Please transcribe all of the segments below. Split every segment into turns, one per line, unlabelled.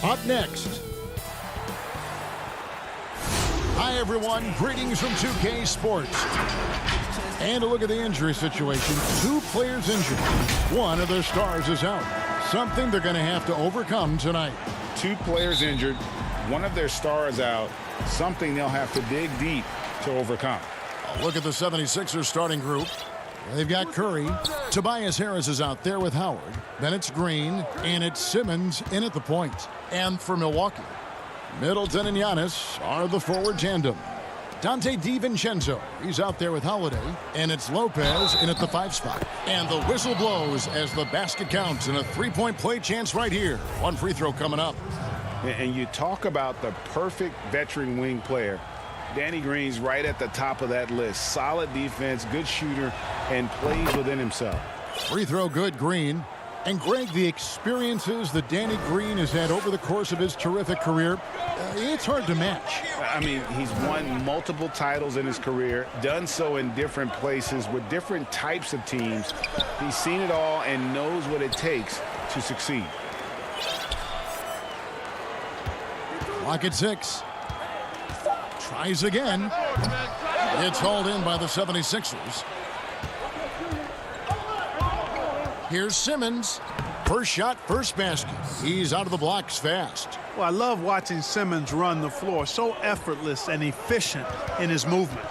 Up next. Hi, everyone. Greetings from 2K Sports. And a look at the injury situation. 2 players injured. One of their stars is out. Something they're going to have to overcome tonight.
2 players injured. One of their stars out. Something they'll have to dig deep to overcome.
A look at the 76ers starting group. They've got Curry. Tobias Harris is out there with Howard. Then it's Green, and it's Simmons in at the point. And for Milwaukee, Middleton and Giannis are the forward tandem. Dante DiVincenzo, he's out there with Holiday. And it's Lopez in at the 5 spot. And the whistle blows as the basket counts, and a 3-point play chance right here. 1 free throw coming up.
And you talk about the perfect veteran wing player. Danny Green's right at the top of that list. Solid defense, good shooter, and plays within himself.
Free throw good, Green. And Greg, the experiences that Danny Green has had over the course of his terrific career, it's hard to match.
I mean, he's won multiple titles in his career, done so in different places with different types of teams. He's seen it all and knows what it takes to succeed.
Clock at 6. Tries again. It's hauled in by the 76ers. Here's Simmons. First shot, first basket. He's out of the blocks fast.
Well, I love watching Simmons run the floor. So effortless and efficient in his movement.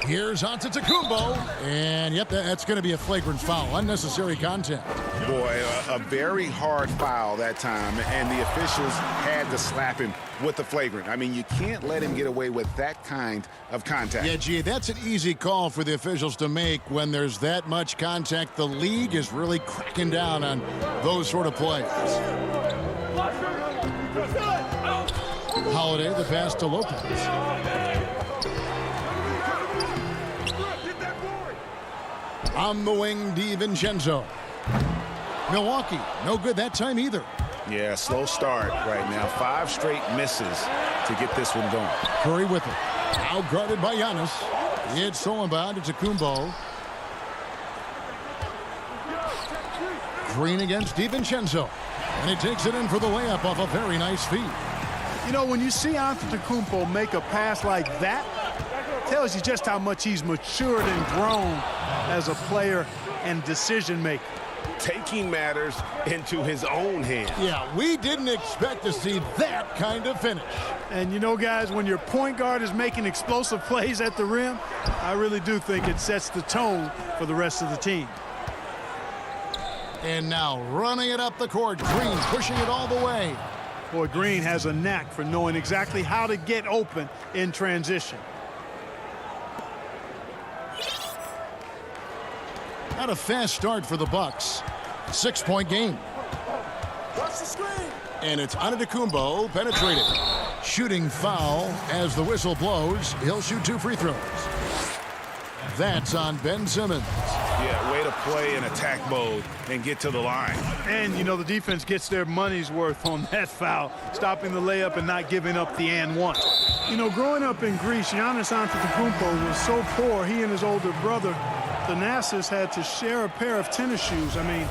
Here's Antetokounmpo. And, yep, that's going to be a flagrant foul. Unnecessary contact.
Boy, a very hard foul that time, and the officials had to slap him with the flagrant. I mean, you can't let him get away with that kind of contact.
Yeah, gee, that's an easy call for the officials to make when there's that much contact. The league is really cracking down on those sort of plays. Holiday, the pass to Lopez. On the wing, DiVincenzo. Milwaukee, no good that time either.
Yeah, slow start right now. 5 straight misses to get this one going.
Curry with it. Out guarded by Giannis. It's stolen by Antetokounmpo. Green against DiVincenzo. And he takes it in for the layup off a very nice feed.
You know, when you see Antetokounmpo make a pass like that, it tells you just how much he's matured and grown as a player and decision maker.
Taking matters into his own hands.
Yeah, we didn't expect to see that kind of finish.
And you know, guys, when your point guard is making explosive plays at the rim, I really do think it sets the tone for the rest of the team.
And now running it up the court, Green pushing it all the way.
Boy, Green has a knack for knowing exactly how to get open in transition.
Not a fast start for the Bucks. 6-point game.
Watch the screen.
And it's Antetokounmpo penetrated. Shooting foul as the whistle blows. He'll shoot 2 free throws. That's on Ben Simmons.
Yeah, way to play in attack mode and get to the line.
And, you know, the defense gets their money's worth on that foul, stopping the layup and not giving up the and one. You know, growing up in Greece, Giannis Antetokounmpo was so poor, he and his older brother, Thanasis, had to share a pair of tennis shoes. I mean,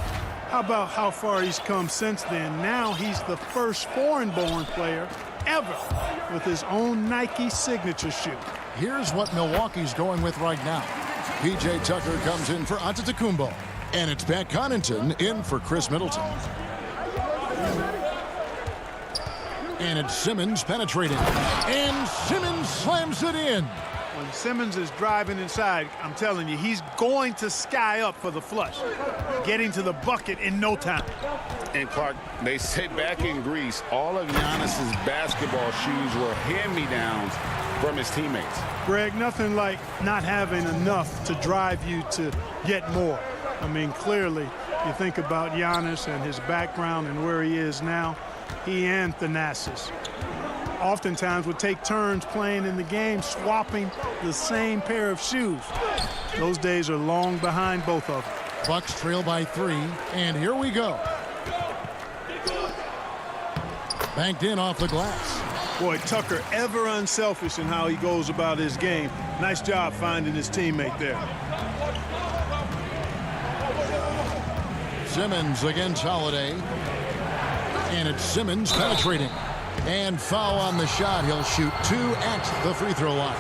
how about how far he's come since then? Now he's the first foreign-born player ever with his own Nike signature shoe.
Here's what Milwaukee's going with right now. P.J. Tucker comes in for Antetokounmpo. And it's Pat Connaughton in for Chris Middleton. And it's Simmons penetrating. And Simmons slams it in.
When Simmons is driving inside, I'm telling you, he's going to sky up for the flush, getting to the bucket in no time.
And Clark, they sit back in Greece. All of Giannis's basketball shoes were hand-me-downs from his teammates.
Greg, nothing like not having enough to drive you to get more. I mean, clearly, you think about Giannis and his background and where he is now, he and Thanasis oftentimes would take turns playing in the game, swapping the same pair of shoes. Those days are long behind both of them.
Bucks trail by 3, and here we go. Banked in off the glass.
Boy, Tucker ever unselfish in how he goes about his game. Nice job finding his teammate there.
Simmons against Holiday. And it's Simmons penetrating. And foul on the shot. He'll shoot 2 at the free throw line.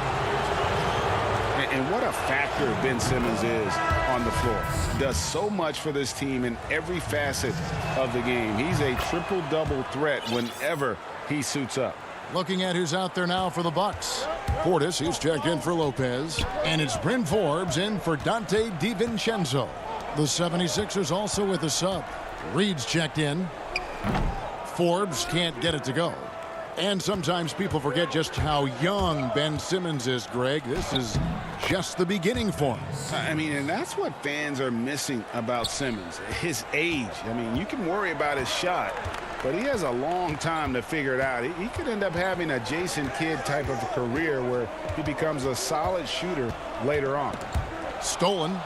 And what a factor Ben Simmons is on the floor. Does so much for this team in every facet of the game. He's a triple-double threat whenever he suits up.
Looking at who's out there now for the Bucks. Portis, he's checked in for Lopez. And it's Bryn Forbes in for Dante DiVincenzo. The 76ers also with a sub. Reed's checked in. Forbes can't get it to go. And sometimes people forget just how young Ben Simmons is, Greg. This is just the beginning for him.
I mean, and that's what fans are missing about Simmons, his age. I mean, you can worry about his shot, but he has a long time to figure it out. He could end up having a Jason Kidd type of a career where he becomes a solid shooter later on.
Stolen.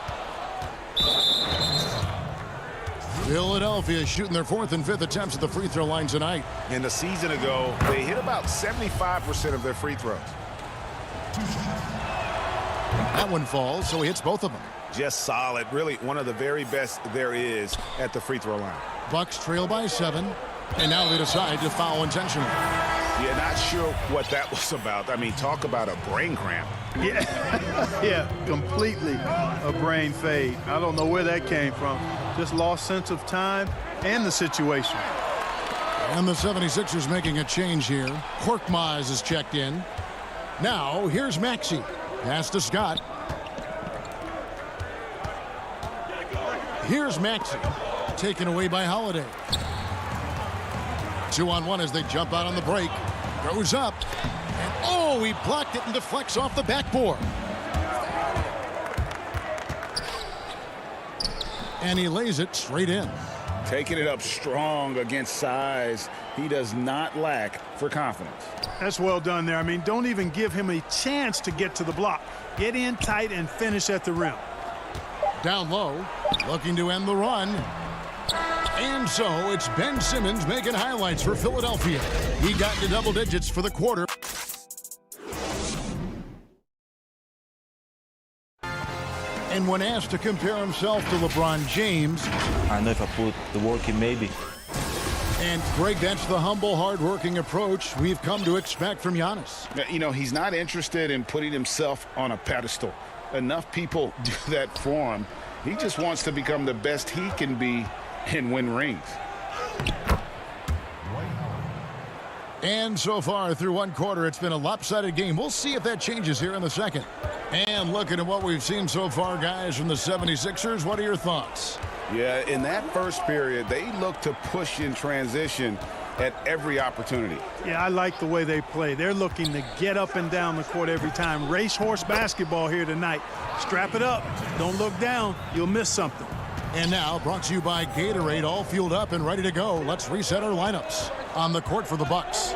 Philadelphia shooting their 4th and 5th attempts at the free throw line tonight.
And a season ago, they hit about 75% of their free throws.
That one falls, so he hits both of them.
Just solid. Really one of the very best there is at the free throw line.
Bucks trail by 7, and now they decide to foul intentionally.
Yeah, not sure what that was about. I mean, talk about a brain cramp.
Yeah, yeah, completely a brain fade. I don't know where that came from. Just lost sense of time and the situation.
And the 76ers making a change here. Korkmaz is checked in. Now, here's Maxey. Pass to Scott. Here's Maxey. Taken away by Holiday. 2-on-1 as they jump out on the break. Goes up. And oh, he blocked it and deflects off the backboard. And he lays it straight in.
Taking it up strong against size. He does not lack for confidence.
That's well done there. I mean, don't even give him a chance to get to the block. Get in tight and finish at the rim.
Down low, looking to end the run. And so it's Ben Simmons making highlights for Philadelphia. He got into double digits for the quarter. And when asked to compare himself to LeBron James,
I know if I put the work in, maybe.
And Greg, that's the humble, hard-working approach we've come to expect from Giannis.
You know, he's not interested in putting himself on a pedestal. Enough people do that for him. He just wants to become the best he can be and win rings.
And so far through one quarter, it's been a lopsided game. We'll see if that changes here in the second. And looking at what we've seen so far, guys, from the 76ers, what are your thoughts?
Yeah, in that first period, they look to push in transition at every opportunity.
Yeah, I like the way they play. They're looking to get up and down the court every time. Racehorse basketball here tonight. Strap it up. Don't look down. You'll miss something.
And now, brought to you by Gatorade, all fueled up and ready to go. Let's reset our lineups. On the court for the Bucks,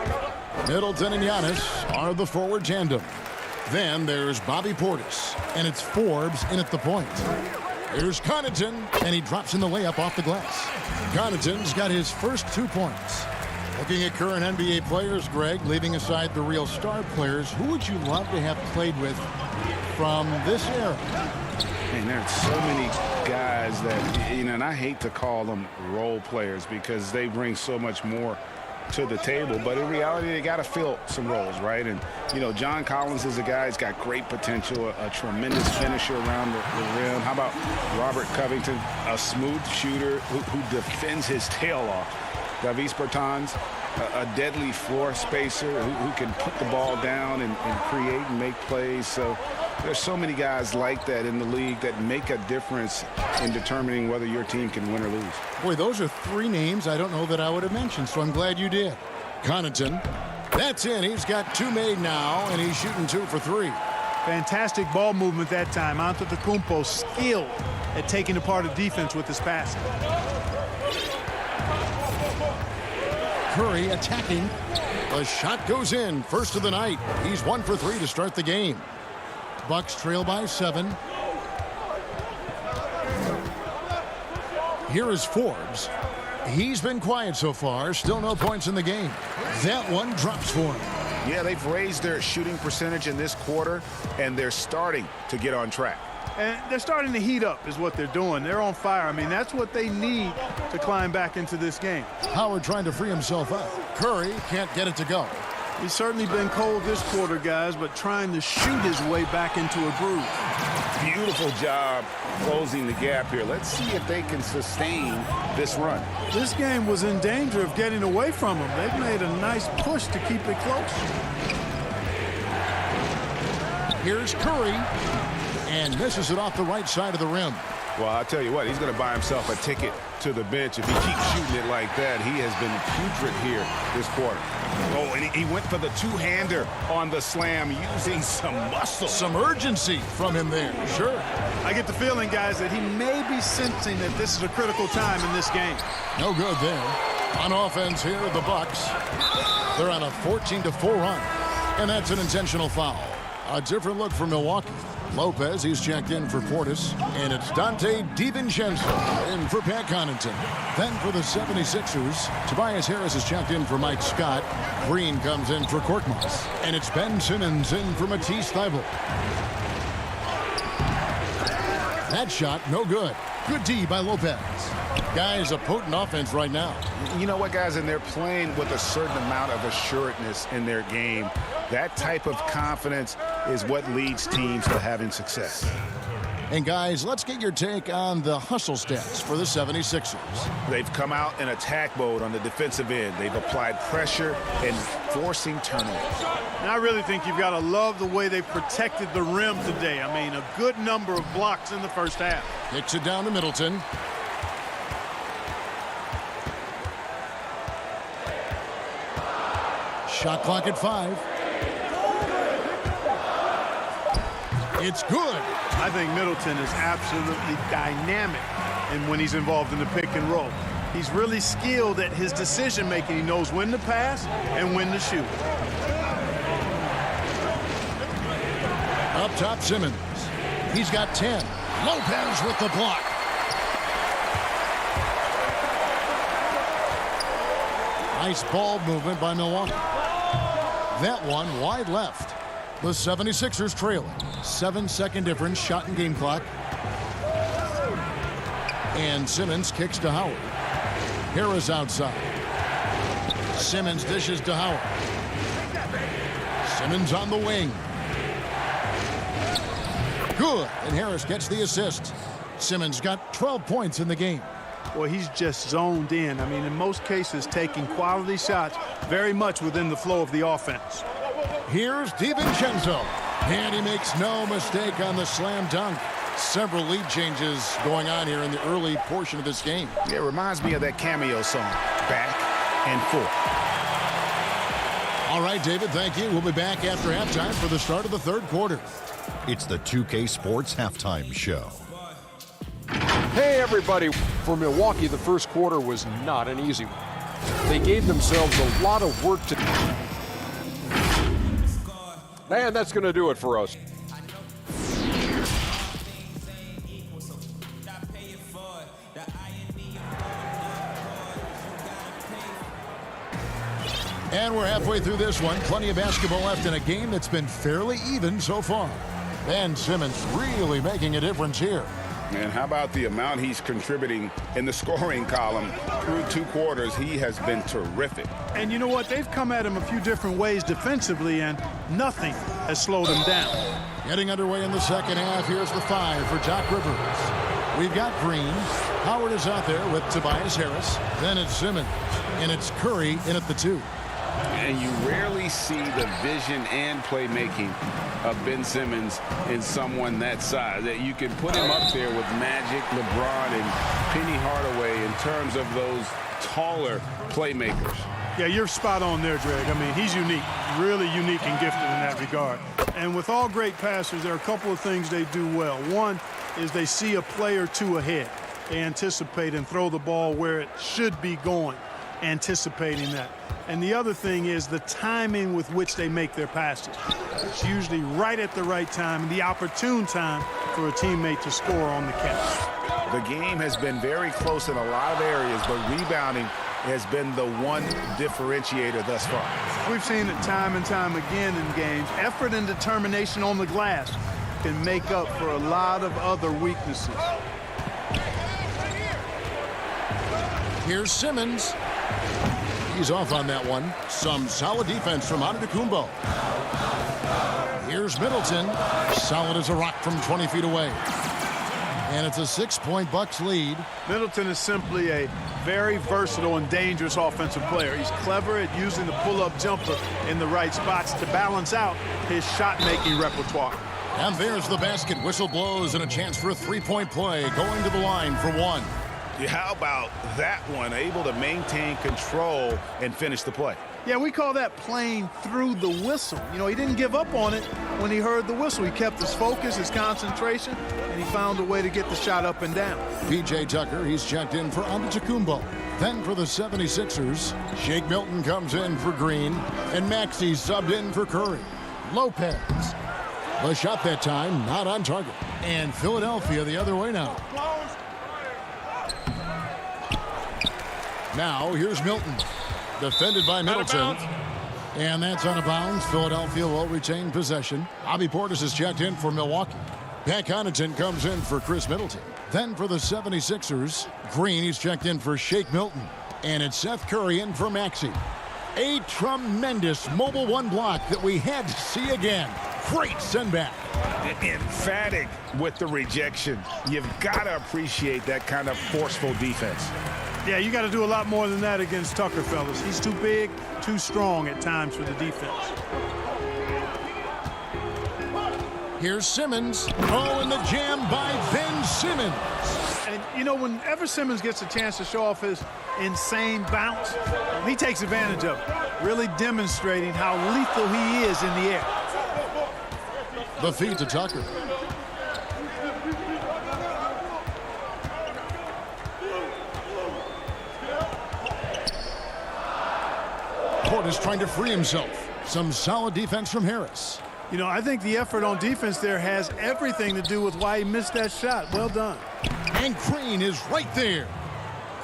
Middleton and Giannis are the forward tandem. Then there's Bobby Portis, and it's Forbes in at the point. Here's Connaughton, and he drops in the layup off the glass. Connaughton's got his first 2 points. Looking at current NBA players, Greg, leaving aside the real star players, who would you love to have played with from this era?
And there's so many guys that, you know, and I hate to call them role players because they bring so much more to the table, but in reality they got to fill some roles, right? And you know, John Collins is a guy who's got great potential, a tremendous finisher around the rim. How about Robert Covington, a smooth shooter who defends his tail off? Davis Bertans, a deadly floor spacer who can put the ball down and create and make plays. So there's so many guys like that in the league that make a difference in determining whether your team can win or lose.
Boy, those are 3 names I don't know that I would have mentioned, so I'm glad you did. Connaughton, that's in. He's got 2 made now, and he's shooting 2 for 3.
Fantastic ball movement that time. Antetokounmpo skilled at taking apart a defense with his passing.
Curry attacking. The shot goes in. First of the night. He's 1 for 3 to start the game. Bucks trail by 7. Here is Forbes. He's been quiet so far. Still no points in the game. That one drops for him.
Yeah, they've raised their shooting percentage in this quarter, and they're starting to get on track.
And they're starting to heat up is what they're doing. They're on fire. I mean, that's what they need to climb back into this game.
Howard trying to free himself up. Curry can't get it to go.
He's certainly been cold this quarter, guys, but trying to shoot his way back into a groove.
Beautiful job closing the gap here. Let's see if they can sustain this run.
This game was in danger of getting away from them. They've made a nice push to keep it close.
Here's Curry, and misses it off the right side of the rim.
Well, I'll tell you what, he's going to buy himself a ticket to the bench. If he keeps shooting it like that, he has been putrid here this quarter. Oh, and he went for the two-hander on the slam using some muscle.
Some urgency from him there, sure.
I get the feeling, guys, that he may be sensing that this is a critical time in this game.
No good there. On offense here, the Bucks. They're on a 14-4 run, and that's an intentional foul. A different look for Milwaukee. Lopez, he's checked in for Portis. And it's Dante DiVincenzo in for Pat Connaughton. Then for the 76ers, Tobias Harris is checked in for Mike Scott. Green comes in for Korkmaz. And it's Ben Simmons in for Matisse Thybulle. That shot, no good. Good D by Lopez. Guys, a potent offense right now.
You know what, guys? And they're playing with a certain amount of assuredness in their game. That type of confidence is what leads teams to having success.
And guys, let's get your take on the hustle stats for the 76ers.
They've come out in attack mode on the defensive end. They've applied pressure and forcing turnovers.
And I really think you've got to love the way they protected the rim today. I mean, a good number of blocks in the first half.
Kicks it down to Middleton. Shot clock at 5. It's good.
I think Middleton is absolutely dynamic and when he's involved in the pick and roll. He's really skilled at his decision making. He knows when to pass and when to shoot.
Up top, Simmons. He's got 10. Lopez with the block. Nice ball movement by Milwaukee. That one wide left. The 76ers trailing. 7-second difference, shot and game clock. And Simmons kicks to Howard. Harris outside. Simmons dishes to Howard. Simmons on the wing. Good, and Harris gets the assist. Simmons got 12 points in the game.
Well, he's just zoned in. I mean, in most cases, taking quality shots very much within the flow of the offense.
Here's DiVincenzo, and he makes no mistake on the slam dunk. Several lead changes going on here in the early portion of this game.
It reminds me of that cameo song, Back and Forth.
All right, David, thank you. We'll be back after halftime for the start of the third quarter.
It's the 2K Sports Halftime Show.
Hey, everybody. For Milwaukee, the first quarter was not an easy one. They gave themselves a lot of work to do. And that's going to do it for us.
And we're halfway through this one. Plenty of basketball left in a game that's been fairly even so far. Ben Simmons really making a difference here.
And how about the amount he's contributing in the scoring column through 2 quarters? He has been terrific.
And you know what? They've come at him a few different ways defensively, and nothing has slowed him down.
Getting underway in the second half. Here's the 5 for Doc Rivers. We've got Green. Howard is out there with Tobias Harris. Then it's Simmons. And it's Curry in at the 2.
And you rarely see the vision and playmaking of Ben Simmons in someone that size. That you can put him up there with Magic, LeBron, and Penny Hardaway in terms of those taller playmakers.
Yeah, you're spot on there, Greg. I mean, he's unique, really unique and gifted in that regard. And with all great passers, there are a couple of things they do well. One is they see a play or two ahead. They anticipate and throw the ball where it should be going, anticipating that. And the other thing is the timing with which they make their passes. It's usually right at the right time, the opportune time for a teammate to score on the catch.
The game has been very close in a lot of areas, but rebounding has been the one differentiator thus far.
We've seen it time and time again in games. Effort and determination on the glass can make up for a lot of other weaknesses.
Here's Simmons. He's off on that one. Some solid defense from Antetokounmpo. Here's Middleton. Solid as a rock from 20 feet away. And it's a 6-point Bucks lead.
Middleton is simply a very versatile and dangerous offensive player. He's clever at using the pull-up jumper in the right spots to balance out his shot-making repertoire.
And there's the basket. Whistle blows and a chance for a 3-point play. Going to the line for one.
How about that one? Able to maintain control and finish the play.
Yeah, we call that playing through the whistle. You know, he didn't give up on it when he heard the whistle. He kept his focus, his concentration, and he found a way to get the shot up and down.
P.J. Tucker, he's checked in for Antetokounmpo. Then for the 76ers, Shake Milton comes in for Green, and Maxey subbed in for Curry. Lopez. The shot that time, not on target. And Philadelphia the other way now. Now, here's Milton. Defended by Middleton. And that's out of bounds. Philadelphia will retain possession. Bobby Portis is checked in for Milwaukee. Pat Connaughton comes in for Chris Middleton. Then for the 76ers, Green, he's checked in for Shake Milton. And it's Seth Curry in for Maxey. A tremendous mobile one block that we had to see again. Great sendback.
Emphatic with the rejection. You've got to appreciate that kind of forceful defense.
Yeah, you got to do a lot more than that against Tucker, fellas. He's too big, too strong at times for the defense.
Here's Simmons. Oh, and the jam by Ben Simmons.
And, you know, whenever Simmons gets a chance to show off his insane bounce, he takes advantage of it, really demonstrating how lethal he is in the air.
The feed to Tucker. Portis trying to free himself. Some solid defense from Harris.
You know, I think the effort on defense there has everything to do with why he missed that shot. Well done.
And Green is right there.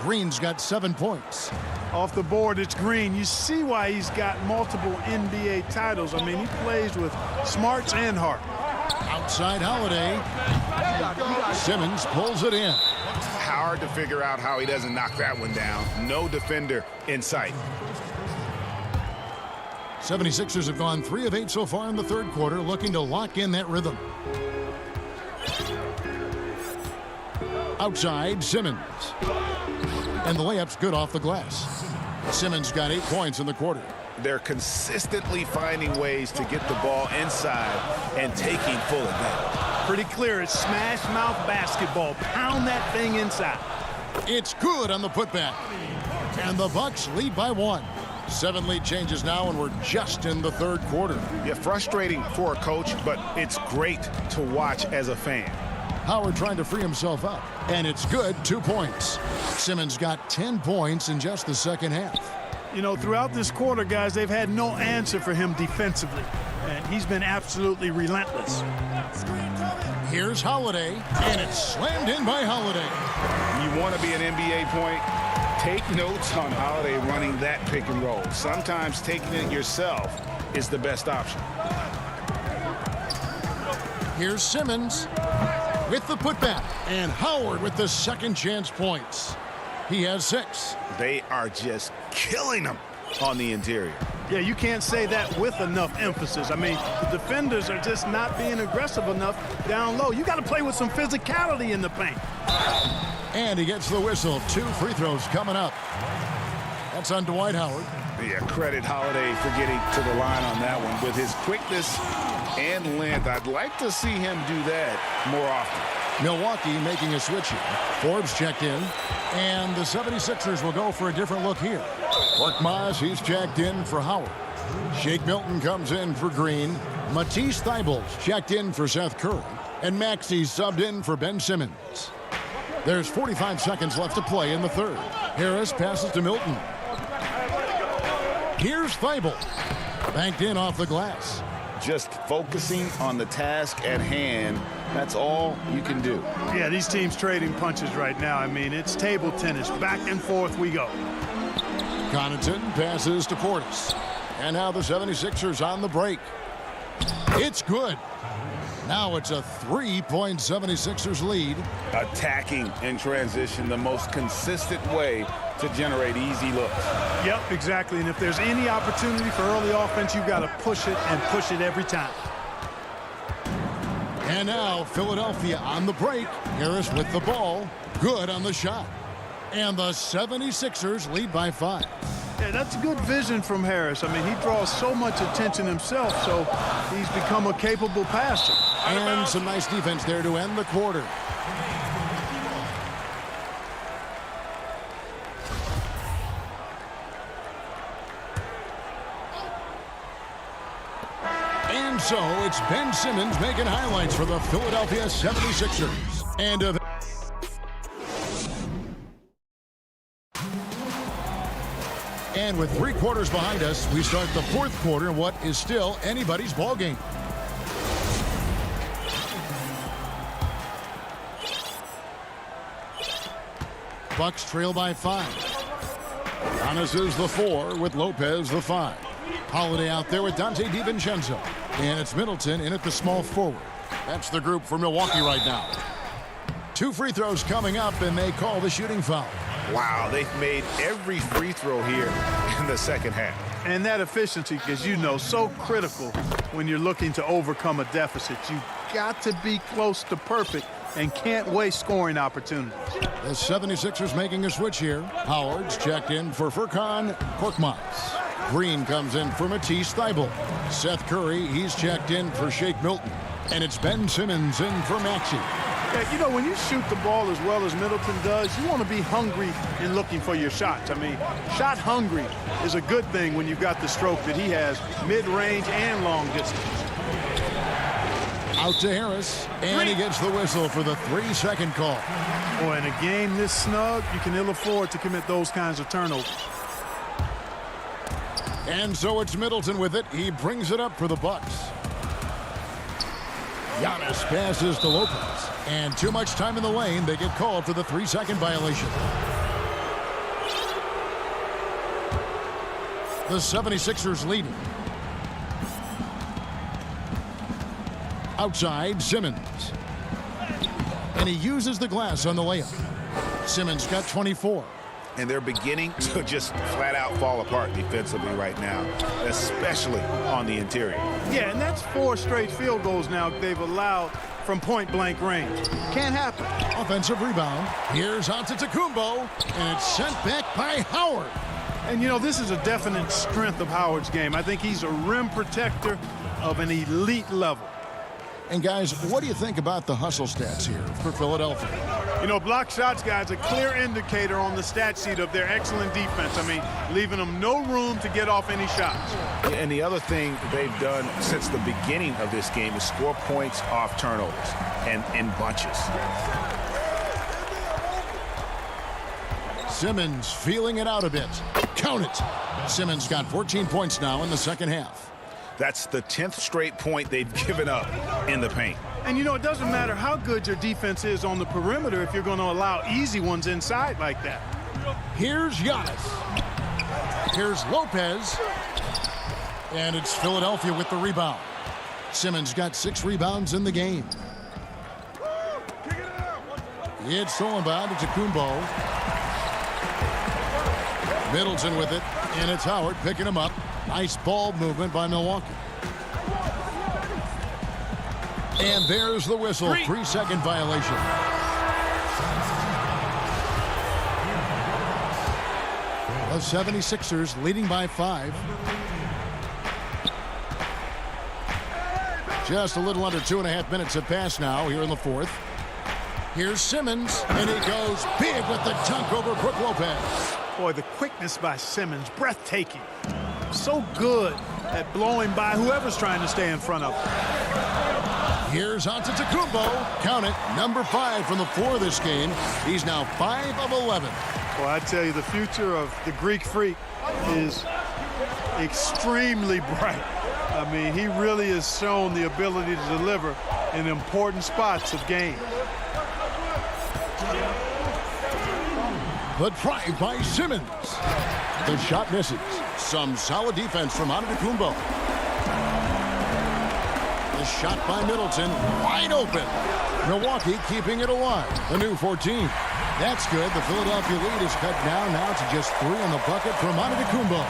Green's got 7 points.
Off the board, it's Green. You see why he's got multiple NBA titles. I mean, he plays with smarts and heart.
Outside Holiday. Simmons pulls it in.
Hard to figure out how he doesn't knock that one down. No defender in sight.
76ers have gone 3 of 8 so far in the third quarter, looking to lock in that rhythm. Outside, Simmons. And the layup's good off the glass. Simmons got 8 points in the quarter.
They're consistently finding ways to get the ball inside and taking full advantage.
Pretty clear. It's smash mouth basketball. Pound that thing inside.
It's good on the putback. And the Bucks lead by 1. 7 lead changes now, and we're just in the third quarter.
Yeah, frustrating for a coach, but it's great to watch as a fan.
Howard trying to free himself up, and it's good. 2 points. Simmons got 10 points in just the second half.
You know, throughout this quarter, guys, they've had no answer for him defensively, and he's been absolutely relentless.
Here's Holiday, and it's slammed in by Holiday.
You want to be an NBA point? Take notes on Holiday running that pick and roll. Sometimes taking it yourself is the best option.
Here's Simmons with the putback, and Howard with the second chance points. He has 6.
They are just killing them on the interior.
Yeah, you can't say that with enough emphasis. I mean, the defenders are just not being aggressive enough down low. You got to play with some physicality in the paint.
And he gets the whistle. 2 free throws coming up. That's on Dwight Howard.
Yeah, credit Holiday for getting to the line on that one. With his quickness and length, I'd like to see him do that more often.
Milwaukee making a switch here. Forbes checked in. And the 76ers will go for a different look here. Korkmaz, he's checked in for Howard. Shake Milton comes in for Green. Matisse Thybulle's checked in for Seth Curry. And Maxey subbed in for Ben Simmons. There's 45 seconds left to play in the third. Harris passes to Milton. Here's Thybulle. Banked in off the glass.
Just focusing on the task at hand. That's all you can do.
Yeah, these teams trading punches right now. I mean, it's table tennis. Back and forth we go.
Connaughton passes to Portis. And now the 76ers on the break. It's good. Now it's a 3-76ers lead.
Attacking in transition, the most consistent way to generate easy looks.
Yep, exactly. And if there's any opportunity for early offense, you've got to push it and push it every time.
And now Philadelphia on the break. Harris with the ball. Good on the shot. And the 76ers lead by 5.
Yeah, that's good vision from Harris. I mean, he draws so much attention himself, so he's become a capable passer.
And some nice defense there to end the quarter. And so it's Ben Simmons making highlights for the Philadelphia 76ers. And with 3 quarters behind us, we start the 4th quarter in what is still anybody's ball game. Bucks trail by 5. Giannis is the 4 with Lopez the 5. Holiday out there with Dante DiVincenzo. And it's Middleton in at the small forward. That's the group for Milwaukee right now. 2 free throws coming up, and they call the shooting foul.
Wow, they've made every free throw here in the second half.
And that efficiency, as you know, so critical when you're looking to overcome a deficit. You've got to be close to perfect and can't waste scoring opportunities.
The 76ers making a switch here. Howard's checked in for Furkan Korkmaz. Green comes in for Matisse Thybulle. Seth Curry, he's checked in for Shake Milton. And it's Ben Simmons in for Maxey.
Yeah, you know, when you shoot the ball as well as Middleton does, you want to be hungry in looking for your shots. I mean, shot hungry is a good thing when you've got the stroke that he has, mid-range and long distance.
Out to Harris, and he gets the whistle for the 3-second call.
Boy, in a game this snug, you can ill afford to commit those kinds of turnovers.
And so it's Middleton with it. He brings it up for the Bucks. Giannis passes to Lopez. And too much time in the lane. They get called for the 3-second violation. The 76ers leading. Outside, Simmons. And he uses the glass on the layup. Simmons got 24.
And they're beginning to just flat out fall apart defensively right now, especially on the interior.
Yeah, and that's 4 straight field goals now they've allowed from point-blank range. Can't happen.
Offensive rebound. Here's Antetokounmpo, and it's sent back by Howard.
And, you know, this is a definite strength of Howard's game. I think he's a rim protector of an elite level.
And, guys, what do you think about the hustle stats here for Philadelphia?
You know, block shots, guys, a clear indicator on the stat sheet of their excellent defense. I mean, leaving them no room to get off any shots.
And the other thing they've done since the beginning of this game is score points off turnovers and in bunches.
Simmons feeling it out a bit. Count it. Simmons got 14 points now in the second half.
That's the 10th straight point they've given up in the paint.
And, you know, it doesn't matter how good your defense is on the perimeter if you're going to allow easy ones inside like that.
Here's Giannis. Here's Lopez. And it's Philadelphia with the rebound. Simmons got 6 rebounds in the game. It's stolen by Antetokounmpo. Middleton with it. And it's Howard picking him up. Nice ball movement by Milwaukee. And there's the whistle. 3-second violation. The 76ers leading by 5. Just a little under 2.5 minutes have passed now here in the 4th. Here's Simmons, and he goes big with the dunk over Brook Lopez.
Boy, the quickness by Simmons, breathtaking. So good at blowing by whoever's trying to stay in front of him.
Here's Antetokounmpo. Count it, number 5 from the floor this game. He's now 5 of 11.
Well, I tell you, the future of the Greek Freak is extremely bright. I mean, he really has shown the ability to deliver in important spots of games.
The drive by Simmons. The shot misses. Some solid defense from Antetokounmpo. The shot by Middleton, wide open. Milwaukee keeping it alive. The new 14. That's good. The Philadelphia lead is cut down now to just 3 on the bucket from Antetokounmpo.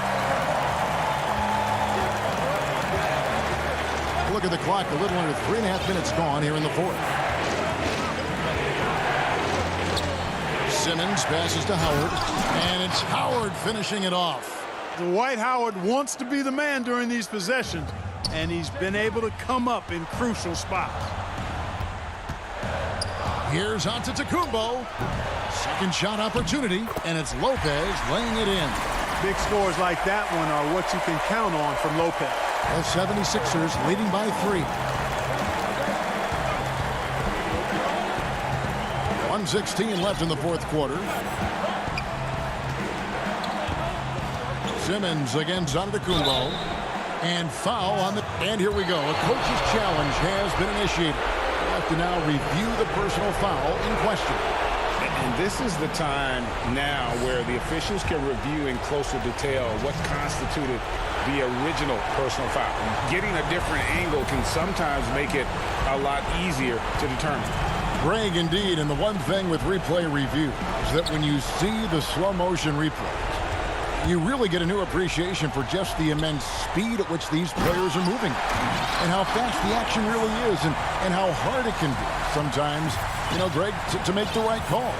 Look at the clock. A little under 3.5 minutes gone here in the fourth. Simmons passes to Howard, and it's Howard finishing it off.
Dwight Howard wants to be the man during these possessions, and he's been able to come up in crucial spots.
Here's Antetokounmpo. Second shot opportunity, and it's Lopez laying it in.
Big scores like that one are what you can count on from Lopez.
The 76ers leading by 3. 1:16 left in the fourth quarter. Simmons against Antetokounmpo. And foul on the... And here we go. A coach's challenge has been initiated. We'll have to now review the personal foul in question.
And this is the time now where the officials can review in closer detail what constituted the original personal foul. Getting a different angle can sometimes make it a lot easier to determine.
Greg, indeed, and the one thing with replay review is that when you see the slow motion replays, you really get a new appreciation for just the immense speed at which these players are moving and how fast the action really is and how hard it can be sometimes, you know, Greg, to make the right call.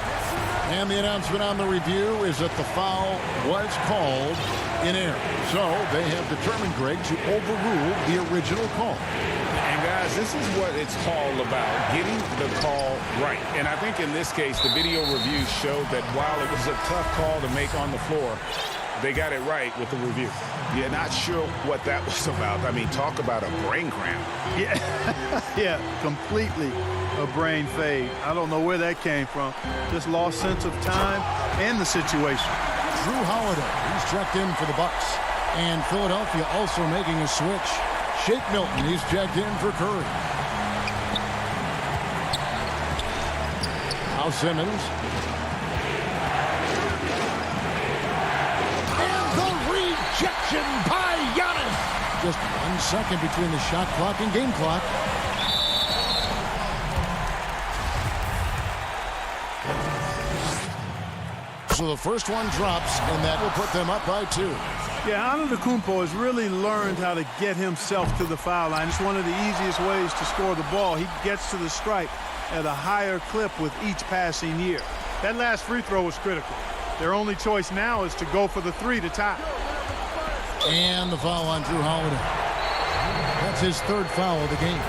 And the announcement on the review is that the foul was called in error. So they have determined, Greg, to overrule the original call.
And guys, this is what it's all about, getting the call right. And I think in this case, the video review showed that while it was a tough call to make on the floor, they got it right with the review. Yeah, not sure what that was about. I mean, talk about a brain cramp.
Yeah, yeah, completely a brain fade. I don't know where that came from. Just lost sense of time and the situation.
Drew Holiday, he's checked in for the Bucks. And Philadelphia also making a switch. Shake Milton, he's checked in for Curry. Now Simmons. Rejection by Giannis. Just 1 second between the shot clock and game clock. So the first one drops, and that will put them up by 2.
Yeah, Antetokounmpo has really learned how to get himself to the foul line. It's one of the easiest ways to score the ball. He gets to the stripe at a higher clip with each passing year. That last free throw was critical. Their only choice now is to go for the 3 to tie.
And the foul on Drew Holiday. That's his 3rd foul of the game.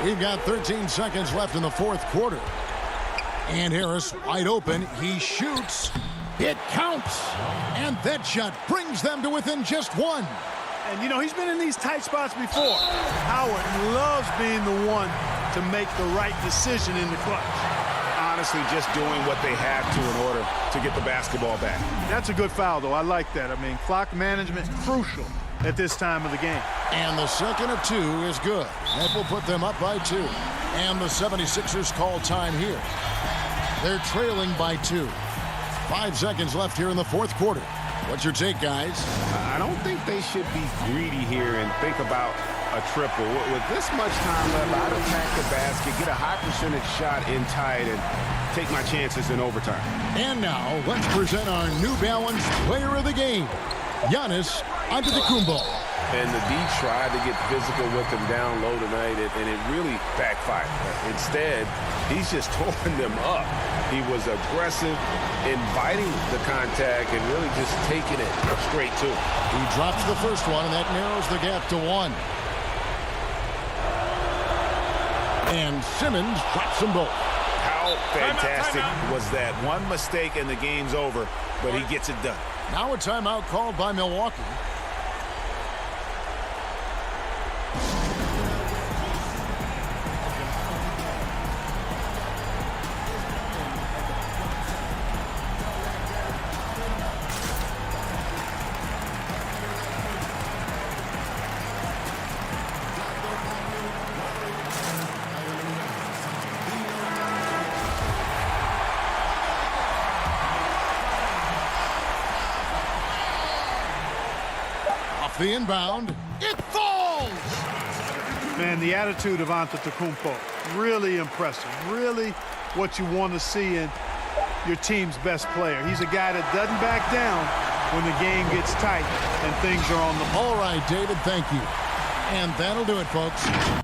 We've got 13 seconds left in the fourth quarter. And Harris wide open. He shoots. It counts. And that shot brings them to within just 1.
And, you know, he's been in these tight spots before. Howard loves being the one to make the right decision in the clutch.
Honestly, just doing what they have to in order to get the basketball back.
That's a good foul, though. I like that. I mean, clock management crucial at this time of the game.
And the second of 2 is good. That will put them up by 2. And the 76ers call time here. They're trailing by 2. 5 seconds left here in the fourth quarter. What's your take, guys?
I don't think they should be greedy here and think about a triple. With this much time left, I'd attack the basket, get a high percentage shot in tight, and take my chances in overtime.
And now, let's present our New Balance player of the game, Giannis Antetokounmpo.
And the D tried to get physical with him down low tonight, and it really backfired. Instead, he's just throwing them up. He was aggressive, inviting the contact, and really just taking it straight to him.
He drops the first one, and that narrows the gap to 1. And Simmons drops them both.
How fantastic was that? One mistake and the game's over, but he gets it done.
Now a timeout called by Milwaukee. the inbound. It falls!
Man, the attitude of Antetokounmpo, really impressive. Really what you want to see in your team's best player. He's a guy that doesn't back down when the game gets tight and things are on the...
All right, David, thank you. And that'll do it, folks.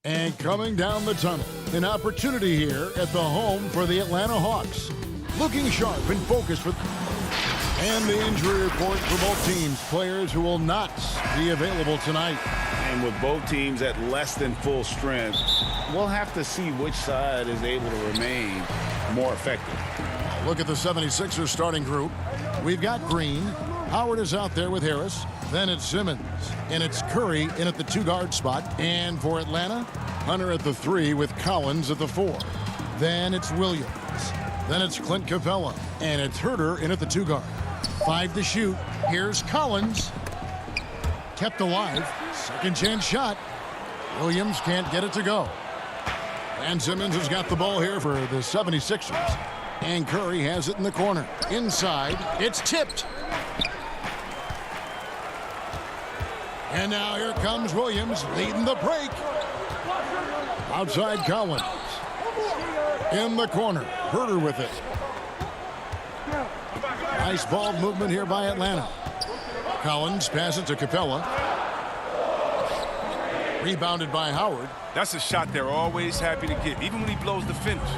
And coming down the tunnel, an opportunity here at the home for the Atlanta Hawks. Looking sharp and focused with... And the injury report for both teams. Players who will not be available tonight.
And with both teams at less than full strength, we'll have to see which side is able to remain more effective.
Look at the 76ers starting group. We've got Green. Howard is out there with Harris. Then it's Simmons. And it's Curry in at the 2-guard spot. And for Atlanta, Hunter at the 3 with Collins at the 4. Then it's Williams. Then it's Clint Capella. And it's Herter in at the 2-guard. 5 to shoot. Here's Collins. Kept alive. Second chance shot. Williams can't get it to go. And Simmons has got the ball here for the 76ers. And Curry has it in the corner. Inside, it's tipped. And now here comes Williams leading the break. Outside Collins. In the corner. Herter with it. Nice ball movement here by Atlanta. Collins passes to Capella. Rebounded by Howard.
That's a shot they're always happy to get, even when he blows the finish.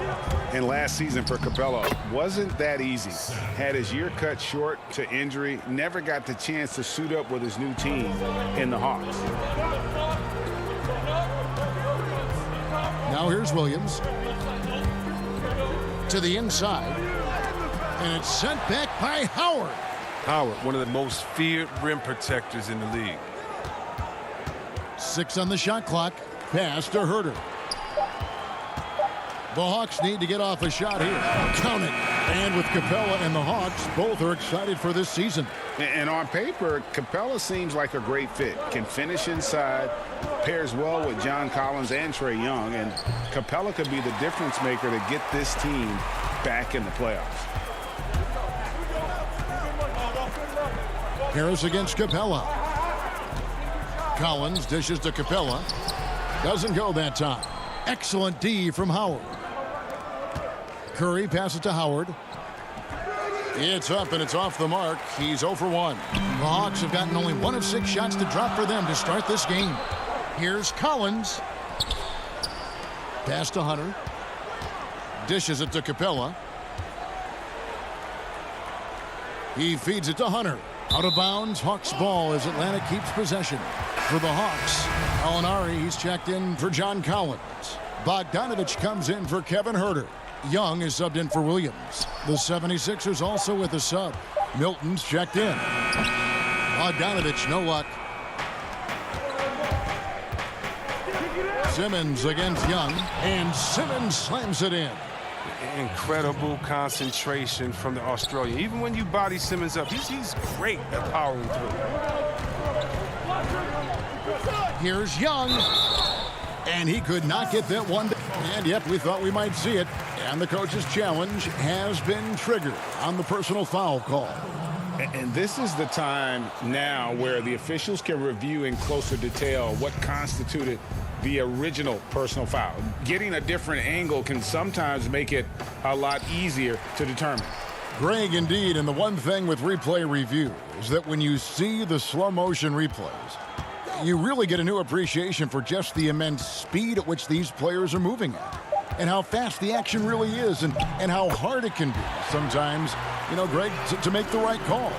And last season for Capella wasn't that easy. Had his year cut short to injury, never got the chance to suit up with his new team in the Hawks.
Now here's Williams. To the inside. And it's sent back by Howard.
Howard, one of the most feared rim protectors in the league.
6 on the shot clock. Pass to Herter. The Hawks need to get off a shot here. Count it. And with Capella and the Hawks, both are excited for this season.
And on paper, Capella seems like a great fit. Can finish inside, pairs well with John Collins and Trae Young, and Capella could be the difference maker to get this team back in the playoffs.
Harris against Capella. Collins dishes to Capella. Doesn't go that time. Excellent D from Howard. Curry passes to Howard. It's up and it's off the mark. He's 0 for 1. The Hawks have gotten only 1 of 6 shots to drop for them to start this game. Here's Collins. Pass to Hunter. Dishes it to Capella. He feeds it to Hunter. Out of bounds, Hawks ball as Atlanta keeps possession. For the Hawks, Alinari, he's checked in for John Collins. Bogdanovich comes in for Kevin Herter. Young is subbed in for Williams. The 76ers also with a sub. Milton's checked in. Bogdanovich, no luck. Simmons against Young, and Simmons slams it in.
Incredible concentration from the Australian. Even when you body Simmons up, he's great at powering through.
Here's Young. And he could not get that one. And yet we thought we might see it. And the coach's challenge has been triggered on the personal foul call.
And this is the time now where the officials can review in closer detail what constituted the original personal foul. Getting a different angle can sometimes make it a lot easier to determine.
Greg, indeed, and the one thing with replay review is that when you see the slow motion replays, you really get a new appreciation for just the immense speed at which these players are moving at, and how fast the action really is, and how hard it can be sometimes, you know, Greg, to make the right call.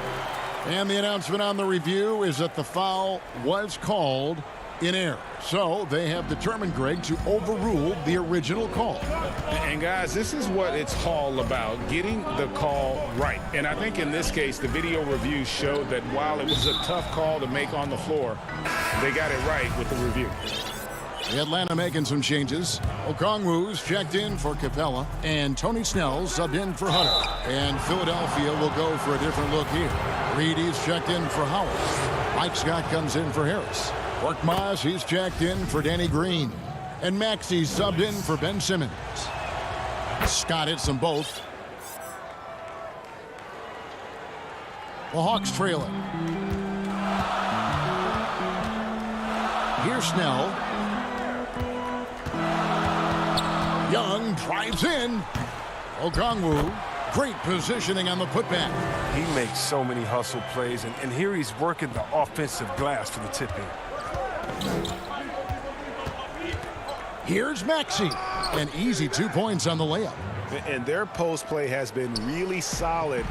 And the announcement on the review is that the foul was called in error. So they have determined, Greg, to overrule the original call.
And guys, this is what it's all about, getting the call right. And I think in this case, the video review showed that while it was a tough call to make on the floor, they got it right with the review.
Atlanta making some changes. Okongwu's checked in for Capella, and Tony Snell's subbed in for Hunter. And Philadelphia will go for a different look here. Reedy's checked in for Howard. Mike Scott comes in for Harris. Korkmaz, he's checked in for Danny Green. And Maxey's subbed in for Ben Simmons. Scott hits them both. The Hawks trailing. Here's Snell. Young drives in. Okongwu, great positioning on the putback.
He makes so many hustle plays, and here he's working the offensive glass for the tip-in.
Here's Maxey. An easy 2 points on the layup.
And their post play has been really solid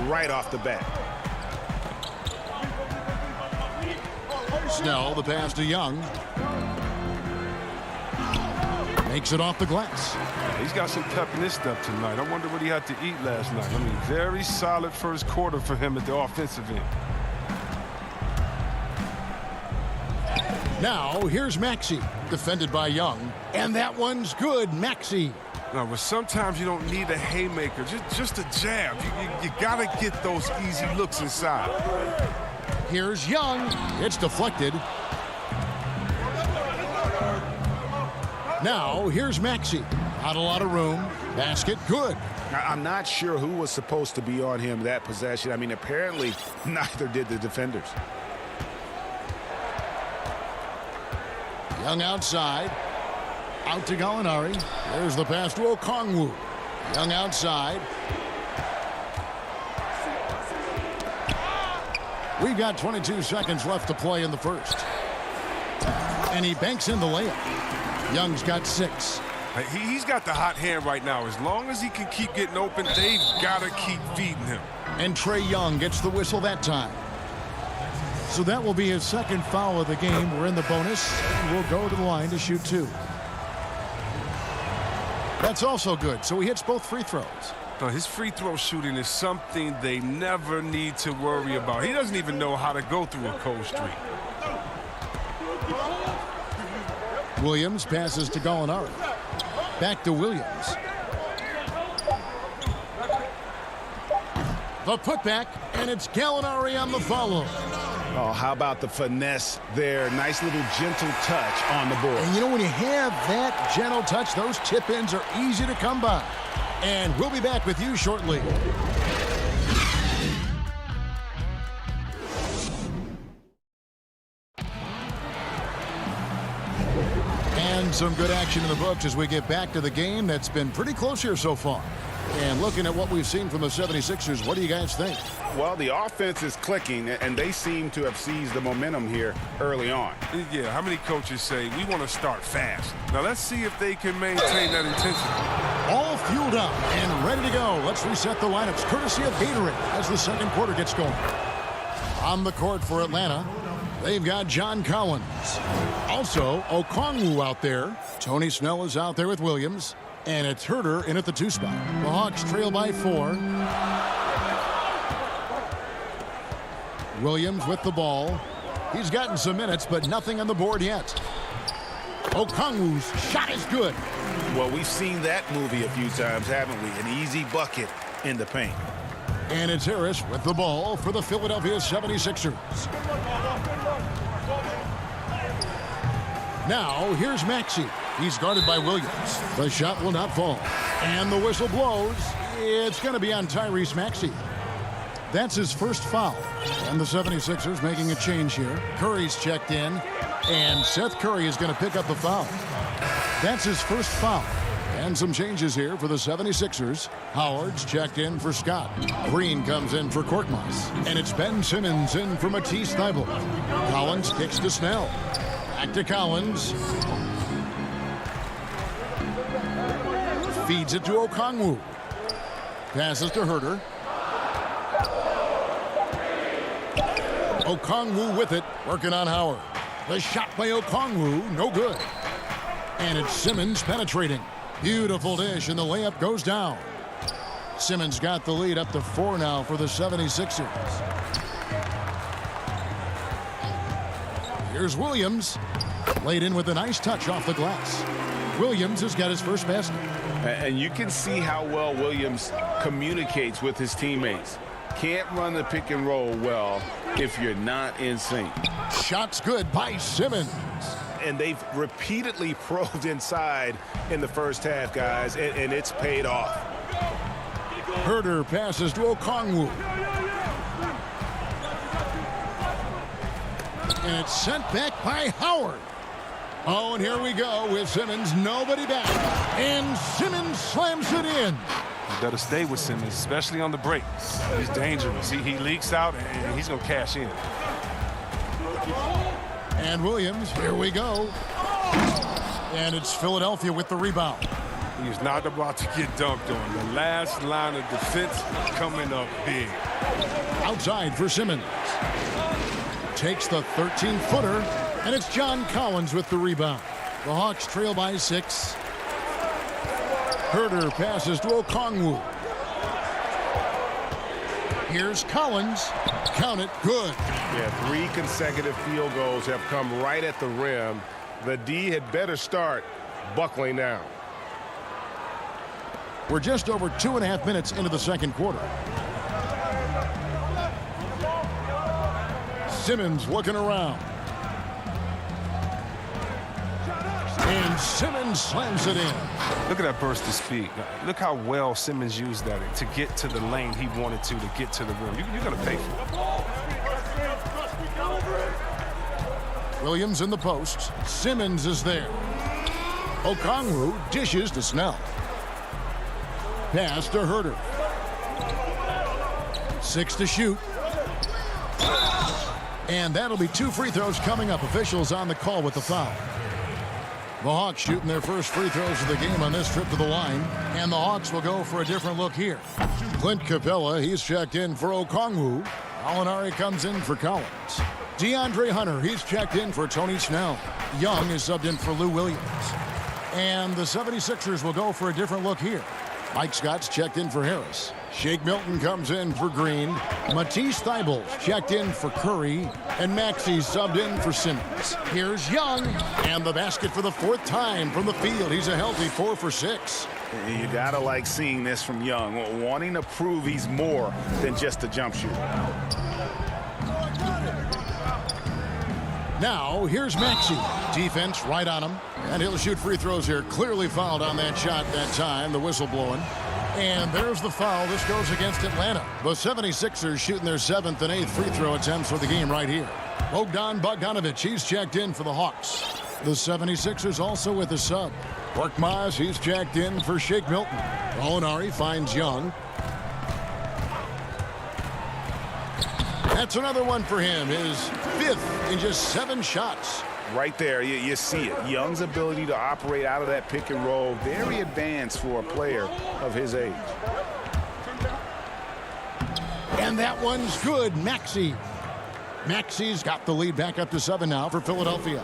right off the bat.
Snell, the pass to Young. Makes it off the glass.
He's got some pep in his step tonight. I wonder what he had to eat last night. I mean, very solid first quarter for him at the offensive end.
Now, here's Maxey, defended by Young. And that one's good, Maxey.
Now, but sometimes you don't need a haymaker, just a jab. You got to get those easy looks inside.
Here's Young. It's deflected. Now, here's Maxey. Not a lot of room. Basket good.
I'm not sure who was supposed to be on him that possession. I mean, apparently neither did the defenders.
Young outside. Out to Gallinari. There's the pass to Okongwu. Young outside. We've got 22 seconds left to play in the first. And he banks in the layup. Young's got 6.
He's got the hot hand right now. As long as he can keep getting open, they've got to keep feeding him.
And Trae Young gets the whistle that time. So that will be his second foul of the game. We're in the bonus. We'll go to the line to shoot 2. That's also good. So he hits both free throws.
His free throw shooting is something they never need to worry about. He doesn't even know how to go through a cold streak.
Williams passes to Gallinari. Back to Williams. The putback, and it's Gallinari on the follow.
Oh, how about the finesse there? Nice little gentle touch on the board.
And you know, when you have that gentle touch, those tip-ins are easy to come by. And we'll be back with you shortly. And some good action in the books as we get back to the game that's been pretty close here so far. And looking at what we've seen from the 76ers, what do you guys think?
Well, the offense is clicking, and they seem to have seized the momentum here early on.
Yeah, how many coaches say, we want to start fast? Now, let's see if they can maintain that intensity.
All fueled up and ready to go. Let's reset the lineups courtesy of Gatorade as the second quarter gets going. On the court for Atlanta, they've got John Collins. Also, Okongwu out there. Tony Snell is out there with Williams. And it's Herter in at the 2 spot. The Hawks trail by 4. Williams with the ball. He's gotten some minutes, but nothing on the board yet. Okongwu's shot is good.
Well, we've seen that movie a few times, haven't we? An easy bucket in the paint.
And it's Harris with the ball for the Philadelphia 76ers. Now, here's Maxey. He's guarded by Williams. The shot will not fall. And the whistle blows. It's going to be on Tyrese Maxey. That's his first foul. And the 76ers making a change here. Curry's checked in. And Seth Curry is going to pick up the foul. That's his first foul. And some changes here for the 76ers. Howard's checked in for Scott. Green comes in for Korkmaz. And it's Ben Simmons in for Matisse Thybulle. Collins kicks to Snell. Back to Collins. Feeds it to Okongwu. Passes to Herter. Okongwu with it, working on Howard. The shot by Okongwu, no good. And it's Simmons penetrating. Beautiful dish, and the layup goes down. Simmons got the lead up to 4 now for the 76ers. Here's Williams. Laid in with a nice touch off the glass. Williams has got his first basket.
And you can see how well Williams communicates with his teammates. Can't run the pick and roll well if you're not in sync.
Shot's good by Simmons.
And they've repeatedly probed inside in the first half, guys, and it's paid off.
Herter passes to Okongwu. And it's sent back by Howard. Oh, and here we go with Simmons. Nobody back. And Simmons slams it in.
You better stay with Simmons, especially on the break. He's dangerous. He leaks out, and he's going to cash in. And
Williams, here we go. And it's Philadelphia with the rebound.
He's not about to get dunked on. The last line of defense coming up big.
Outside for Simmons. Takes the 13-footer, and it's John Collins with the rebound. The Hawks trail by 6. Herter passes to Okongwu. Here's Collins. Count it. Good.
Yeah, 3 consecutive field goals have come right at the rim. The D had better start buckling down.
We're just over 2.5 minutes into the second quarter. Simmons looking around. And Simmons slams it in.
Look at that burst of speed. Look how well Simmons used that to get to the lane he wanted to get to the rim. You're going to pay for it.
Williams in the post. Simmons is there. Okongwu dishes to Snell. Pass to Herter. 6 to shoot. And that'll be 2 free throws coming up. Officials on the call with the foul. The Hawks shooting their first free throws of the game on this trip to the line. And the Hawks will go for a different look here. Clint Capella, he's checked in for Okongwu. Alinari comes in for Collins. DeAndre Hunter, he's checked in for Tony Snell. Young is subbed in for Lou Williams. And the 76ers will go for a different look here. Mike Scott's checked in for Harris. Shake Milton comes in for Green. Matisse Thybulle's checked in for Curry. And Maxey's subbed in for Simmons. Here's Young. And the basket for the 4th time from the field. He's a healthy 4 for 6.
You gotta like seeing this from Young, wanting to prove he's more than just a jump shooter.
Now, here's Maxey. Defense right on him. And he'll shoot free throws here. Clearly fouled on that shot that time. The whistle blowing. And there's the foul. This goes against Atlanta. The 76ers shooting their 7th and 8th free throw attempts for the game right here. Bogdan Bogdanovic, he's checked in for the Hawks. The 76ers also with a sub. Korkmaz, he's checked in for Shake Milton. Alinari finds Young. That's another one for him. His 5th in just 7 shots.
Right there, you see it. Young's ability to operate out of that pick and roll, very advanced for a player of his age.
And that one's good. Maxey. Maxey's got the lead back up to 7 now for Philadelphia.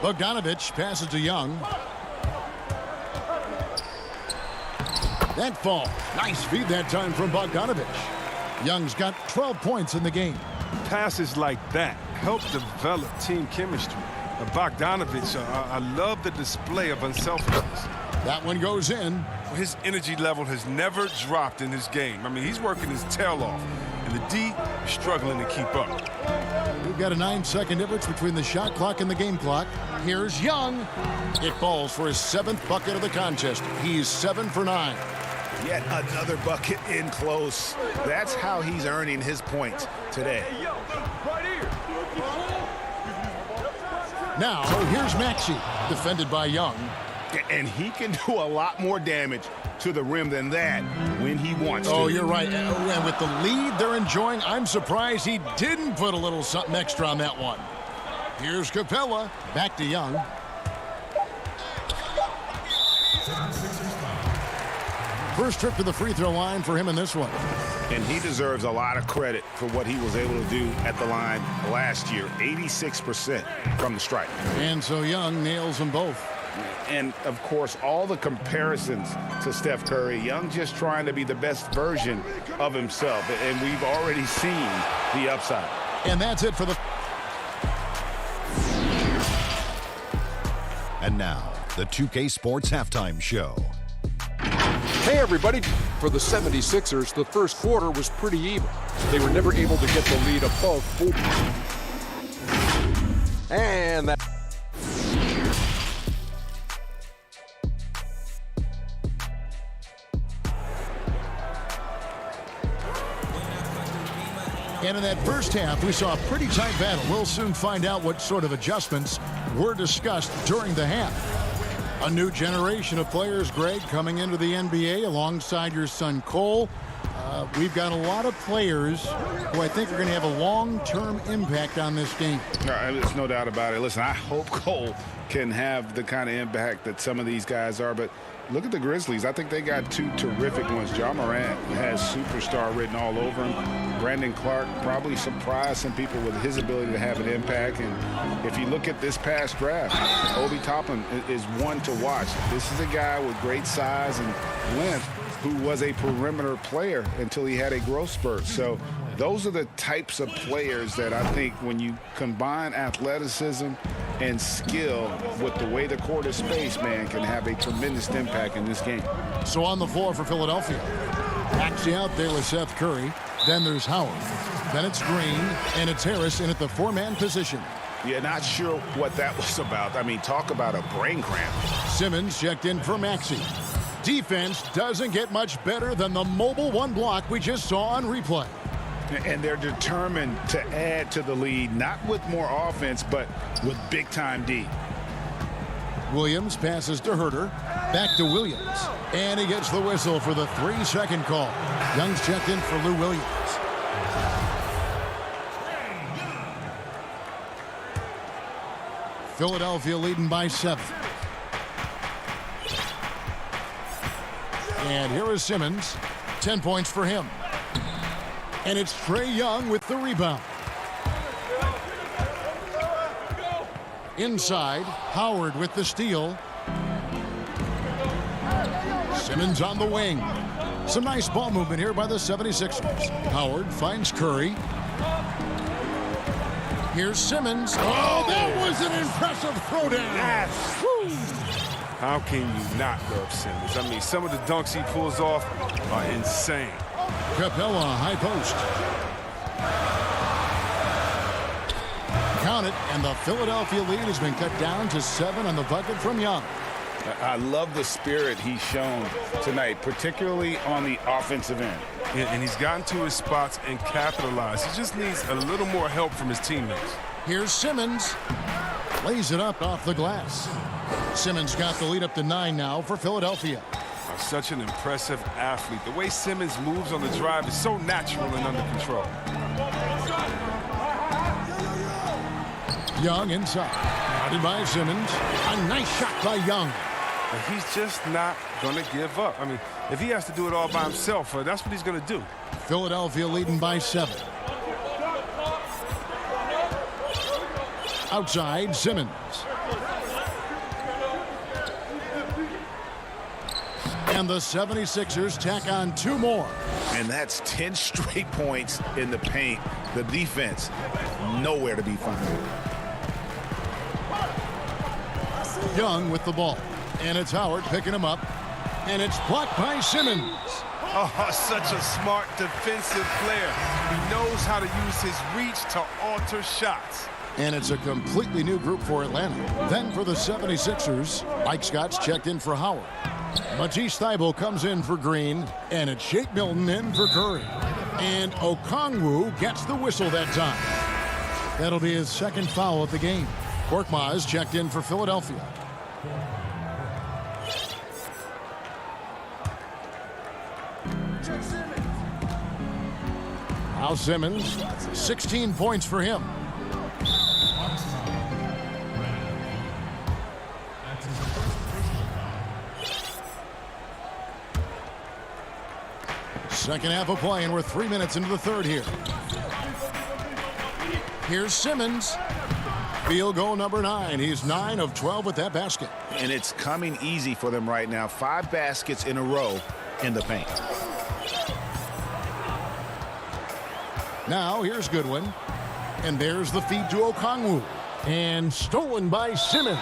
Bogdanovic passes to Young. That fall. Nice feed that time from Bogdanovic. Young's got 12 points in the game.
Passes like that help develop team chemistry. Bogdanovic, I love the display of unselfishness.
That one goes in.
His energy level has never dropped in his game. I mean, he's working his tail off, and the D struggling to keep up.
We've got a 9-second difference between the shot clock and the game clock. Here's Young. It falls for his 7th bucket of the contest. He's 7 for 9.
Yet another bucket in close. That's how he's earning his points today.
Now, here's Maxey, defended by Young.
And he can do a lot more damage to the rim than that when he wants to.
Oh, you're right. And with the lead they're enjoying, I'm surprised he didn't put a little something extra on that one. Here's Capella. Back to Young. First trip to the free throw line for him in this one.
And he deserves a lot of credit for what he was able to do at the line last year. 86% from the stripe.
And so Young nails them both.
And, of course, all the comparisons to Steph Curry. Young just trying to be the best version of himself. And we've already seen the upside.
And that's it for the...
And now, the 2K Sports Halftime Show.
Hey everybody, for the 76ers, the first quarter was pretty even. They were never able to get the lead above 4. And that...
And in that first half, we saw a pretty tight battle. We'll soon find out what sort of adjustments were discussed during the half. A new generation of players, Greg, coming into the NBA alongside your son Cole. we've got a lot of players who I think are going to have a long-term impact on this game.
There's no doubt about it. Listen, I hope Cole can have the kind of impact that some of these guys are, but look at the Grizzlies. I think they got two terrific ones. Ja Morant has superstar written all over him. Brandon Clark probably surprised some people with his ability to have an impact. And if you look at this past draft, Obi Toppin is one to watch. This is a guy with great size and length who was a perimeter player until he had a growth spurt. So those are the types of players that I think when you combine athleticism and skill with the way the court is spaced, man, can have a tremendous impact in this game.
So on the floor for Philadelphia, Maxey out there with Seth Curry. Then there's Howard. Then it's Green, and it's Harris in at the four-man position.
Yeah, not sure what that was about. I mean, talk about a brain cramp.
Simmons checked in for Maxey. Defense doesn't get much better than the mobile one block we just saw on replay.
And they're determined to add to the lead, not with more offense, but with big-time D.
Williams passes to Herter. Back to Williams. And he gets the whistle for the 3-second call. Young's checked in for Lou Williams. Philadelphia leading by 7. And here is Simmons. 10 points for him. And it's Trae Young with the rebound. Inside, Howard with the steal. Simmons on the wing. Some nice ball movement here by the 76ers. Howard finds Curry. Here's Simmons. Oh, that was an impressive throwdown.
How can you not love Simmons? I mean, some of the dunks he pulls off are insane.
Capella, high post. Count it, and the Philadelphia lead has been cut down to 7 on the bucket from Young.
I love the spirit he's shown tonight, particularly on the offensive end.
And he's gotten to his spots and capitalized. He just needs a little more help from his teammates.
Here's Simmons. Lays it up off the glass. Simmons got the lead up to 9 now for Philadelphia.
Such an impressive athlete. The way Simmons moves on the drive is so natural and under control.
Young inside. Guarded by Simmons. A nice shot by Young.
But he's just not going to give up. I mean, if he has to do it all by himself, that's what he's going to do.
Philadelphia leading by 7. Outside, Simmons. And the 76ers tack on 2 more.
And that's 10 straight points in the paint. The defense, nowhere to be found.
Young with the ball. And it's Howard picking him up. And it's blocked by Simmons.
Oh, such a smart defensive player. He knows how to use his reach to alter shots.
And it's a completely new group for Atlanta. Then for the 76ers, Mike Scott's checked in for Howard. Matisse Thybulle comes in for Green, and it's Shake Milton in for Curry. And Okongwu gets the whistle that time. That'll be his 2nd foul of the game. Korkmaz checked in for Philadelphia. Now Simmons, 16 points for him. Second half of play, and we're 3 minutes into the third here. Here's Simmons. Field goal number 9. He's 9 of 12 with that basket.
And it's coming easy for them right now. 5 baskets in a row in the paint.
Now here's Goodwin. And there's the feed to Okongwu. And stolen by Simmons.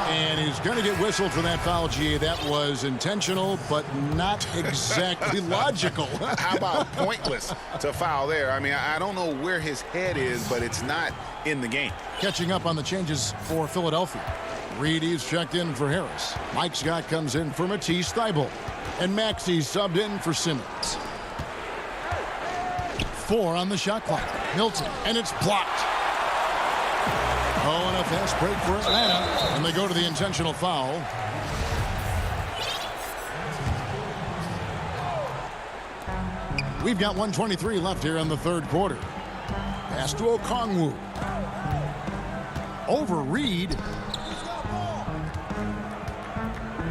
And he's going to get whistled for that foul, G. That was intentional, but not exactly logical.
How about pointless to foul there? I mean, I don't know where his head is, but it's not in the game.
Catching up on the changes for Philadelphia. Reedy's checked in for Harris. Mike Scott comes in for Matisse Thybulle. And Maxey subbed in for Simmons. 4 on the shot clock. Milton, and it's blocked. Oh, and a fast break for Atlanta. And they go to the intentional foul. We've got 1:23 left here in the third quarter. Pass to Okongwu. Over Reed.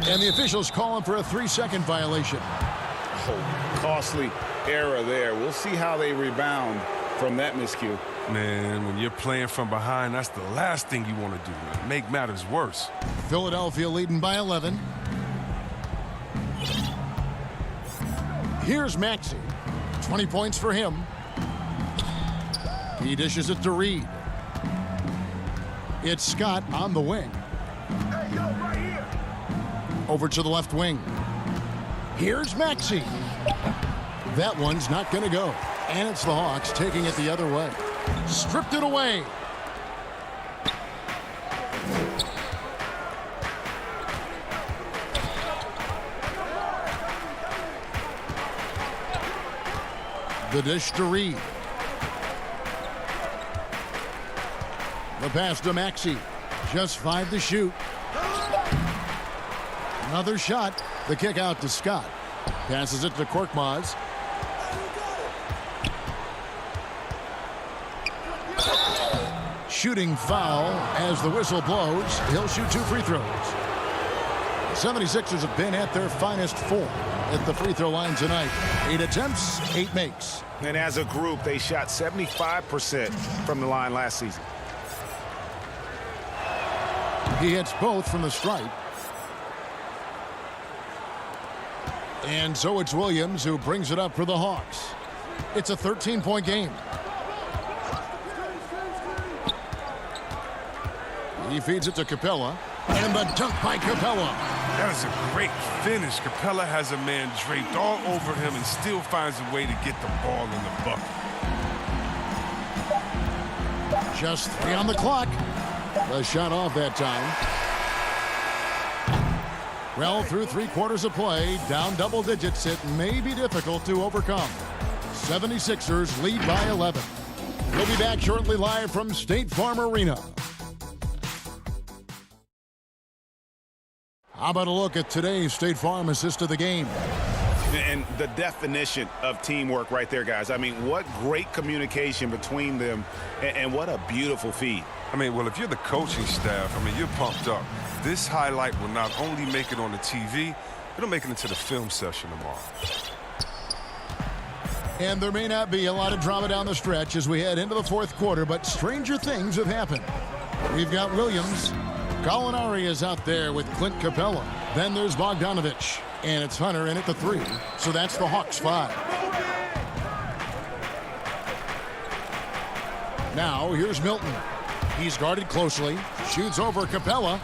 And the officials calling for a 3-second violation.
Oh, costly error there. We'll see how they rebound from that miscue.
Man, when you're playing from behind, that's the last thing you want to do, man. Make matters worse.
Philadelphia leading by 11. Here's Maxey. 20 points for him. He dishes it to Reed. It's Scott on the wing. Over to the left wing. Here's Maxey. That one's not going to go. And it's the Hawks taking it the other way. Stripped it away. The dish to Reed. The pass to Maxey. Just 5 to shoot. Another shot. The kick out to Scott. Passes it to Korkmaz. Shooting foul as the whistle blows. He'll shoot 2 free throws. The 76ers have been at their finest 4 at the free throw line tonight. 8 attempts, 8 makes.
And as a group, they shot 75% from the line last season.
He hits both from the stripe. And so it's Williams who brings it up for the Hawks. It's a 13-point game. He feeds it to Capella. And the dunk by Capella.
That is a great finish. Capella has a man draped all over him and still finds a way to get the ball in the bucket.
Just 3 on the clock. The shot off that time. Well, through 3 quarters of play, down double digits, it may be difficult to overcome. 76ers lead by 11. We'll be back shortly live from State Farm Arena. How about a look at today's State Farm assist of the game?
And the definition of teamwork right there, guys. I mean, what great communication between them, and what a beautiful feed.
I mean, well, if you're the coaching staff, I mean, you're pumped up. This highlight will not only make it on the TV, it'll make it into the film session tomorrow.
And there may not be a lot of drama down the stretch as we head into the fourth quarter, but stranger things have happened. We've got Williams. Gallinari is out there with Clint Capella. Then there's Bogdanovich. And it's Hunter in at the 3. So that's the Hawks 5. Now here's Milton. He's guarded closely. Shoots over Capella.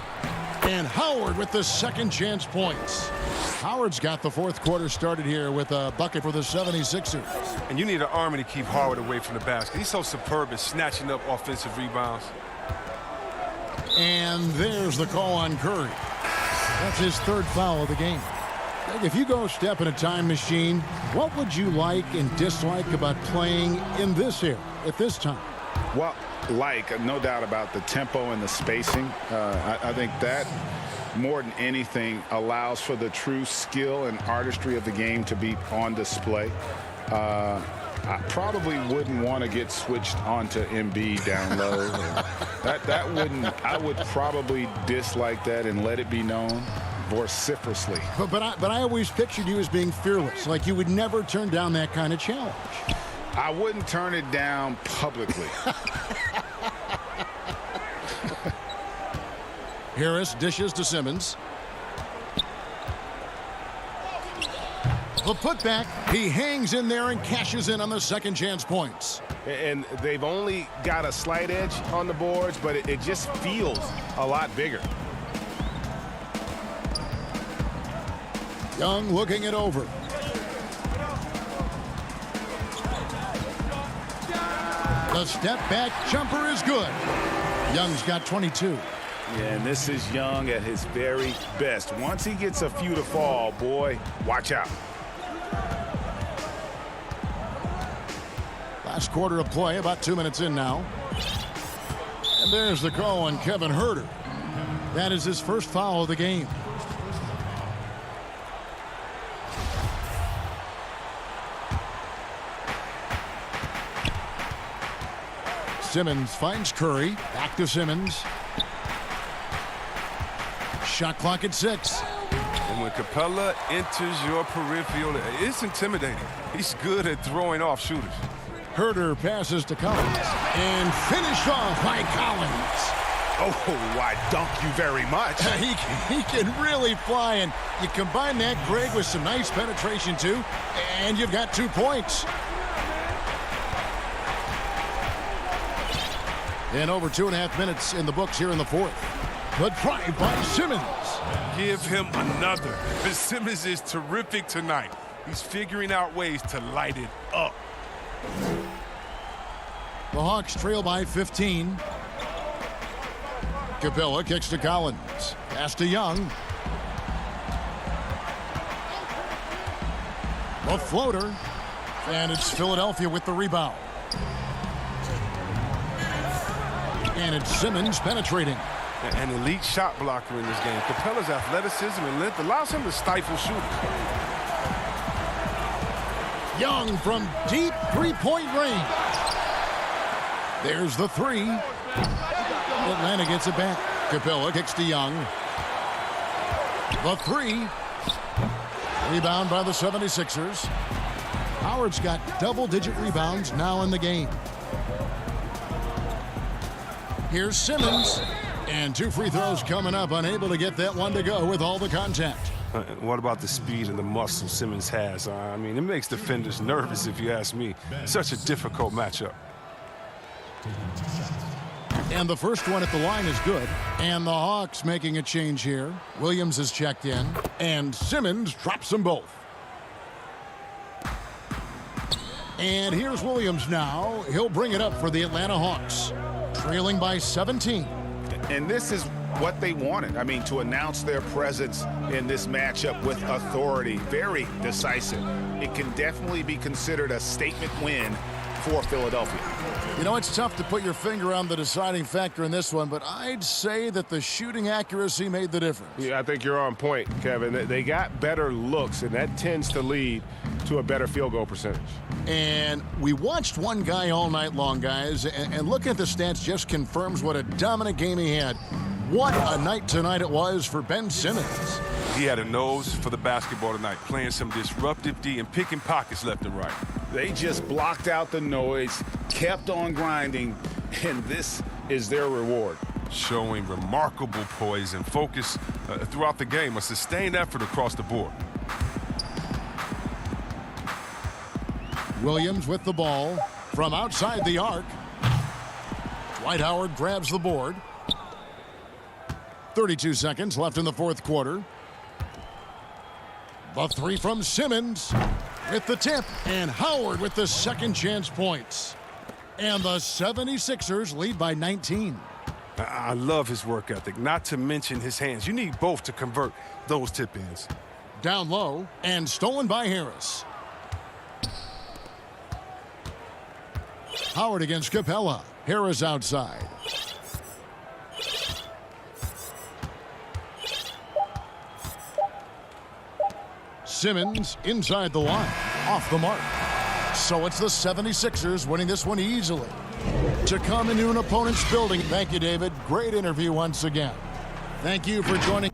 And Howard with the second chance points. Howard's got the fourth quarter started here with a bucket for the 76ers.
And you need an army to keep Howard away from the basket. He's so superb at snatching up offensive rebounds.
And there's the call on Curry. That's his 3rd foul of the game. If you go step in a time machine, what would you like and dislike about playing in this era at this time?
Well, no doubt about the tempo and the spacing. I think that more than anything allows for the true skill and artistry of the game to be on display. I probably wouldn't want to get switched onto Embiid down low. that wouldn't. I would probably dislike that and let it be known vociferously.
But I always pictured you as being fearless, like you would never turn down that kind of challenge.
I wouldn't turn it down publicly.
Harris dishes to Simmons. The putback, he hangs in there and cashes in on the second chance points.
And they've only got a slight edge on the boards, but it just feels a lot bigger.
Young looking it over. The step back jumper is good. Young's got 22.
Yeah, and this is Young at his very best. Once he gets a few to fall, boy, watch out.
Last quarter of play, about 2 minutes in now. And there's the call on Kevin Huerter. That is his first foul of the game. Simmons finds Curry. Back to Simmons. Shot clock at 6.
And when Capella enters your peripheral, it's intimidating. He's good at throwing off shooters.
Herter passes to Collins. And finished off by Collins.
Oh, I dunk you very much.
He can really fly, and you combine that, Greg, with some nice penetration, too, and you've got 2 points. And over 2.5 minutes in the books here in the fourth. Good drive by Simmons.
Give him another. Simmons is terrific tonight. He's figuring out ways to light it up.
The Hawks trail by 15. Capella kicks to Collins. Pass to Young. The floater. And it's Philadelphia with the rebound. And it's Simmons penetrating.
An elite shot blocker in this game. Capella's athleticism and length allows him to stifle shooters.
Young from deep three-point range. There's the 3. Atlanta gets it back. Capella kicks to Young. The 3. Rebound by the 76ers. Howard's got double-digit rebounds now in the game. Here's Simmons. And 2 free throws coming up. Unable to get that one to go with all the contact.
What about the speed and the muscle Simmons has? I mean, it makes defenders nervous, if you ask me. Such a difficult matchup.
And the first one at the line is good. And the Hawks making a change here. Williams is checked in. And Simmons drops them both. And here's Williams now. He'll bring it up for the Atlanta Hawks. Trailing by 17.
And this is what they wanted. I mean, to announce their presence in this matchup with authority. Very decisive. It can definitely be considered a statement win for Philadelphia.
You know, it's tough to put your finger on the deciding factor in this one, but I'd say that the shooting accuracy made the difference.
Yeah, I think you're on point, Kevin. They got better looks, and that tends to lead to a better field goal percentage.
And we watched one guy all night long, guys, and looking at the stats just confirms what a dominant game he had. What a night tonight it was for Ben Simmons.
He had a nose for the basketball tonight, playing some disruptive D and picking pockets left and right.
They just blocked out the noise, kept on grinding, and this is their reward.
Showing remarkable poise and focus throughout the game, a sustained effort across the board.
Williams with the ball from outside the arc. Dwight Howard grabs the board. 32 seconds left in the fourth quarter. The 3 from Simmons with the tip, and Howard with the second chance points. And the 76ers lead by 19.
I love his work ethic, not to mention his hands. You need both to convert those tip-ins.
Down low and stolen by Harris. Howard against Capella. Harris outside. Simmons inside the line. Off the mark. So it's the 76ers winning this one easily. To come into an opponent's building. Thank you, David. Great interview once again. Thank you for joining.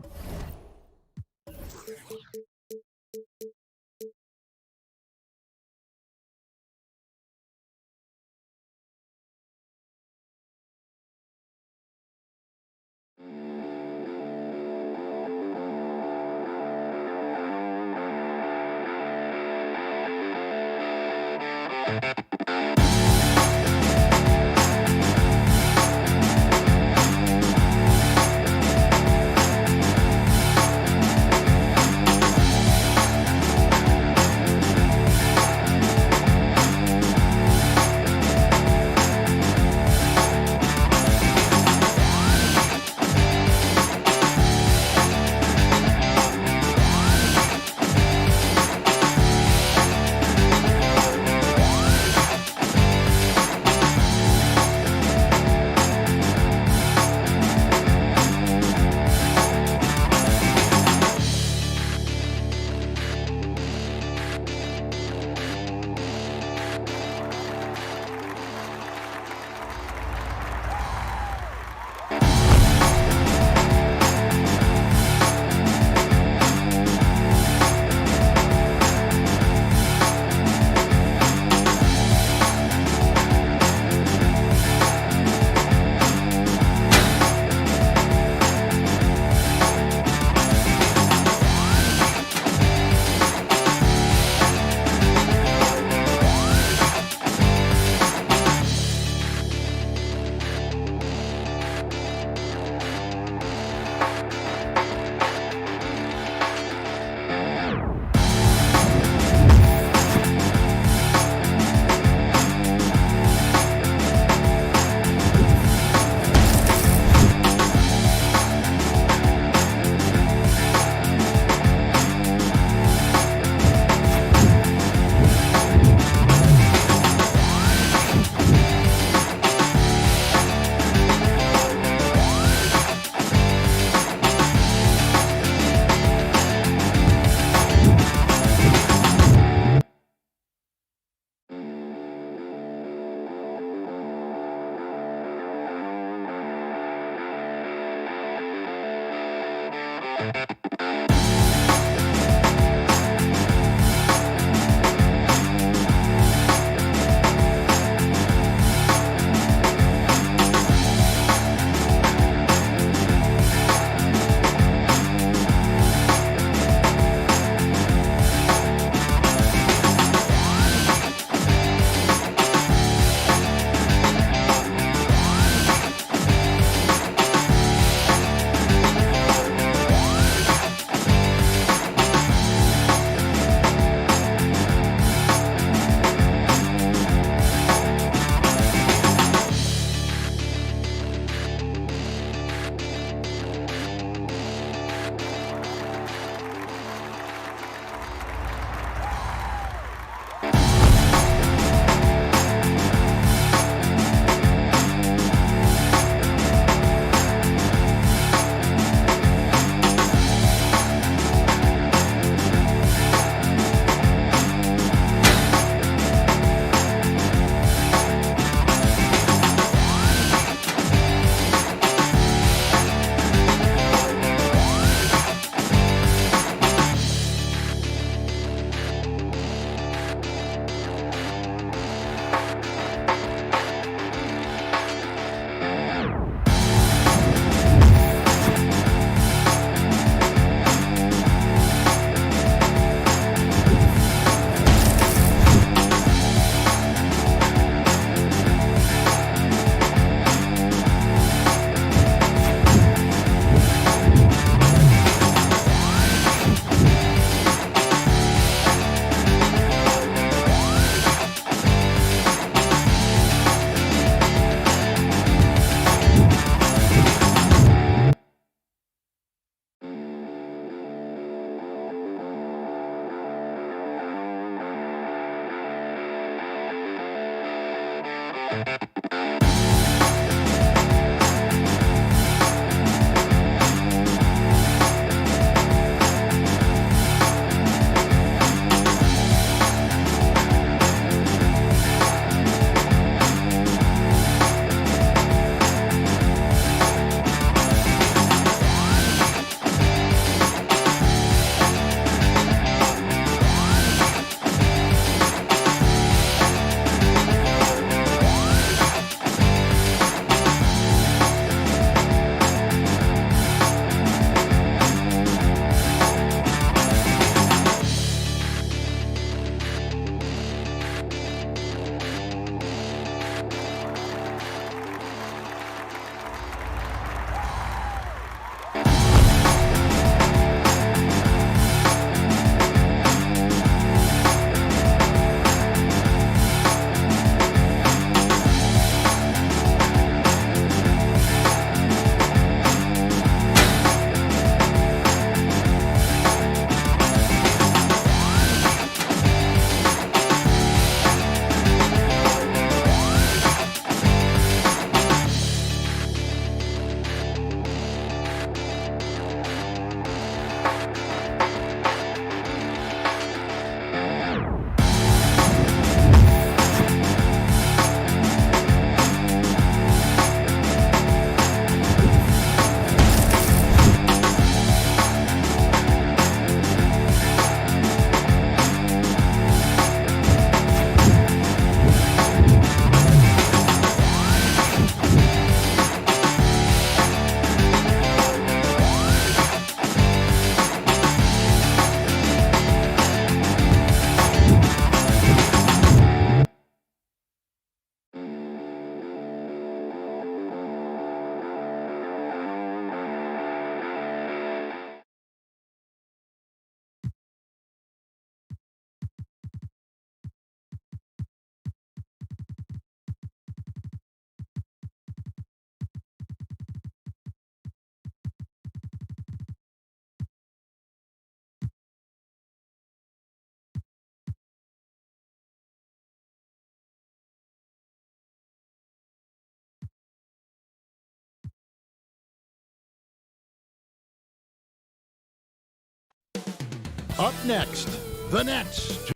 Up next, the Nets.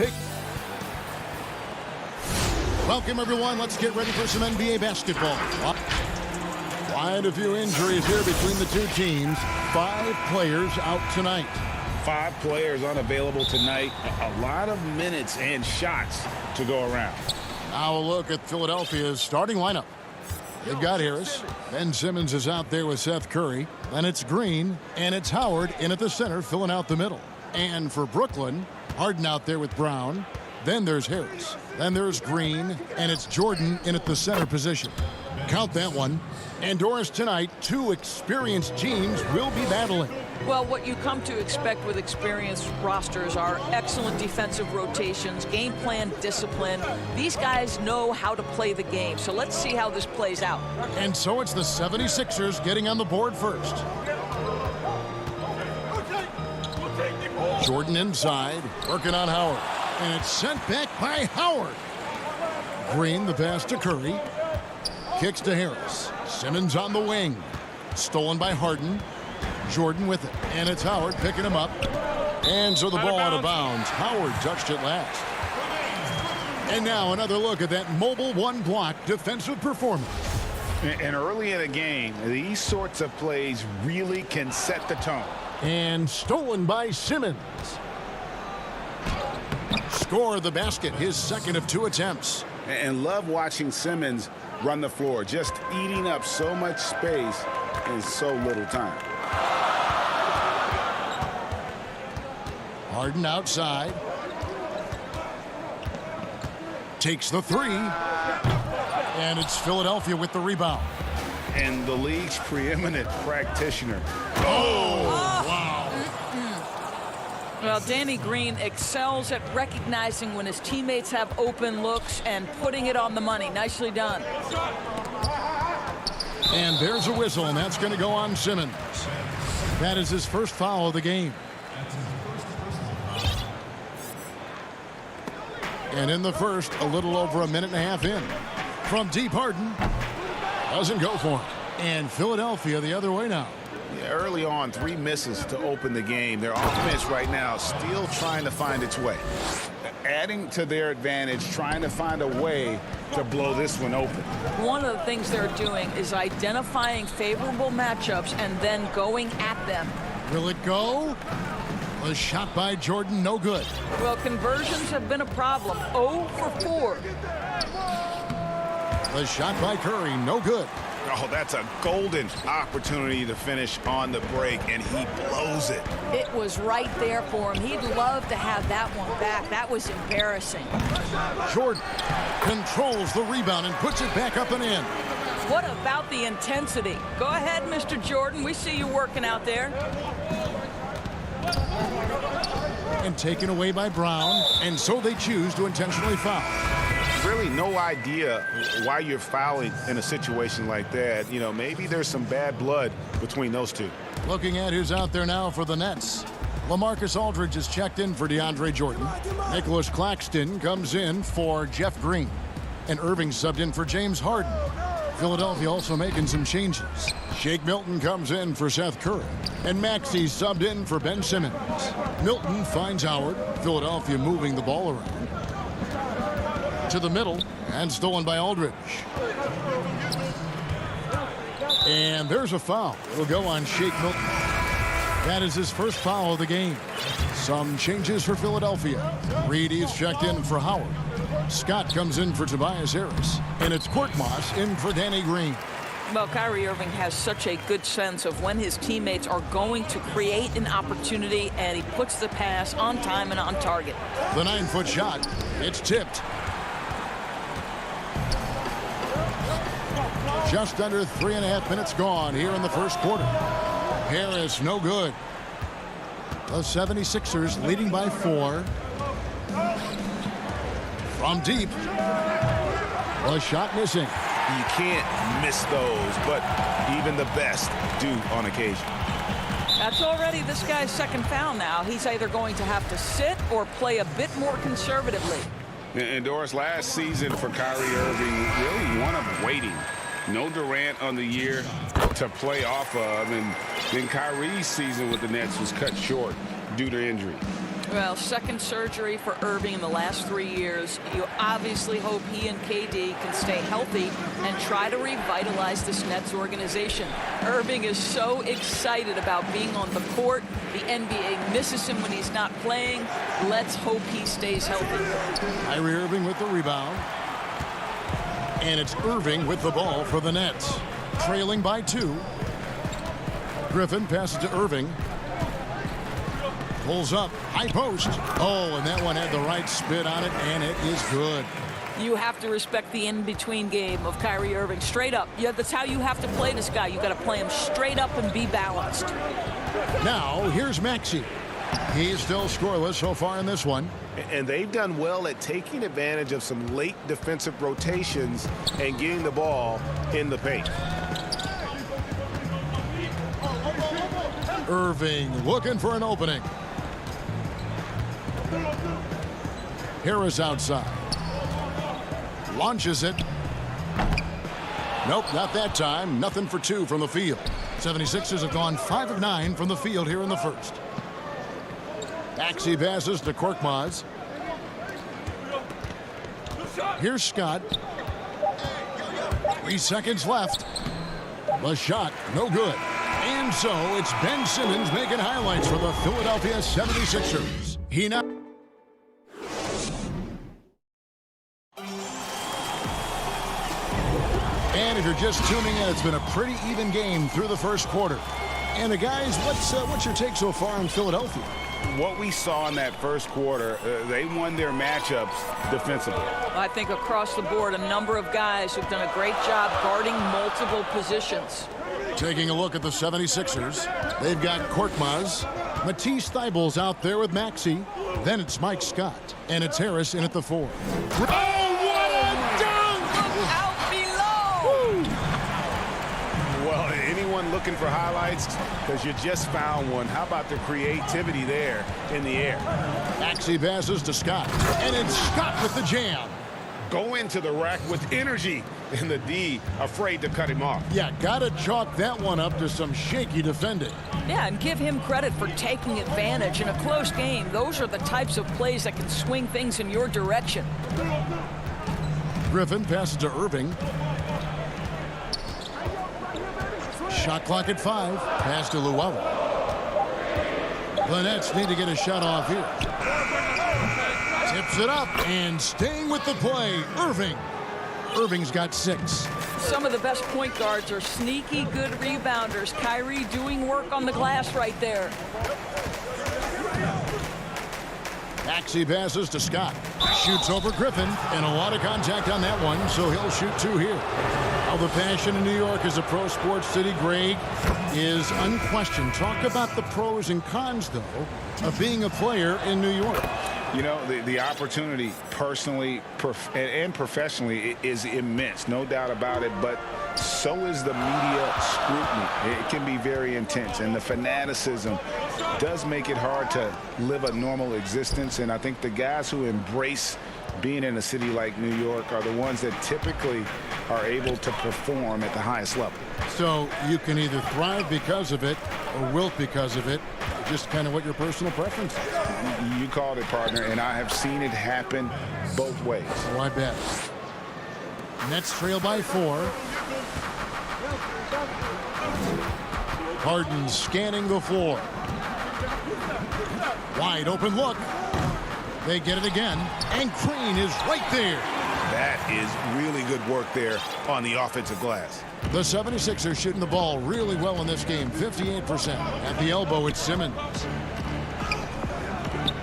Welcome, everyone. Let's get ready for some NBA basketball. Quite a few injuries here between the two teams. 5 players out tonight.
5 players unavailable tonight. A lot of minutes and shots to go around.
Now a look at Philadelphia's starting lineup. They've got Harris. Ben Simmons is out there with Seth Curry. Then it's Green, and it's Howard in at the center, filling out the middle. And for Brooklyn, Harden out there with Brown. Then there's Harris. Then there's Green, and it's Jordan in at the center position. Count that one. And Doris, tonight, 2 experienced teams will be battling.
Well, what you come to expect with experienced rosters are excellent defensive rotations, game plan discipline. These guys know how to play the game, so let's see how this plays out.
And so it's the 76ers getting on the board first. Jordan inside, working on Howard. And it's sent back by Howard. Green, the pass to Curry. Kicks to Harris. Simmons on the wing. Stolen by Harden. Jordan with it. And it's Howard picking him up. And so the ball out of bounds. Howard touched it last. And now another look at that mobile one-block defensive performance.
And early in the game, these sorts of plays really can set the tone.
And stolen by Simmons. Score the basket, his second of 2 attempts.
And love watching Simmons run the floor, just eating up so much space in so little time.
Harden outside. Takes the 3. And it's Philadelphia with the rebound.
And the league's preeminent practitioner.
Well, Danny Green excels at recognizing when his teammates have open looks and putting it on the money. Nicely done.
And there's a whistle, and that's going to go on Simmons. That is his first foul of the game. And in the first, a little over a minute and a half in. From deep, Harden doesn't go for him. And Philadelphia the other way now.
Yeah, early on, 3 misses to open the game. Their offense right now still trying to find its way. Adding to their advantage, trying to find a way to blow this one open.
One of the things they're doing is identifying favorable matchups and then going at them.
Will it go? A shot by Jordan, no good.
Well, conversions have been a problem. 0 for 4.
The shot by Curry, no good.
Oh, that's a golden opportunity to finish on the break, and he blows it.
It was right there for him. He'd love to have that one back. That was embarrassing.
Jordan controls the rebound and puts it back up and in.
What about the intensity? Go ahead, Mr. Jordan. We see you working out there.
And taken away by Brown, and so they choose to intentionally foul.
Really no idea why you're fouling in a situation like that. You know, maybe there's some bad blood between those two.
Looking at who's out there now for the Nets. LaMarcus Aldridge is checked in for DeAndre Jordan. Nicholas Claxton comes in for Jeff Green. And Irving subbed in for James Harden. Philadelphia also making some changes. Shake Milton comes in for Seth Curry. And Maxey subbed in for Ben Simmons. Milton finds Howard. Philadelphia moving the ball around. To the middle, and stolen by Aldridge. And there's a foul. It'll go on Shake Milton. That is his first foul of the game. Some changes for Philadelphia. Reed is checked in for Howard. Scott comes in for Tobias Harris. And it's Korkmaz in for Danny Green.
Well, Kyrie Irving has such a good sense of when his teammates are going to create an opportunity, and he puts the pass on time and on target.
The 9-foot shot. It's tipped. Just under 3.5 minutes gone here in the first quarter. Harris, no good. The 76ers leading by 4. From deep. The shot missing.
You can't miss those, but even the best do on occasion.
That's already this guy's second foul now. He's either going to have to sit or play a bit more conservatively.
And Doris, last season for Kyrie Irving, really one of waiting. No Durant on the year to play off of, and then Kyrie's season with the Nets was cut short due to injury.
Well, second surgery for Irving in the last 3 years. You obviously hope he and KD can stay healthy and try to revitalize this Nets organization. Irving is so excited about being on the court. The NBA misses him when he's not playing. Let's hope he stays healthy.
Kyrie Irving with the rebound. And it's Irving with the ball for the Nets. Trailing by 2. Griffin passes to Irving. Pulls up, high post. Oh, and that one had the right spin on it, and it is good.
You have to respect the in-between game of Kyrie Irving. Straight up. Yeah, that's how you have to play this guy. You got to play him straight up and be balanced.
Now, here's Maxey. He's still scoreless so far in this one.
And they've done well at taking advantage of some late defensive rotations and getting the ball in the paint.
Irving looking for an opening. Harris outside. Launches it. Nope, not that time. Nothing for 2 from the field. 76ers have gone 5 of 9 from the field here in the first. Maxey passes to Korkmaz. Here's Scott. 3 seconds left. The shot, no good. And so it's Ben Simmons making highlights for the Philadelphia 76ers. He now... And if you're just tuning in, it's been a pretty even game through the first quarter. And guys, what's your take so far on Philadelphia?
What we saw in that first quarter, they won their matchups defensively.
I think across the board, a number of guys who've done a great job guarding multiple positions.
Taking a look at the 76ers, they've got Korkmaz, Matisse Thybulle's out there with Maxey. Then it's Mike Scott, and it's Harris in at the 4.
Oh, what a dunk! Out below!
Well, anyone looking for highlights? Because you just found one. How about the creativity there in the air?
Maxey passes to Scott, and it's Scott with the jam.
Go into the rack with energy, and the D afraid to cut him off.
Yeah, gotta chalk that one up to some shaky defending.
Yeah, and give him credit for taking advantage in a close game. Those are the types of plays that can swing things in your direction.
Griffin passes to Irving. Shot clock at 5. Pass to Llewellyn. The Nets need to get a shot off here. Tips it up and staying with the play, Irving. Irving's got 6.
Some of the best point guards are sneaky good rebounders. Kyrie doing work on the glass right there.
Maxey passes to Scott. Shoots over Griffin, and a lot of contact on that one, so he'll shoot 2 here. How the passion in New York as a pro sports city, Greg, is unquestioned. Talk about the pros and cons, though, of being a player in New York.
You know, the opportunity personally and professionally is immense, no doubt about it, but so is the media scrutiny. It can be very intense, and the fanaticism does make it hard to live a normal existence, and I think the guys who embrace being in a city like New York are the ones that typically are able to perform at the highest level.
So you can either thrive because of it or wilt because of it. Just kind of what your personal preference is.
You called it, partner, and I have seen it happen both ways.
Oh, I bet. Nets trail by 4. Harden scanning the floor. Wide open look. They get it again, and Green is right there.
That is really good work there on the offensive glass.
The 76ers shooting the ball really well in this game, 58%. At the elbow, it's Simmons.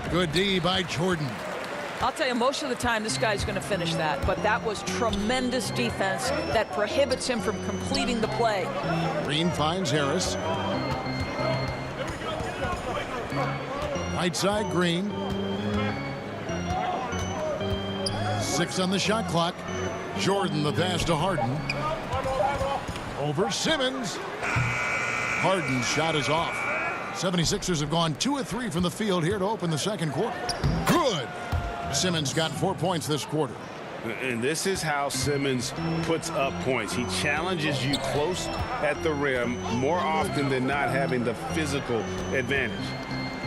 Good D by Jordan.
I'll tell you, most of the time this guy's going to finish that, but that was tremendous defense that prohibits him from completing the play.
Green finds Harris. Right side, Green. 6 on the shot clock. Jordan the pass to Harden. Over Simmons. Harden's shot is off. 76ers have gone 2 of 3 from the field here to open the second quarter. Good. Simmons got 4 points this quarter.
And this is how Simmons puts up points. He challenges you close at the rim more often than not, having the physical advantage.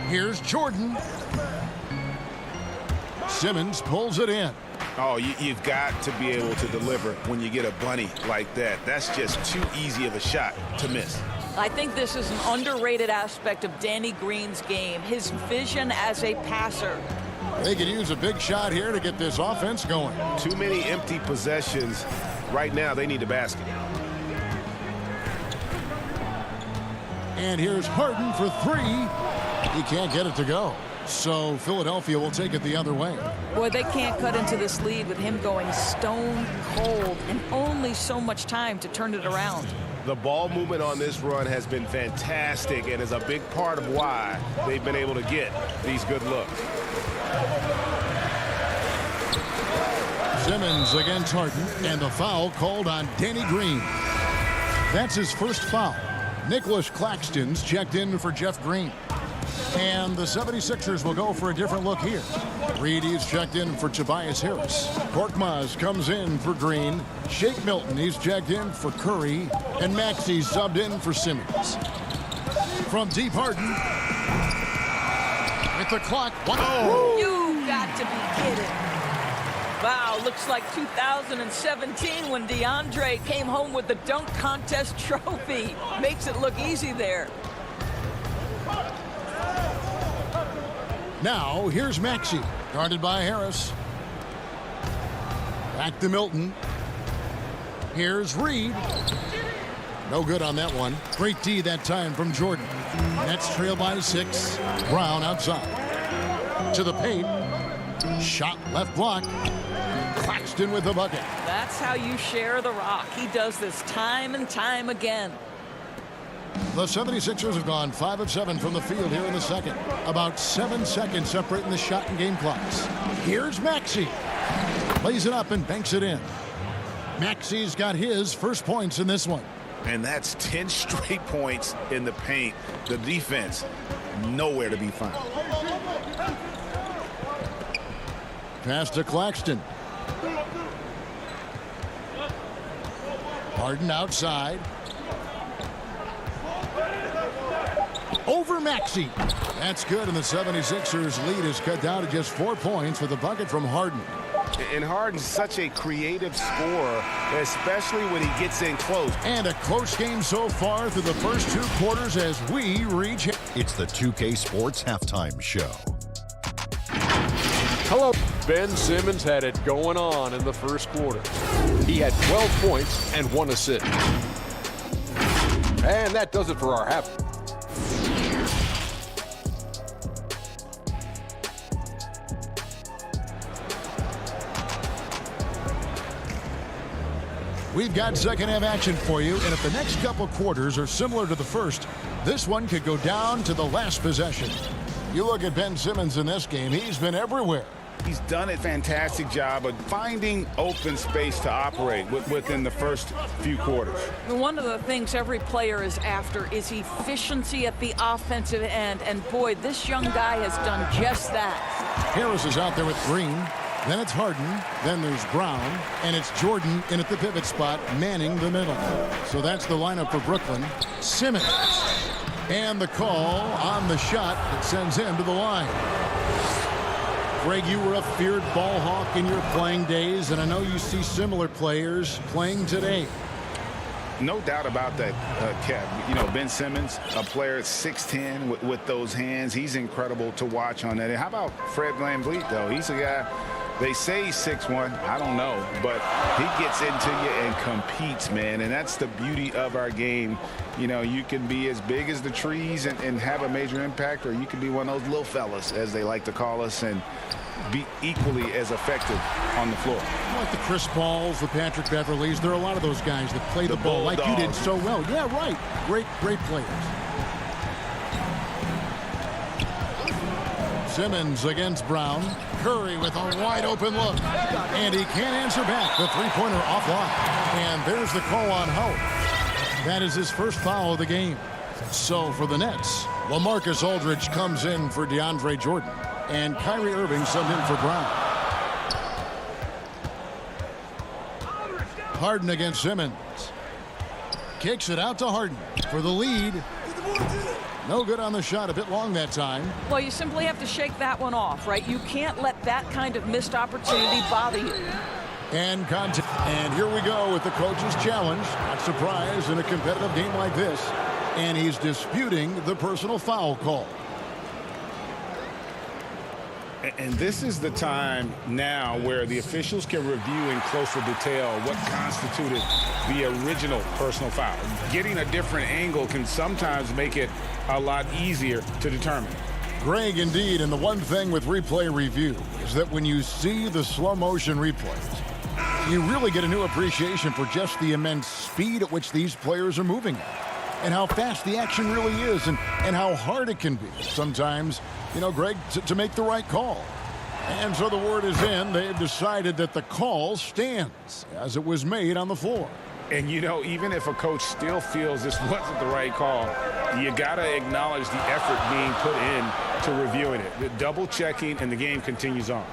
Here's Jordan. Simmons pulls it in.
Oh, you've got to be able to deliver when you get a bunny like that. That's just too easy of a shot to miss.
I think this is an underrated aspect of Danny Green's game, his vision as a passer.
They could use a big shot here to get this offense going.
Too many empty possessions. Right now, they need a basket.
And here's Harden for three. He can't get it to go. So Philadelphia will take it the other way.
Boy, they can't cut into this lead with him going stone cold and only so much time to turn it around.
The ball movement on this run has been fantastic and is a big part of why they've been able to get these good looks.
Simmons against Harden, and the foul called on Danny Green. That's his first foul. Nicholas Claxton's checked in for Jeff Green. And the 76ers will go for a different look here. Reedy's checked in for Tobias Harris. Korkmaz comes in for Green. Shake Milton, he's checked in for Curry. And Maxey's subbed in for Simmons. From deep, Harden. With the clock. Oh!
You got to be kidding. Wow, looks like 2017 when DeAndre came home with the dunk contest trophy. Makes it look easy there.
Now, here's Maxey, guarded by Harris. Back to Milton. Here's Reed. No good on that one. Great D that time from Jordan. Nets trail by 6. Brown outside. To the paint. Shot left block. Claxton with the bucket.
That's how you share the rock. He does this time and time again.
The 76ers have gone 5 of 7 from the field here in the second. About 7 seconds separating the shot and game clocks. Here's Maxey. Lays it up and banks it in. Maxey's got his first points in this one.
And that's 10 straight points in the paint. The defense, nowhere to be found.
Pass to Claxton. Harden outside. Over Maxey. That's good, and the 76ers lead is cut down to just 4 points with a bucket from Harden.
And Harden's such a creative scorer, especially when he gets in close.
And a close game so far through the first 2 quarters as we reach.
It's the 2K Sports Halftime Show.
Hello. Ben Simmons had it going on in the first quarter. He had 12 points and 1 assist. And that does it for our half.
We've got second half action for you, and if the next couple quarters are similar to the first, this one could go down to the last possession. You look at Ben Simmons in this game, he's been everywhere.
He's done a fantastic job of finding open space to operate within the first few quarters.
One of the things every player is after is efficiency at the offensive end, and boy, this young guy has done just that.
Harris is out there with Green. Then it's Harden, then there's Brown, and it's Jordan in at the pivot spot, manning the middle. So that's the lineup for Brooklyn. Simmons. And the call on the shot that sends him to the line. Greg, you were a feared ball hawk in your playing days, and I know you see similar players playing today.
No doubt about that, Kev. You know, Ben Simmons, a player at 6'10", with those hands. He's incredible to watch on that. And how about Fred VanVleet, though? He's a guy, they say he's 6'1". I don't know. But he gets into you and competes, man. And that's the beauty of our game. You know, you can be as big as the trees and have a major impact, or you can be one of those little fellas, as they like to call us, and be equally as effective on the floor.
Like the Chris Pauls, the Patrick Beverleys, there are a lot of those guys that play the ball like you did so well. Yeah, right. Great players. Simmons against Brown. Curry with a wide open look. And he can't answer back. The three-pointer offline. And there's the call on Howard. That is his first foul of the game. So for the Nets, LaMarcus Aldridge comes in for DeAndre Jordan. And Kyrie Irving subbed in for Brown. Harden against Simmons. Kicks it out to Harden for the lead. No good on the shot. A bit long that time.
Well, you simply have to shake that one off, right? You can't let that kind of missed opportunity bother you.
And here we go with the coach's challenge. Not surprised in a competitive game like this. And he's disputing the personal foul call.
And this is the time now where the officials can review in closer detail what constituted the original personal foul. Getting a different angle can sometimes make it a lot easier to determine.
Greg, indeed, and the one thing with replay review is that when you see the slow motion replays, you really get a new appreciation for just the immense speed at which these players are moving at. And how fast the action really is, and how hard it can be sometimes, Greg, to make the right call. And so the word is in. They've decided that the call stands as it was made on the floor.
And, even if a coach still feels this wasn't the right call, you got to acknowledge the effort being put in to reviewing it. The double checking, and the game continues on.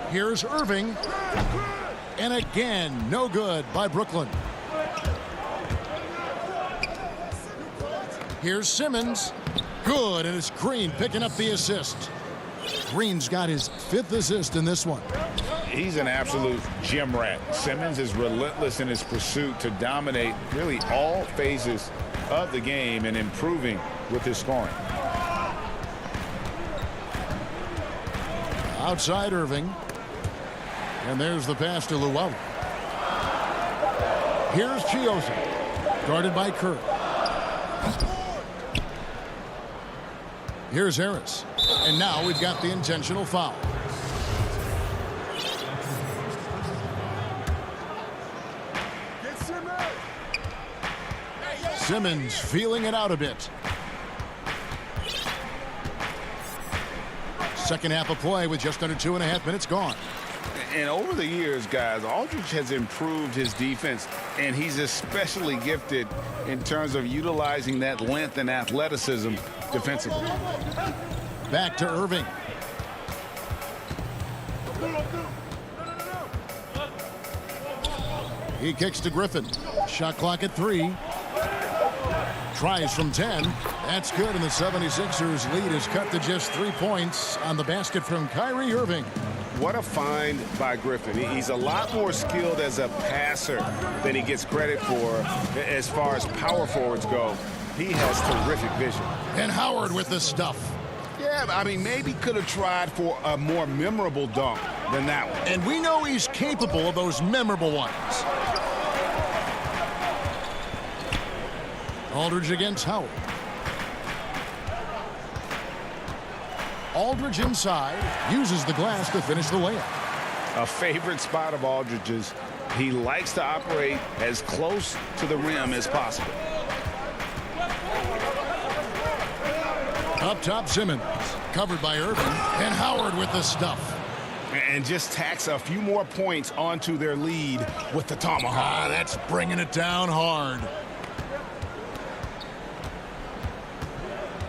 Here's Irving. And again, no good by Brooklyn. Here's Simmons. Good, and it's Green picking up the assist. Green's got his 5th assist in this one.
He's an absolute gym rat. Simmons is relentless in his pursuit to dominate really all phases of the game and improving with his scoring.
Outside Irving. And there's the pass to Luwawu. Here's Chioza, guarded by Kerr. Here's Harris. And now we've got the intentional foul. Simmons feeling it out a bit. Second half of play with just under 2.5 minutes gone.
And over the years, guys, Aldridge has improved his defense, and he's especially gifted in terms of utilizing that length and athleticism defensively.
Back to Irving. He kicks to Griffin. Shot clock at 3. Tries from 10. That's good, and the 76ers lead is cut to just 3 points on the basket from Kyrie Irving.
What a find by Griffin. He's a lot more skilled as a passer than he gets credit for as far as power forwards go. He has terrific vision.
And Howard with the stuff.
Yeah, I mean, maybe could have tried for a more memorable dunk than that one.
And we know he's capable of those memorable ones. Aldridge against Howard. Aldridge inside, uses the glass to finish the layup.
A favorite spot of Aldridge's. He likes to operate as close to the rim as possible.
Up top, Simmons, covered by Irving, and Howard with the stuff.
And just tacks a few more points onto their lead with the tomahawk.
That's bringing it down hard.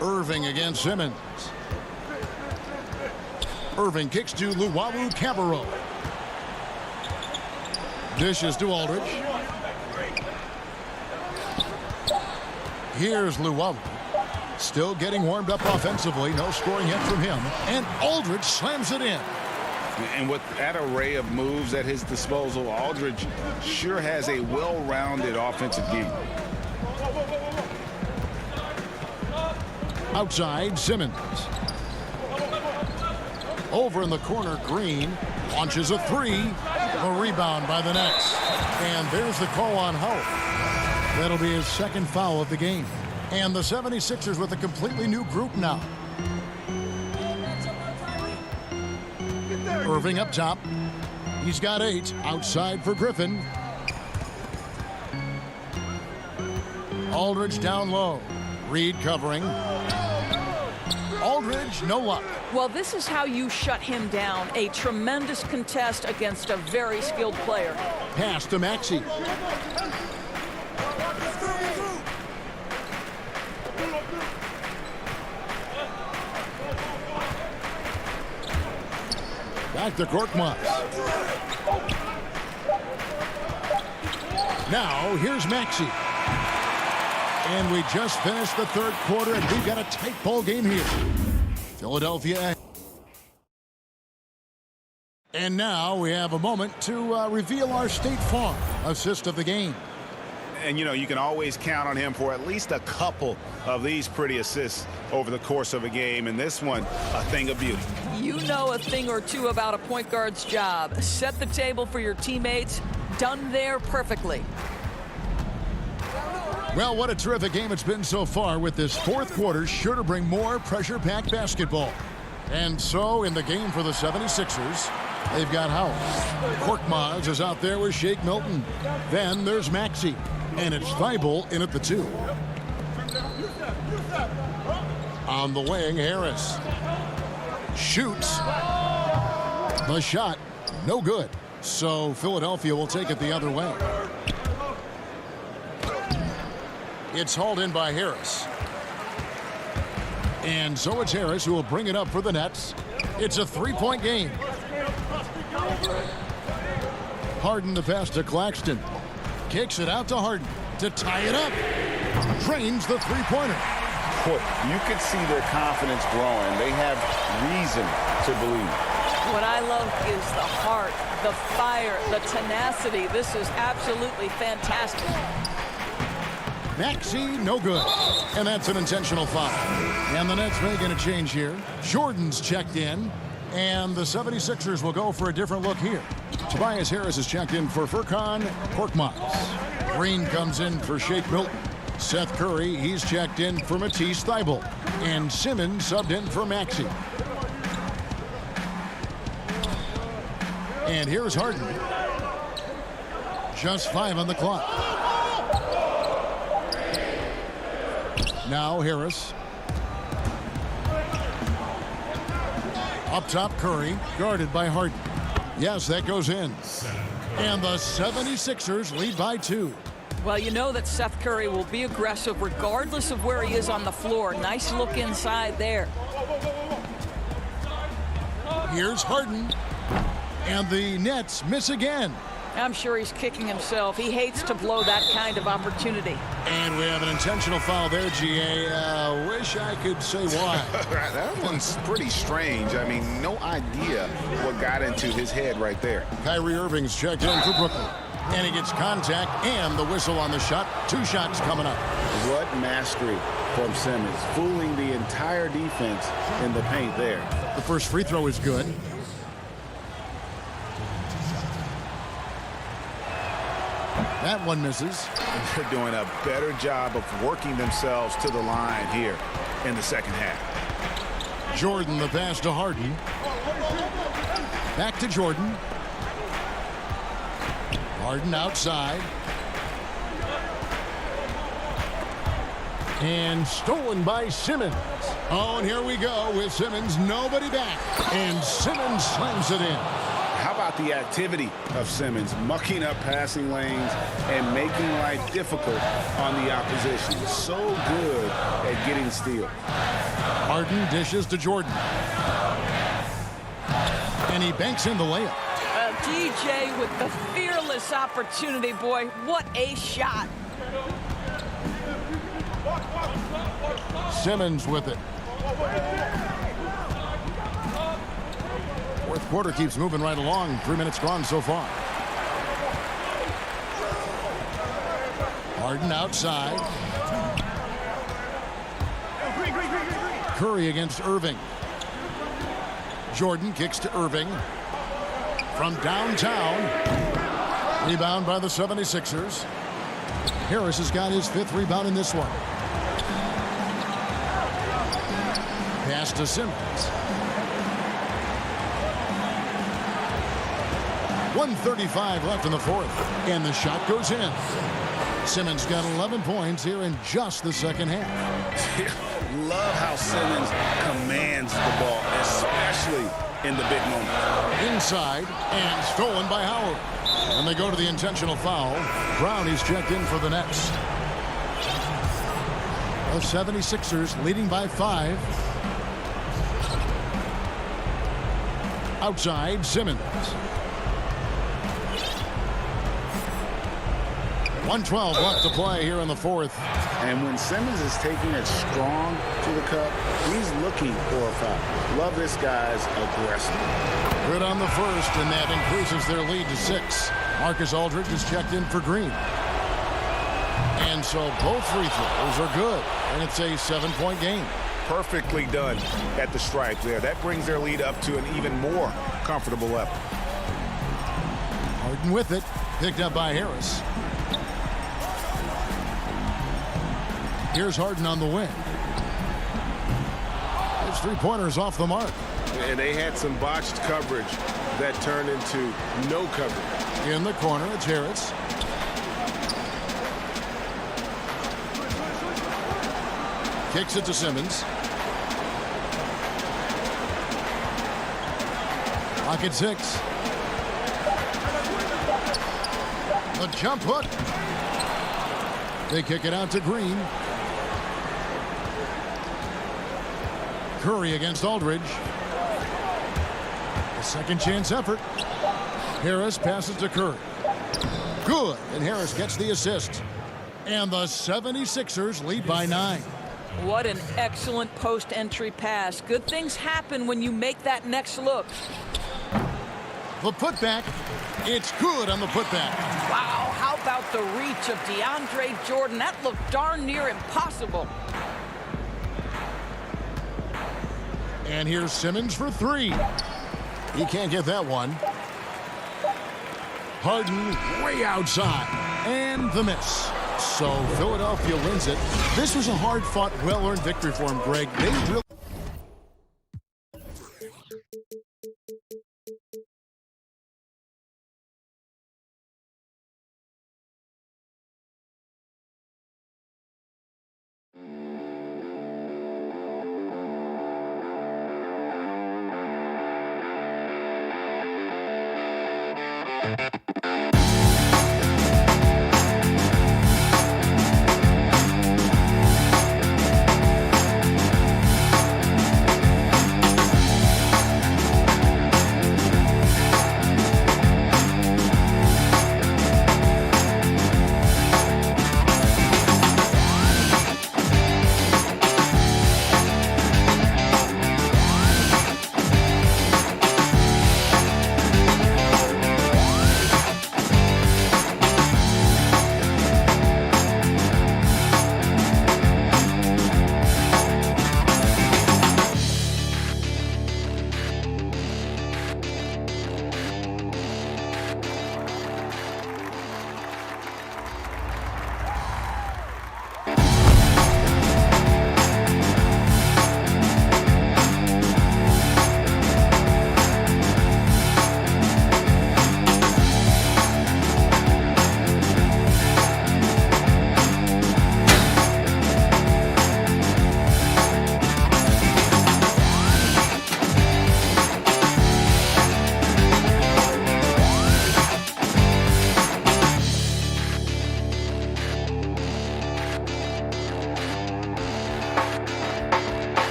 Irving against Simmons. Irving kicks to Luwawu-Cabarrot. Dishes to Aldridge. Here's Luwawu. Still getting warmed up offensively. No scoring yet from him. And Aldridge slams it in.
And with that array of moves at his disposal, Aldridge sure has a well-rounded offensive game.
Outside, Simmons. Over in the corner, Green launches a 3. A rebound by the Nets. And there's the call on Howard. That'll be his 2nd foul of the game. And the 76ers with a completely new group now. Irving up top. He's got 8. Outside for Griffin. Aldridge down low. Reed covering. Aldridge, no luck.
Well, this is how you shut him down. A tremendous contest against a very skilled player.
Pass to Maxey. Back to Korkmaz. Now, here's Maxey. And we just finished the third quarter, and we've got a tight ball game here. Philadelphia. And now we have a moment to reveal our State Farm assist of the game.
And, you know, you can always count on him for at least a couple of these pretty assists over the course of a game. And this one, a thing of beauty.
You know a thing or two about a point guard's job. Set the table for your teammates. Done there perfectly.
Well, what a terrific game it's been so far, with this fourth quarter sure to bring more pressure-packed basketball. And so in the game for the 76ers, they've got Howard. Korkmaz is out there with Shake Milton. Then there's Maxey. And it's Thibault in at the 2. On the wing, Harris. Shoots. The shot, no good. So Philadelphia will take it the other way. It's hauled in by Harris. And so it's Harris who will bring it up for the Nets. It's a three-point game. Harden the pass to Claxton. Kicks it out to Harden to tie it up. Drains the three-pointer.
You could see their confidence growing. They have reason to believe.
What I love is the heart, the fire, the tenacity. This is absolutely fantastic.
Maxey, no good. And that's an intentional foul. And the Nets making a change here. Jordan's checked in. And the 76ers will go for a different look here. Tobias Harris is checked in for Furkan Korkmaz. Green comes in for Shake Milton. Seth Curry, he's checked in for Matisse Thibault. And Simmons subbed in for Maxey. And here's Harden. Just 5 on the clock. Now Harris. Up top, Curry, guarded by Harden. Yes, that goes in. And the 76ers lead by 2.
Well, you know that Seth Curry will be aggressive regardless of where he is on the floor. Nice look inside there.
Here's Harden. And the Nets miss again.
I'm sure he's kicking himself. He hates to blow that kind of opportunity.
And we have an intentional foul there, GA. Wish I could say why.
That one's pretty strange. I mean, no idea what got into his head right there.
Kyrie Irving's checked in for Brooklyn. And he gets contact and the whistle on the shot. 2 shots coming up.
What mastery from Simmons, fooling the entire defense in the paint there.
The first free throw is good. That one misses.
They're doing a better job of working themselves to the line here in the second half.
Jordan the pass to Harden. Back to Jordan. Harden outside. And stolen by Simmons. Oh, and here we go with Simmons. Nobody back. And Simmons slams it in.
How about the activity of Simmons, mucking up passing lanes and making life difficult on the opposition. So good at getting steals.
Harden dishes to Jordan. And he banks in the layup.
DJ with the fearless opportunity, boy. What a shot.
Simmons with it. Fourth quarter keeps moving right along. 3 minutes gone so far. Harden outside. Curry against Irving. Jordan kicks to Irving. From downtown. Rebound by the 76ers. Harris has got his 5th rebound in this one. Pass to Simmons. 1:35 left in the fourth. And the shot goes in. Simmons got 11 points here in just the second half.
Love how Simmons commands the ball, especially in the big moments.
Inside and stolen by Howard. And they go to the intentional foul. Brownie's checked in for the Nets. The 76ers leading by 5. Outside, Simmons. 1:12 left to play here in the fourth.
And when Simmons is taking it strong to the cup, he's looking for a foul. Love this guy's aggressive.
Good on the first, and that increases their lead to 6. Marcus Aldridge is checked in for Green. And so both free throws are good, and it's a 7-point game.
Perfectly done at the stripe there. That brings their lead up to an even more comfortable level.
Harden with it, picked up by Harris. Here's Harden on the wing. His three-pointer's off the mark.
And they had some botched coverage that turned into no coverage.
In the corner, it's Harris. Kicks it to Simmons. Clock at 6. The jump hook. They kick it out to Green. Curry against Aldridge. A second chance effort. Harris passes to Curry. Good, and Harris gets the assist. And the 76ers lead by 9.
What an excellent post-entry pass. Good things happen when you make that next look.
The putback. It's good on the putback.
Wow, how about the reach of DeAndre Jordan? That looked darn near impossible.
And here's Simmons for 3. He can't get that one. Harden way outside. And the miss. So Philadelphia wins it. This was a hard-fought, well-earned victory for him, Greg. They really...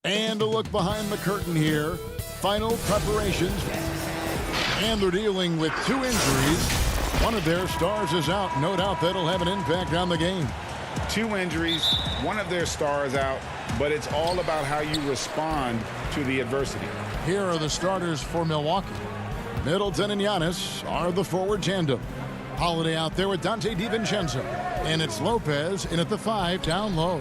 And a look behind the curtain here. Final preparations. And they're dealing with 2 injuries. One of their stars is out. No doubt that'll have an impact on the game.
2 injuries, one of their stars out, but it's all about how you respond to the adversity.
Here are the starters for Milwaukee. Middleton and Giannis are the forward tandem. Holiday out there with Dante DiVincenzo. And it's Lopez in at the 5 down low.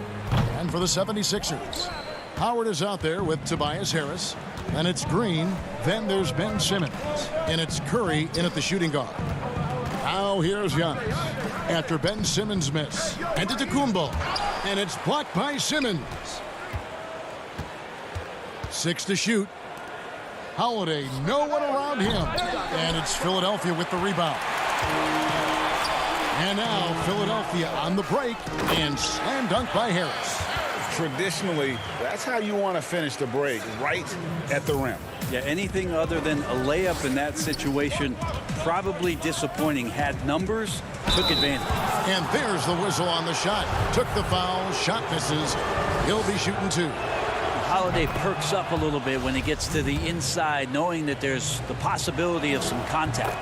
And for the 76ers, Howard is out there with Tobias Harris. And it's Green. Then there's Ben Simmons. And it's Curry in at the shooting guard. Now here's Giannis. After Ben Simmons' miss. And to Antetokounmpo. And it's blocked by Simmons. 6 to shoot. Holiday, no one around him. And it's Philadelphia with the rebound. And now Philadelphia on the break. And slam dunk by Harris.
Traditionally, that's how you want to finish the break, right at the rim.
Yeah, anything other than a layup in that situation, probably disappointing. Had numbers, took advantage.
And there's the whistle on the shot. Took the foul, shot misses. He'll be shooting 2.
Holiday perks up a little bit when he gets to the inside, knowing that there's the possibility of some contact.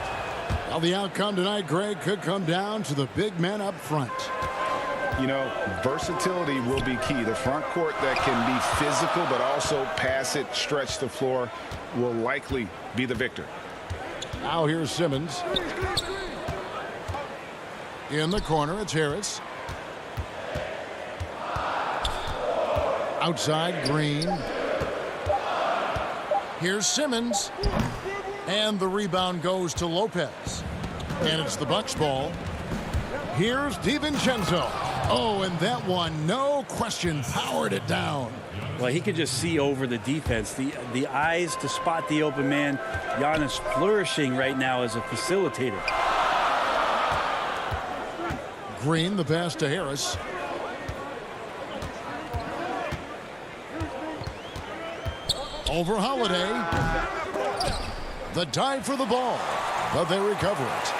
Well, the outcome tonight, Greg, could come down to the big men up front.
You know, versatility will be key. The front court that can be physical but also pass it, stretch the floor will likely be the victor.
Now here's Simmons. In the corner, it's Harris. Outside, Green. Here's Simmons. And the rebound goes to Lopez. And it's the Bucks ball. Here's DiVincenzo. Oh, and that one, no question, powered it down.
Well, he could just see over the defense. The eyes to spot the open man. Giannis flourishing right now as a facilitator.
Green, the pass to Harris. Over Holiday. The dive for the ball, but they recover it.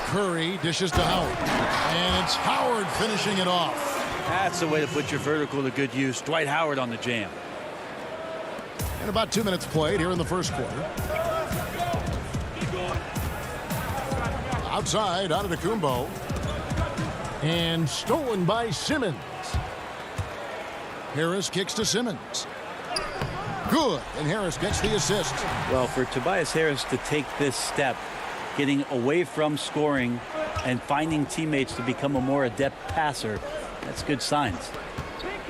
Curry dishes to Howard. And it's Howard finishing it off.
That's the way to put your vertical to good use. Dwight Howard on the jam.
And about 2 minutes played here in the first quarter. Outside, Antetokounmpo. And stolen by Simmons. Harris kicks to Simmons. Good, and Harris gets the assist.
Well, for Tobias Harris to take this step, getting away from scoring and finding teammates to become a more adept passer, that's good signs.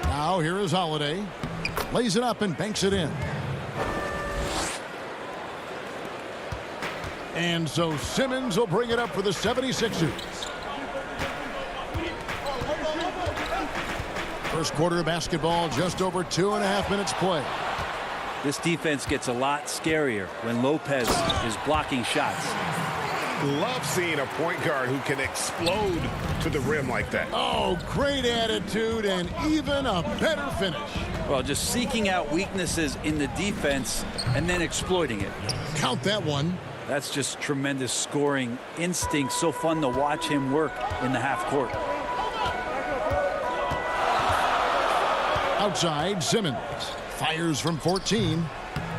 Now here is Holiday. Lays it up and banks it in. And so Simmons will bring it up for the 76ers. First quarter of basketball, just over 2.5 minutes play.
This defense gets a lot scarier when Lopez is blocking shots.
Love seeing a point guard who can explode to the rim like that.
Oh, great attitude and even a better finish.
Well, just seeking out weaknesses in the defense and then exploiting it.
Count that one.
That's just tremendous scoring instinct. So fun to watch him work in the half court.
Outside, Simmons fires from 14.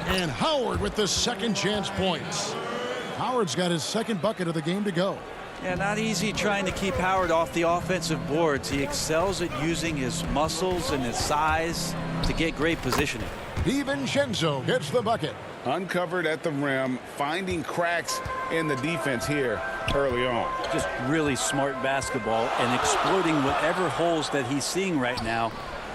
And Howard with the second chance points. Howard's got his second bucket of the game to go.
Yeah, not easy trying to keep Howard off the offensive boards. He excels at using his muscles and his size to get great positioning.
DiVincenzo gets the bucket.
Uncovered at the rim, finding cracks in the defense here early on.
Just really smart basketball and exploiting whatever holes that he's seeing right now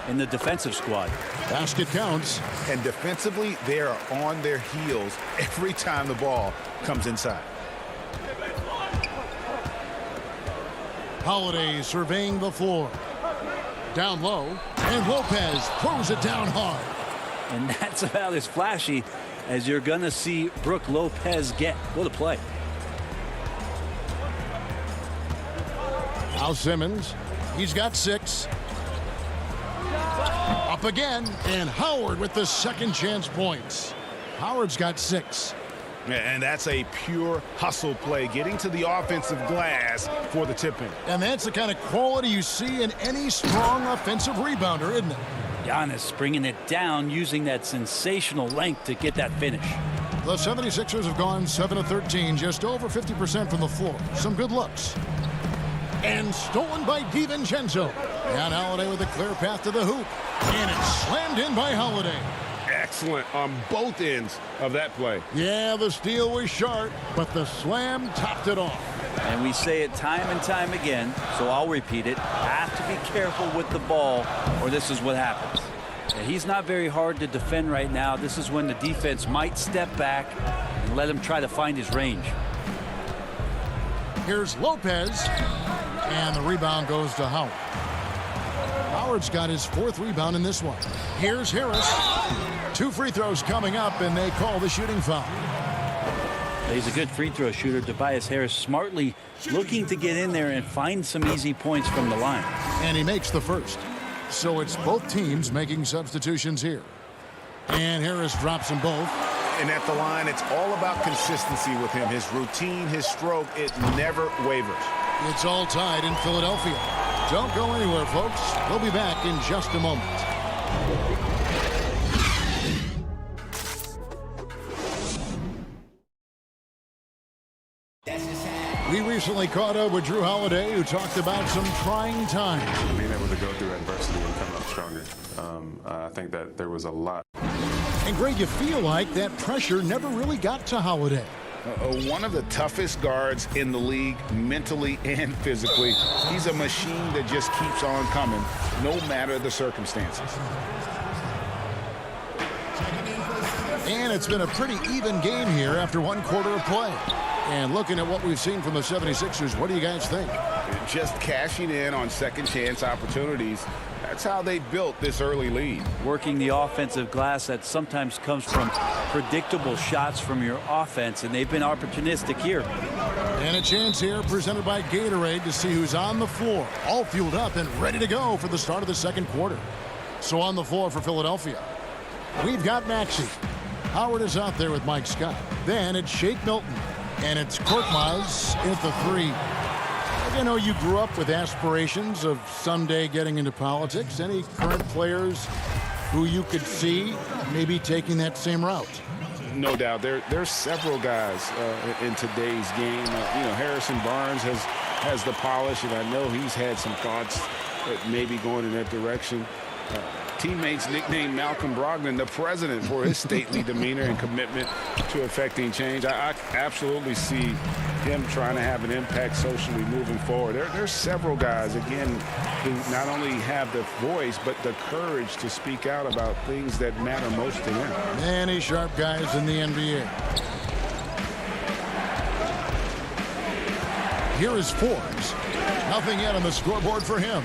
in the defensive squad.
Basket counts.
And defensively, they are on their heels every time the ball comes inside.
Holiday surveying the floor. Down low, and Lopez throws it down hard.
And that's about as flashy as you're going to see Brook Lopez get. What a play.
Now Simmons, he's got 6. Up again, and Howard with the second chance points. Howard's got 6.
And that's a pure hustle play, getting to the offensive glass for the tip-in.
And that's the kind of quality you see in any strong offensive rebounder, isn't it?
Giannis bringing it down, using that sensational length to get that finish.
The 76ers have gone 7 of 13, just over 50% from the floor. Some good looks. And stolen by DiVincenzo. And Holiday with a clear path to the hoop. And it's slammed in by Holiday.
Excellent on both ends of that play.
Yeah, the steal was sharp, but the slam topped it off.
And we say it time and time again, so I'll repeat it. Have to be careful with the ball, or this is what happens. He's not very hard to defend right now. This is when the defense might step back and let him try to find his range.
Here's Lopez, and the rebound goes to Howard. Howard's got his 4th rebound in this one. Here's Harris. 2 free throws coming up, and they call the shooting foul.
He's a good free throw shooter. Tobias Harris smartly looking to get in there and find some easy points from the line.
And he makes the first. So it's both teams making substitutions here. And Harris drops them both.
And at the line, it's all about consistency with him. His routine, his stroke, it never wavers.
It's all tied in Philadelphia. Don't go anywhere, folks. We'll be back in just a moment. We recently caught up with Drew Holiday, who talked about some trying times.
Being able to go through adversity and come up stronger. I think that there was a lot.
And Greg, you feel like that pressure never really got to Holiday.
One of the toughest guards in the league, mentally and physically. He's a machine that just keeps on coming, no matter the circumstances.
And it's been a pretty even game here after 1 quarter of play. And looking at what we've seen from the 76ers, what do you guys think?
Just cashing in on second chance opportunities. That's how they built this early lead.
Working the offensive glass that sometimes comes from predictable shots from your offense, and they've been opportunistic here.
And a chance here presented by Gatorade to see who's on the floor, all fueled up and ready to go for the start of the second quarter. So on the floor for Philadelphia, we've got Maxey. Howard is out there with Mike Scott. Then it's Shake Milton. And it's Korkmaz at the 3. I know you grew up with aspirations of someday getting into politics. Any current players who you could see maybe taking that same route?
No doubt. There's several guys in today's game. Harrison Barnes has the polish, and I know he's had some thoughts that maybe going in that direction. Teammates nicknamed Malcolm Brogdon the president for his stately demeanor and commitment to effecting change. I absolutely see him trying to have an impact socially moving forward. There's several guys, again, who not only have the voice, but the courage to speak out about things that matter most to them.
Many sharp guys in the NBA. Here is Forbes. Nothing yet on the scoreboard for him.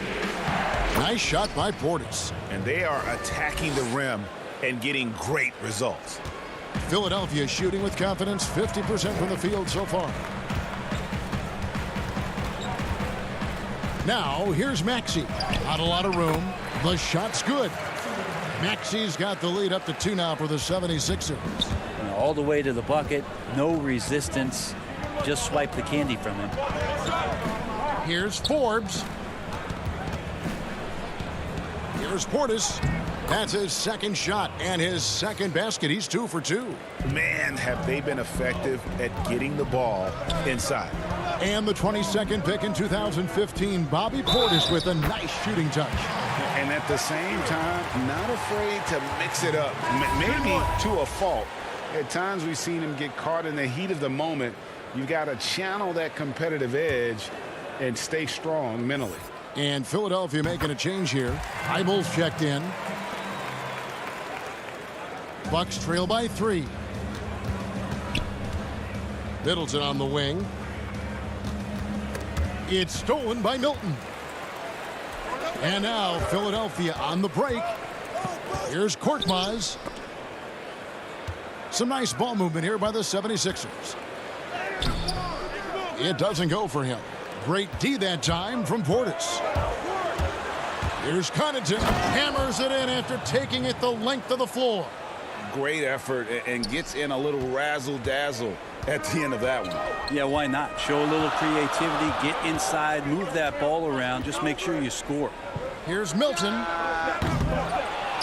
Nice shot by Portis.
And they are attacking the rim and getting great results.
Philadelphia shooting with confidence, 50% from the field so far. Now, here's Maxey. Not a lot of room. The shot's good. Maxey's got the lead up to 2 now for the 76ers.
All the way to the bucket. No resistance. Just swipe the candy from him.
Here's Forbes. Here's Portis. That's his second shot and his second basket. He's 2 for 2.
Man, have they been effective at getting the ball inside.
And the 22nd pick in 2015, Bobby Portis with a nice shooting touch.
And at the same time, not afraid to mix it up, maybe to a fault. At times we've seen him get caught in the heat of the moment. You've got to channel that competitive edge and stay strong mentally.
And Philadelphia making a change here. Eibel's checked in. Bucks trail by 3. Middleton on the wing. It's stolen by Milton. And now Philadelphia on the break. Here's Korkmaz. Some nice ball movement here by the 76ers. It doesn't go for him. Great D that time from Portis. Here's Connaughton. Hammers it in after taking it the length of the floor.
Great effort and gets in a little razzle-dazzle at the end of that one.
Yeah, why not? Show a little creativity, get inside, move that ball around, just make sure you score.
Here's Milton.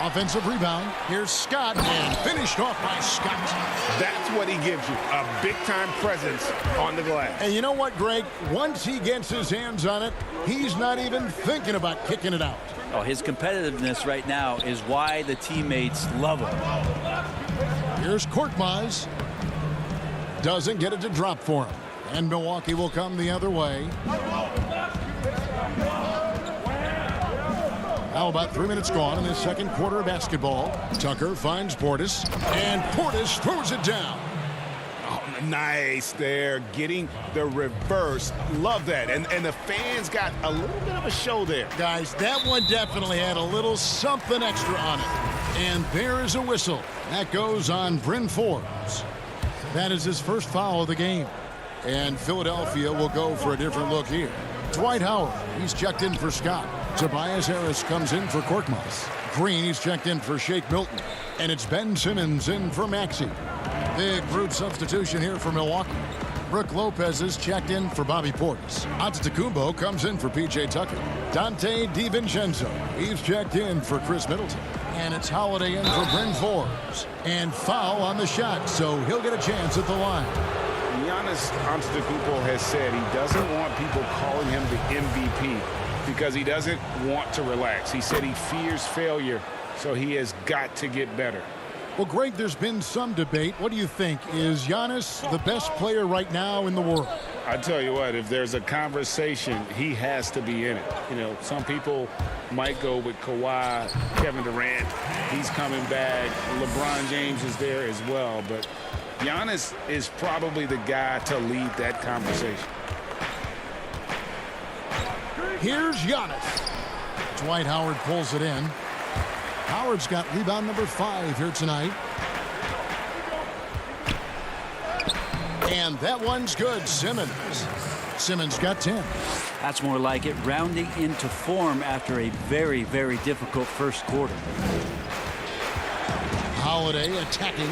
Offensive rebound. Here's Scott, and finished off by Scott.
That's what he gives you, a big-time presence on the glass.
And you know what, Greg? Once he gets his hands on it, he's not even thinking about kicking it out.
Oh, his competitiveness right now is why the teammates love him.
Here's Korkmaz. Doesn't get it to drop for him. And Milwaukee will come the other way. Now about 3 minutes gone in the second quarter of basketball. Tucker finds Portis, and Portis throws it down.
Oh, nice there, getting the reverse. Love that. And the fans got a little bit of a show there.
Guys, that one definitely had a little something extra on it. And there is a whistle. That goes on Bryn Forbes. That is his first foul of the game. And Philadelphia will go for a different look here. Dwight Howard, he's checked in for Scott. Tobias Harris comes in for Korkmaz. Green, he's checked in for Shake Milton. And it's Ben Simmons in for Maxey. Big group substitution here for Milwaukee. Brook Lopez is checked in for Bobby Portis. Antetokounmpo comes in for P.J. Tucker. Dante DiVincenzo, he's checked in for Chris Middleton. And it's Holiday in for Bryn Forbes. And foul on the shot, so he'll get a chance at the line.
Giannis Antetokounmpo has said he doesn't want people calling him the MVP because he doesn't want to relax. He said he fears failure, so he has got to get better.
Well, Greg, there's been some debate. What do you think? Is Giannis the best player right now in the world?
I tell you what, if there's a conversation, he has to be in it. You know, some people might go with Kawhi, Kevin Durant. He's coming back. LeBron James is there as well. But Giannis is probably the guy to lead that conversation.
Here's Giannis. Dwight Howard pulls it in. Howard's got rebound number 5 here tonight. And that one's good. Simmons got 10.
That's more like it, rounding into form after a very, very difficult first quarter.
Holiday attacking.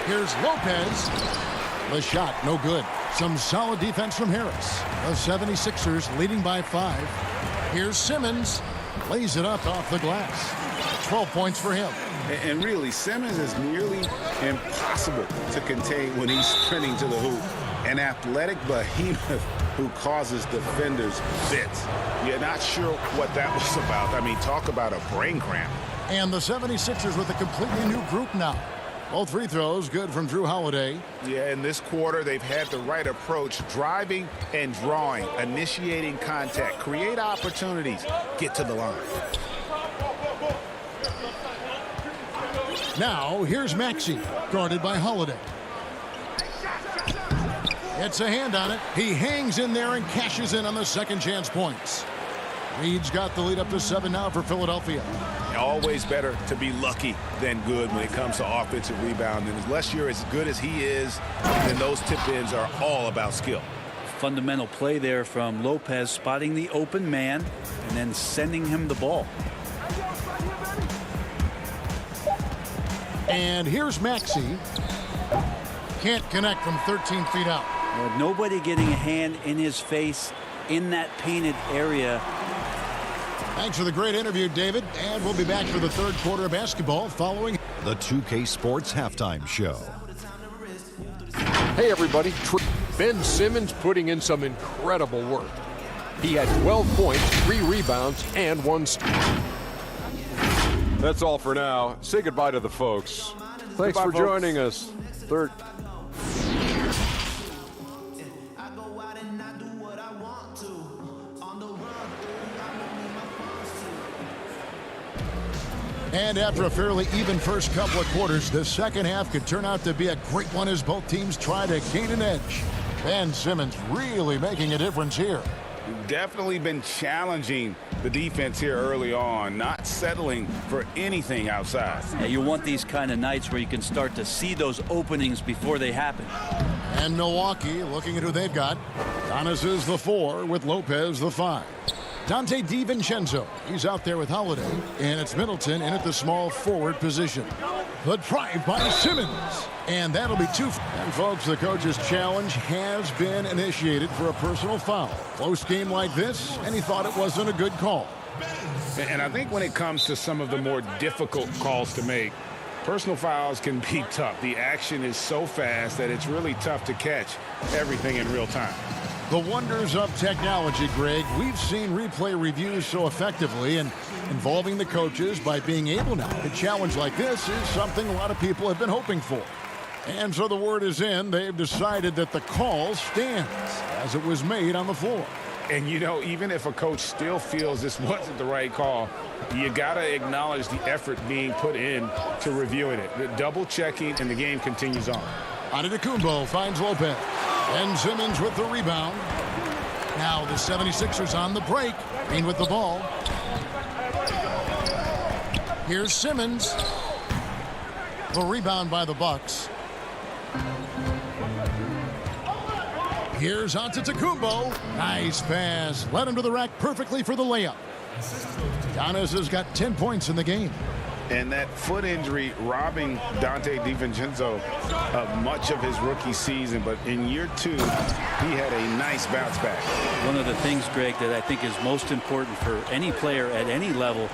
Here's Lopez. The shot, no good. Some solid defense from Harris. The 76ers leading by 5. Here's Simmons. Lays it up off the glass. 12 points for him.
And really, Simmons is nearly impossible to contain when he's sprinting to the hoop. An athletic behemoth who causes defenders fits. You're not sure what that was about. I mean, talk about a brain cramp.
And the 76ers with a completely new group now. Both free throws good from Drew Holiday.
Yeah, in this quarter, they've had the right approach, driving and drawing, initiating contact, create opportunities, get to the line.
Now, here's Maxey, guarded by Holiday. Gets a hand on it. He hangs in there and cashes in on the second chance points. Reed's got the lead up to 7 now for Philadelphia.
Always better to be lucky than good when it comes to offensive rebound. And unless you're as good as he is, then those tip-ins are all about skill.
Fundamental play there from Lopez, spotting the open man and then sending him the ball.
And here's Maxey. Can't connect from 13 feet out.
Nobody getting a hand in his face in that painted area.
Thanks for the great interview, David. And we'll be back for the third quarter of basketball following
the 2K Sports Halftime Show.
Hey, everybody. Ben Simmons putting in some incredible work. He had 12 points, 3 rebounds, and 1 steal. That's all for now. Say goodbye to the folks. Thanks for joining us. Third.
And after a fairly even first couple of quarters, the second half could turn out to be a great one as both teams try to gain an edge. Ben Simmons really making a difference here.
Definitely been challenging the defense here early on, not settling for anything outside.
Yeah, you want these kind of nights where you can start to see those openings before they happen.
And Milwaukee looking at who they've got. Giannis is the 4 with Lopez the 5. Dante DiVincenzo, he's out there with Holiday, and it's Middleton in at the small forward position. The drive by Simmons. And that'll be 2. And folks, the coach's challenge has been initiated for a personal foul. Close game like this, and he thought it wasn't a good call.
And I think when it comes to some of the more difficult calls to make, personal fouls can be tough. The action is so fast that it's really tough to catch everything in real time.
The wonders of technology, Greg. We've seen replay reviews so effectively, and involving the coaches by being able now to challenge like this is something a lot of people have been hoping for. And so the word is in. They've decided that the call stands as it was made on the floor.
And, you know, even if a coach still feels this wasn't the right call, you got to acknowledge the effort being put in to reviewing it. The double checking, and the game continues on.
Antetokounmpo finds Lopez. And Simmons with the rebound. Now the 76ers on the break. Green with the ball. Here's Simmons. The rebound by the Bucks. Here's Antetokounmpo. Nice pass. Led him to the rack perfectly for the layup. Giannis has got 10 points in the game.
And that foot injury robbing Dante DiVincenzo of much of his rookie season. But in year 2, he had a nice bounce back.
One of the things, Greg, that I think is most important for any player at any level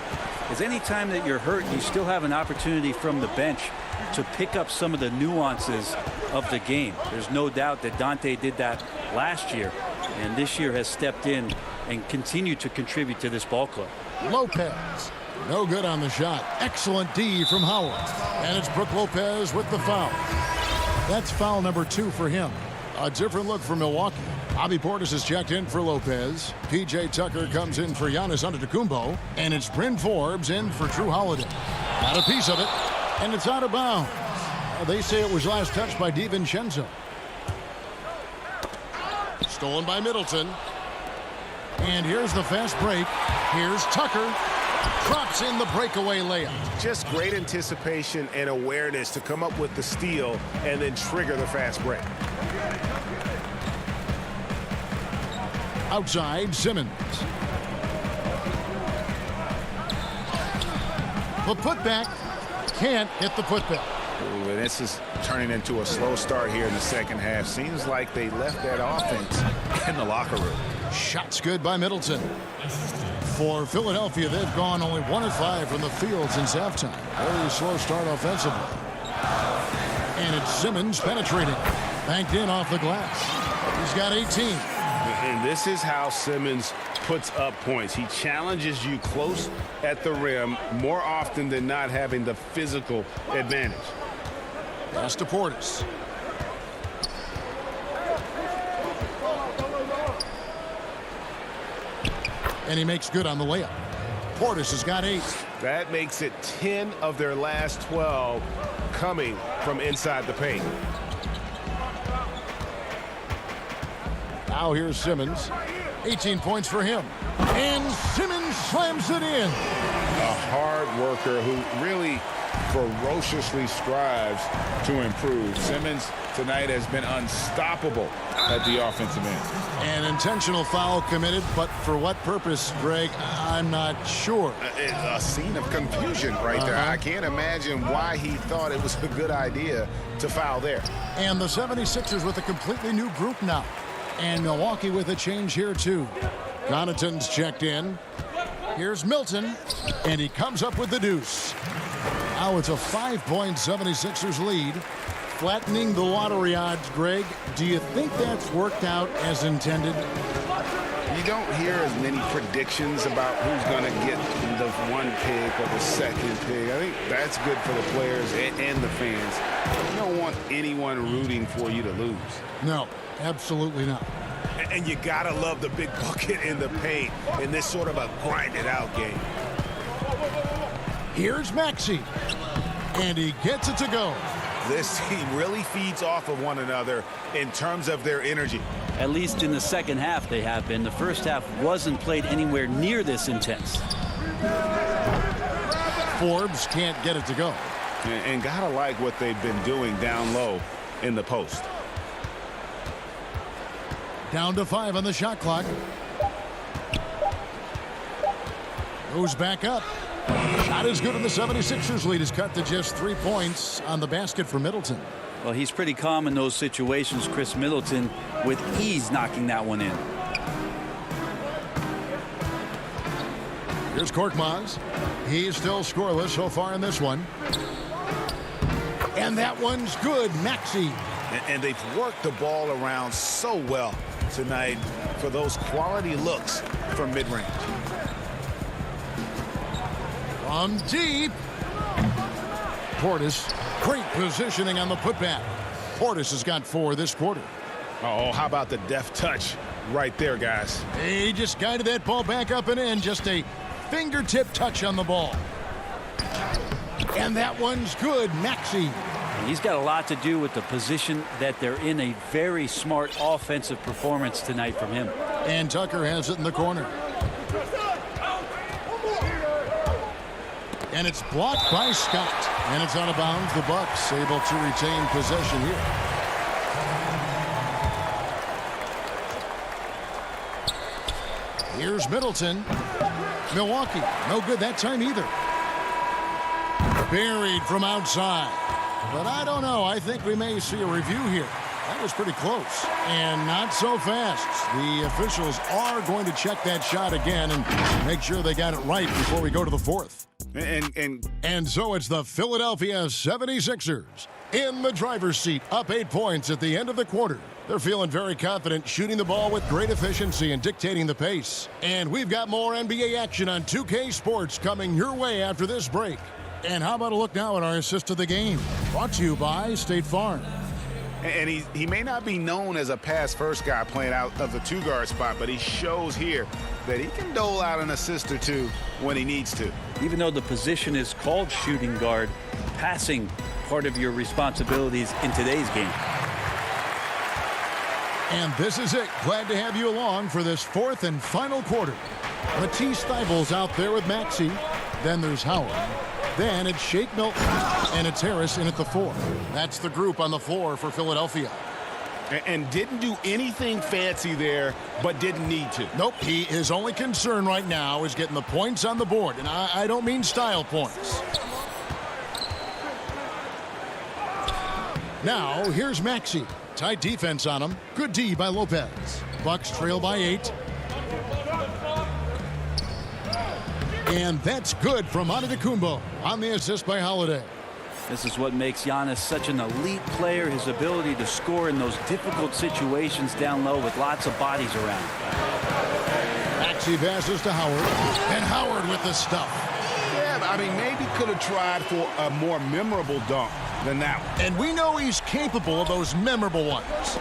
is any time that you're hurt, you still have an opportunity from the bench to pick up some of the nuances of the game. There's no doubt that Dante did that last year, and this year has stepped in and continued to contribute to this ball club.
Lopez. No good on the shot. Excellent D from Howard. And it's Brook Lopez with the foul. That's foul number 2 for him. A different look for Milwaukee. Bobby Portis has checked in for Lopez. P.J. Tucker comes in for Giannis Antetokounmpo. And it's Bryn Forbes in for Drew Holiday. Got a piece of it. And it's out of bounds. They say it was last touched by DiVincenzo. Stolen by Middleton. And here's the fast break. Here's Tucker. Drops in the breakaway layup.
Just great anticipation and awareness to come up with the steal and then trigger the fast break.
Outside, Simmons. The putback. Can't hit the putback.
Ooh, and this is turning into a slow start here in the second half. Seems like they left that offense in the locker room.
Shots good by Middleton. For Philadelphia, they've gone only 1 of 5 from the field since halftime. Very slow start offensively. And it's Simmons penetrating. Banked in off the glass. He's got 18.
And this is how Simmons puts up points. He challenges you close at the rim more often than not, having the physical advantage.
Pass to Portis. And he makes good on the layup. Portis has got 8.
That makes it 10 of their last 12 coming from inside the paint.
Now here's Simmons. 18 points for him. And Simmons slams it in.
A hard worker who really ferociously strives to improve. Simmons tonight has been unstoppable at the offensive end.
An intentional foul committed, but for what purpose, Greg, I'm not sure.
A scene of confusion right there. I can't imagine why he thought it was a good idea to foul there.
And the 76ers with a completely new group now. And Milwaukee with a change here, too. Connaughton's checked in. Here's Milton, and he comes up with the deuce. Now it's a 5-point 76ers lead. Flattening the lottery odds, Greg. Do you think that's worked out as intended?
You don't hear as many predictions about who's going to get the 1 pick or the 2nd pick. I think that's good for the players and the fans. You don't want anyone rooting for you to lose.
No, absolutely not.
And you got to love the big bucket in the paint in this sort of a grinded-out game.
Here's Maxey, and he gets it to go.
This team really feeds off of one another in terms of their energy.
At least in the second half they have been. The first half wasn't played anywhere near this intense.
Forbes can't get it to go.
And gotta like what they've been doing down low in the post.
Down to 5 on the shot clock. Goes back up. Not as good, and the 76ers lead is cut to just 3 points on the basket for Middleton.
Well, he's pretty calm in those situations. Chris Middleton with ease knocking that one in.
Here's Korkmaz. He's still scoreless so far in this one. And that one's good. Maxey.
And they've worked the ball around so well tonight for those quality looks from mid-range.
From deep. Portis. Great positioning on the putback. Portis has got 4 this quarter.
Oh, how about the deft touch right there, guys?
He just guided that ball back up and in. Just a fingertip touch on the ball. And that one's good. Maxey.
He's got a lot to do with the position that they're in. A very smart offensive performance tonight from him.
And Tucker has it in the corner. And it's blocked by Scott. And it's out of bounds. The Bucks able to retain possession here. Here's Middleton. Milwaukee, no good that time either. Buried from outside. But I don't know. I think we may see a review here. That was pretty close. And not so fast. The officials are going to check that shot again and make sure they got it right before we go to the fourth. And so it's the Philadelphia 76ers in the driver's seat, up 8 points at the end of the quarter. They're feeling very confident, shooting the ball with great efficiency and dictating the pace. And we've got more NBA action on 2K Sports coming your way after this break. And how about a look now at our assist of the game? Brought to you by State Farm.
And he may not be known as a pass-first guy playing out of the two-guard spot, but he shows here that he can dole out an assist or two when he needs to.
Even though the position is called shooting guard, passing part of your responsibilities in today's game.
And this is it. Glad to have you along for this fourth and final quarter. Matisse Thybulle's out there with Maxey. Then there's Howard. Then it's Shake Milton. And it's Harris in at the 4. That's the group on the floor for Philadelphia.
And didn't do anything fancy there, but didn't need to.
Nope. His only concern right now is getting the points on the board. And I don't mean style points. Now, here's Maxey. Tight defense on him. Good D by Lopez. Bucks trail by 8. And that's good from Antetokounmpo on the assist by Holiday.
This is what makes Giannis such an elite player, his ability to score in those difficult situations down low with lots of bodies around.
Maxey passes to Howard. And Howard with the stuff.
Yeah, I mean, maybe could have tried for a more memorable dunk than that one.
And we know he's capable of those memorable ones.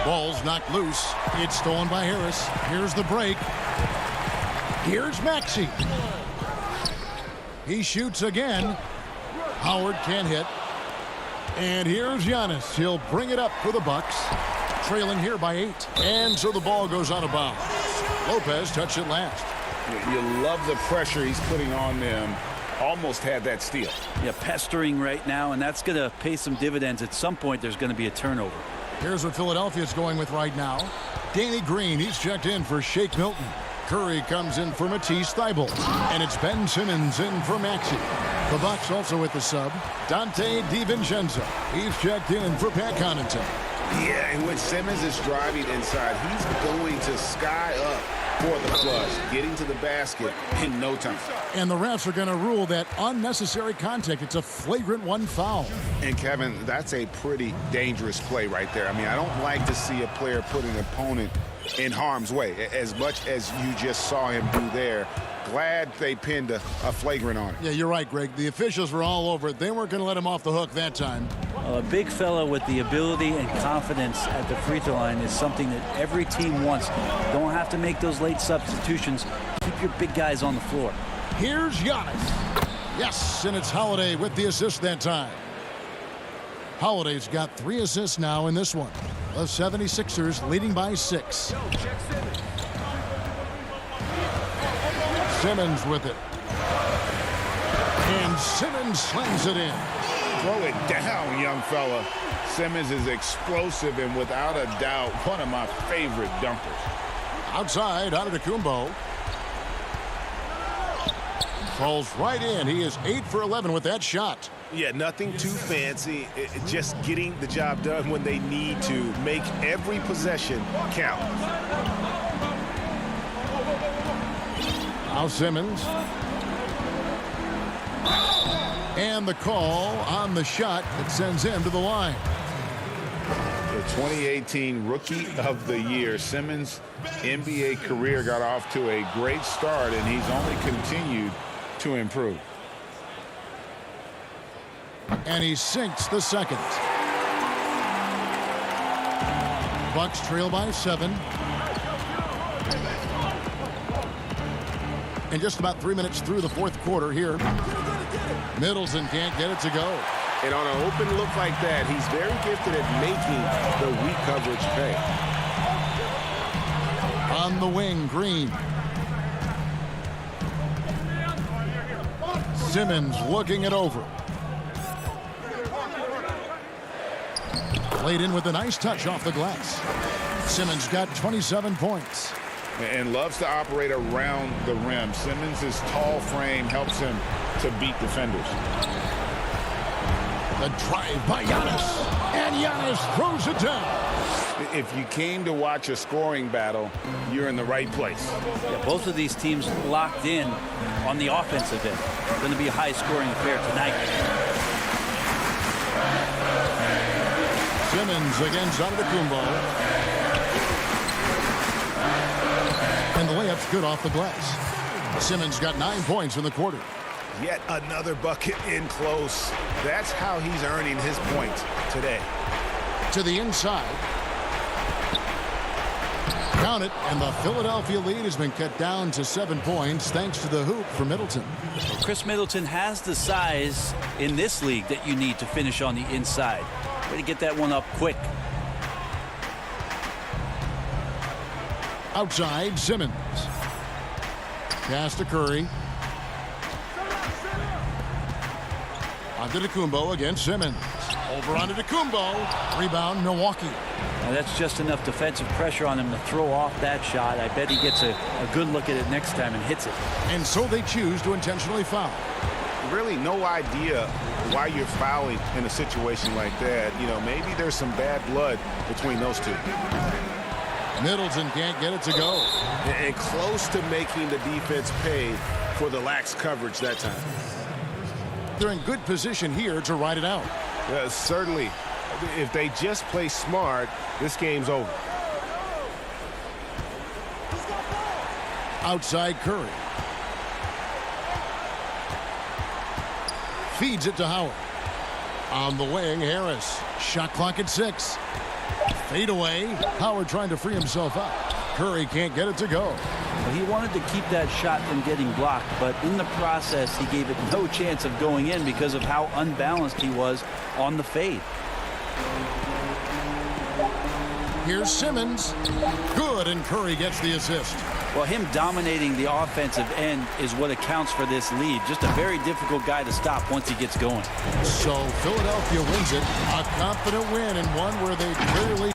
Ball's knocked loose. It's stolen by Harris. Here's the break. Here's Maxey. He shoots again. Howard can't hit. And here's Giannis. He'll bring it up for the Bucks. Trailing here by 8. And so the ball goes out of bounds. Lopez touched it last.
You love the pressure he's putting on them. Almost had that steal.
Yeah, pestering right now, and that's going to pay some dividends. At some point, there's going to be a turnover.
Here's what Philadelphia's going with right now. Danny Green, he's checked in for Shake Milton. Curry comes in for Matisse Thybulle. And it's Ben Simmons in for Maxey. The Bucks also with the sub. Dante DiVincenzo. He's checked in for Pat Connaughton.
Yeah, and when Simmons is driving inside, he's going to sky up for the flush, getting to the basket in no time.
And the refs are going to rule that unnecessary contact. It's a flagrant 1 foul.
And Kevin, that's a pretty dangerous play right there. I mean, I don't like to see a player put an opponent in harm's way as much as you just saw him do there. Glad they pinned a flagrant on it.
Yeah, you're right, Greg. The officials were all over it. They weren't going to let him off the hook that time.
A big fella with the ability and confidence at the free throw line is something that every team wants. Don't have to make those late substitutions. Keep your big guys on the floor.
Here's Giannis. Yes, and it's Holiday with the assist that time. Holiday's got 3 assists now in this one. The 76ers leading by 6. Simmons with it. And Simmons slams it in.
Throw it down, young fella. Simmons is explosive and without a doubt one of my favorite dunkers.
Outside, Antetokounmpo. Falls right in. He is 8 for 11 with that shot.
Yeah, nothing too fancy. Just getting the job done when they need to. Make every possession count.
Now Simmons. And the call on the shot that sends him to the line.
The 2018 Rookie of the Year. Simmons' NBA career got off to a great start, and he's only continued to improve.
And he sinks the second. Bucks trail by 7. And just about 3 minutes through the fourth quarter here. Middleton can't get it to go.
And on an open look like that, he's very gifted at making the weak coverage pay.
On the wing, Green. Simmons looking it over. Played in with a nice touch off the glass. Simmons got 27 points.
And loves to operate around the rim. Simmons' tall frame helps him to beat defenders.
The drive by Giannis. And Giannis throws it down.
If you came to watch a scoring battle, you're in the right place.
Yeah, both of these teams locked in on the offensive end. Going to be a high-scoring affair tonight.
Simmons against Antetokounmpo. And the layup's good off the glass. Simmons got 9 points in the quarter.
Yet another bucket in close. That's how he's earning his points today.
To the inside. Count it, and the Philadelphia lead has been cut down to 7 points thanks to the hoop for Middleton.
Chris Middleton has the size in this league that you need to finish on the inside. Way to get that one up quick.
Outside, Simmons. Pass to Curry. Antetokounmpo against Simmons. Over Antetokounmpo. Rebound, Milwaukee.
Now that's just enough defensive pressure on him to throw off that shot. I bet he gets a good look at it next time and hits it.
And so they choose to intentionally foul.
Really no idea why you're fouling in a situation like that. You know, maybe there's some bad blood between those two.
Middleton can't get it to go.
And close to making the defense pay for the lax coverage that time.
They're in good position here to ride it out.
Certainly. If they just play smart, this game's over.
Outside Curry. Feeds it to Howard. On the wing, Harris. Shot clock at 6. Fade away. Howard trying to free himself up. Curry can't get it to go.
Well, he wanted to keep that shot from getting blocked, but in the process, he gave it no chance of going in because of how unbalanced he was on the fade.
Here's Simmons. Good, and Curry gets the assist.
Well, him dominating the offensive end is what accounts for this lead. Just a very difficult guy to stop once he gets going.
So Philadelphia wins it. A confident win, and one where they clearly...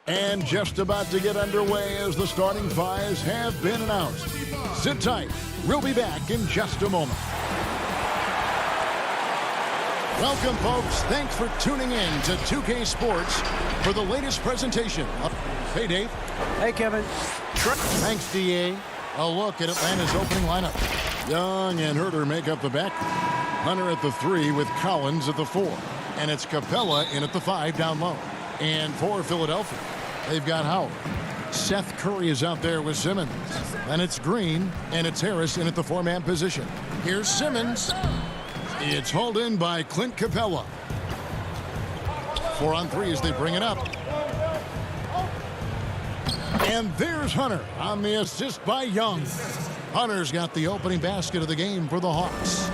And just about to get underway as the starting fives have been announced. Sit tight. We'll be back in just a moment. Welcome, folks. Thanks for tuning in to 2K Sports for the latest presentation. Hey, Dave.
Hey, Kevin.
Thanks, DA. A look at Atlanta's opening lineup. Young and Herter make up the back. Hunter at the 3 with Collins at the 4. And it's Capella in at the 5 down low. And for Philadelphia, they've got Howard. Seth Curry is out there with Simmons. Then it's Green, and it's Harris in at the 4-man position. Here's Simmons. It's hauled in by Clint Capella. 4 on 3 as they bring it up. And there's Hunter on the assist by Young. Hunter's got the opening basket of the game for the Hawks.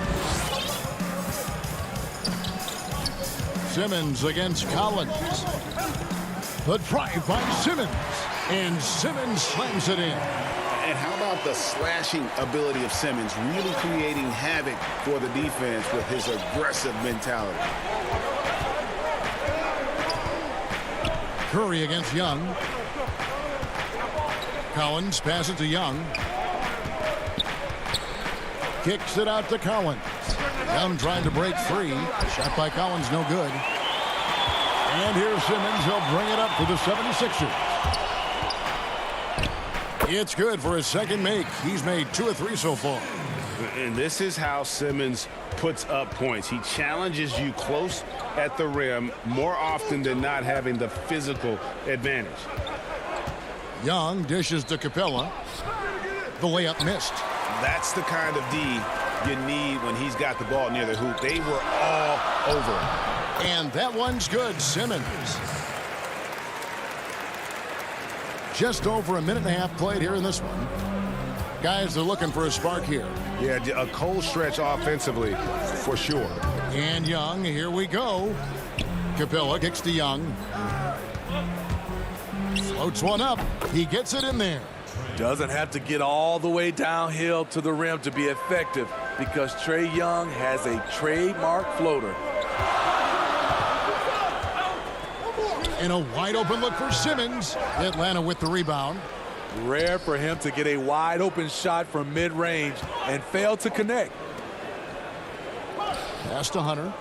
Simmons against Collins. The drive by Simmons. And Simmons slams it in.
And how about the slashing ability of Simmons, really creating havoc for the defense with his aggressive mentality.
Curry against Young. Collins passes to Young. Kicks it out to Collins. Young trying to break free. Shot by Collins, no good. And here's Simmons. He'll bring it up for the 76ers. It's good for his second make. He's made 2 of 3 so far.
And this is how Simmons puts up points. He challenges you close at the rim more often than not, having the physical advantage.
Young dishes to Capella. The layup missed.
That's the kind of D you need when he's got the ball near the hoop. They were all over him.
And that one's good. Simmons. Just over a minute and a half played here in this one. Guys, they're looking for a spark here.
Yeah, a cold stretch offensively, for sure.
And Young, here we go. Capella kicks to Young. Floats one up. He gets it in there.
Doesn't have to get all the way downhill to the rim to be effective because Trae Young has a trademark floater.
And a wide open look for Simmons. Atlanta with the rebound.
Rare for him to get a wide open shot from mid-range and fail to connect.
Pass to Hunter.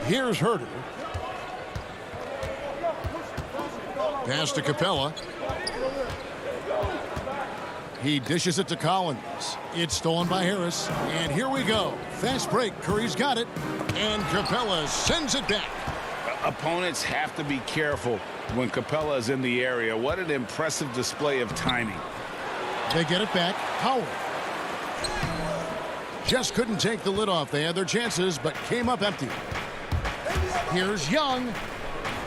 Here's Herter. Pass to Capella. He dishes it to Collins. It's stolen by Harris. And here we go. Fast break. Curry's got it. And Capella sends it back.
Opponents have to be careful when Capella is in the area. What an impressive display of timing.
They get it back. Howard. Just couldn't take the lid off. They had their chances, but came up empty. Here's Young.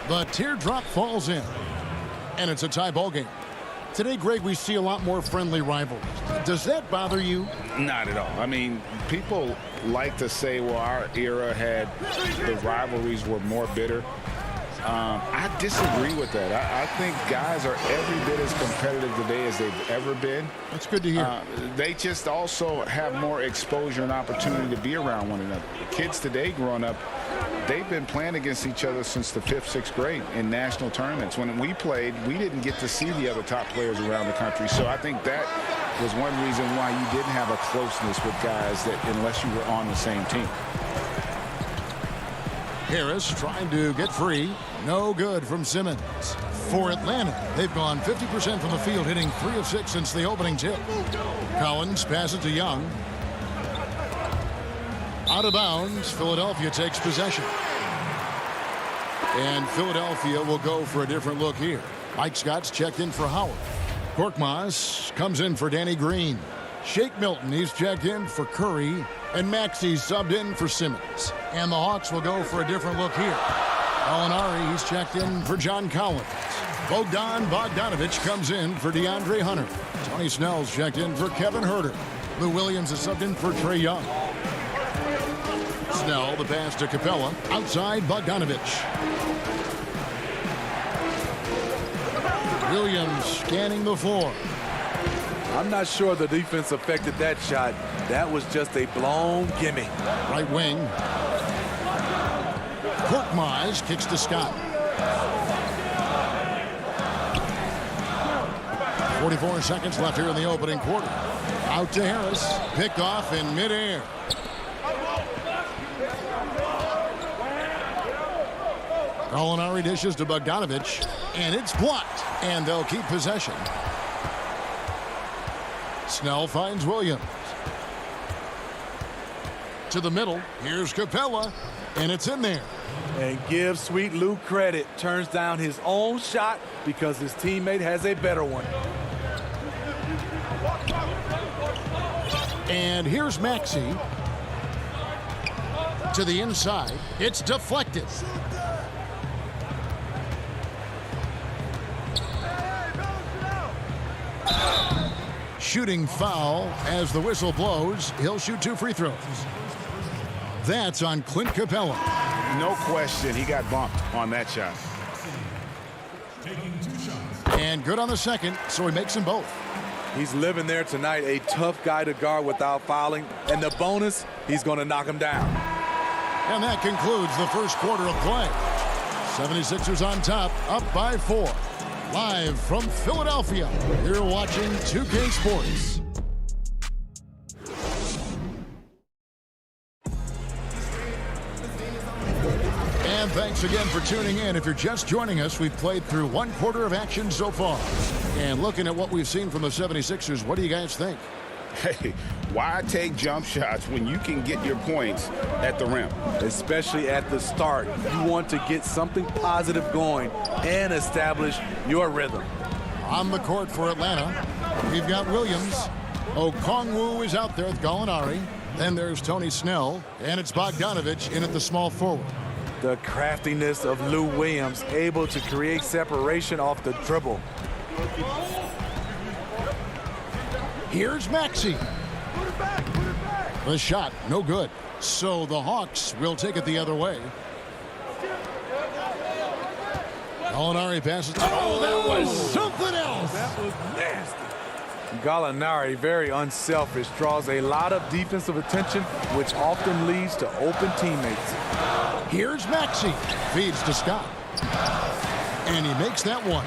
The teardrop falls in. And it's a tie ball game. Today, Greg, we see a lot more friendly rivalries. Does that bother you?
Not at all. I mean, people like to say, well, our era had the rivalries were more bitter. I disagree with that. I think guys are every bit as competitive today as they've ever been.
That's good to hear.
They just also have more exposure and opportunity to be around one another. Kids today growing up, they've been playing against each other since the 5th, 6th grade in national tournaments. When we played, we didn't get to see the other top players around the country. So I think that was one reason why you didn't have a closeness with guys that unless you were on the same team.
Harris trying to get free. No good from Simmons. For Atlanta, they've gone 50% from the field, hitting 3 of 6 since the opening tip. Collins passes to Young. Out of bounds, Philadelphia takes possession. And Philadelphia will go for a different look here. Mike Scott's checked in for Howard. Korkmaz comes in for Danny Green. Shake Milton, he's checked in for Curry. And Maxey's subbed in for Simmons. And the Hawks will go for a different look here. Gallinari, he's checked in for John Collins. Bogdanovich comes in for DeAndre Hunter. Tony Snell's checked in for Kevin Herter. Lou Williams is subbed in for Trae Young. Snell, the pass to Capella. Outside, Bogdanovich. Williams scanning the floor.
I'm not sure the defense affected that shot. That was just a blown gimme.
Right wing. Korkmaz kicks to Scott. 44 seconds left here in the opening quarter. Out to Harris. Picked off in midair. Gallinari dishes to Bogdanovich. And it's blocked. And they'll keep possession. Snell finds Williams. To the middle. Here's Capella. And it's in there.
And give Sweet Lou credit. Turns down his own shot because his teammate has a better one.
And here's Maxey. To the inside. It's deflected. Shooting foul as the whistle blows. He'll shoot 2 free throws. That's on Clint Capella.
No question, he got bumped on that shot.
And good on the second, so he makes them both.
He's living there tonight, a tough guy to guard without fouling. And the bonus, he's going to knock him down.
And that concludes the first quarter of play. 76ers on top, up by 4. Live from Philadelphia, you're watching 2K Sports. And thanks again for tuning in. If you're just joining us, we've played through 1 quarter of action so far. And looking at what we've seen from the 76ers, what do you guys think?
Hey, why take jump shots when you can get your points at the rim?
Especially at the start. You want to get something positive going and establish your rhythm.
On the court for Atlanta, we've got Williams. Okongwu is out there with Gallinari. Then there's Tony Snell, and it's Bogdanovich in at the small forward.
The craftiness of Lou Williams, able to create separation off the dribble.
Here's Maxey. The shot, no good. So the Hawks will take it the other way. Gallinari passes. Oh, that was something else.
That was nasty. Gallinari, very unselfish, draws a lot of defensive attention, which often leads to open teammates.
Here's Maxey. Feeds to Scott. And he makes that one.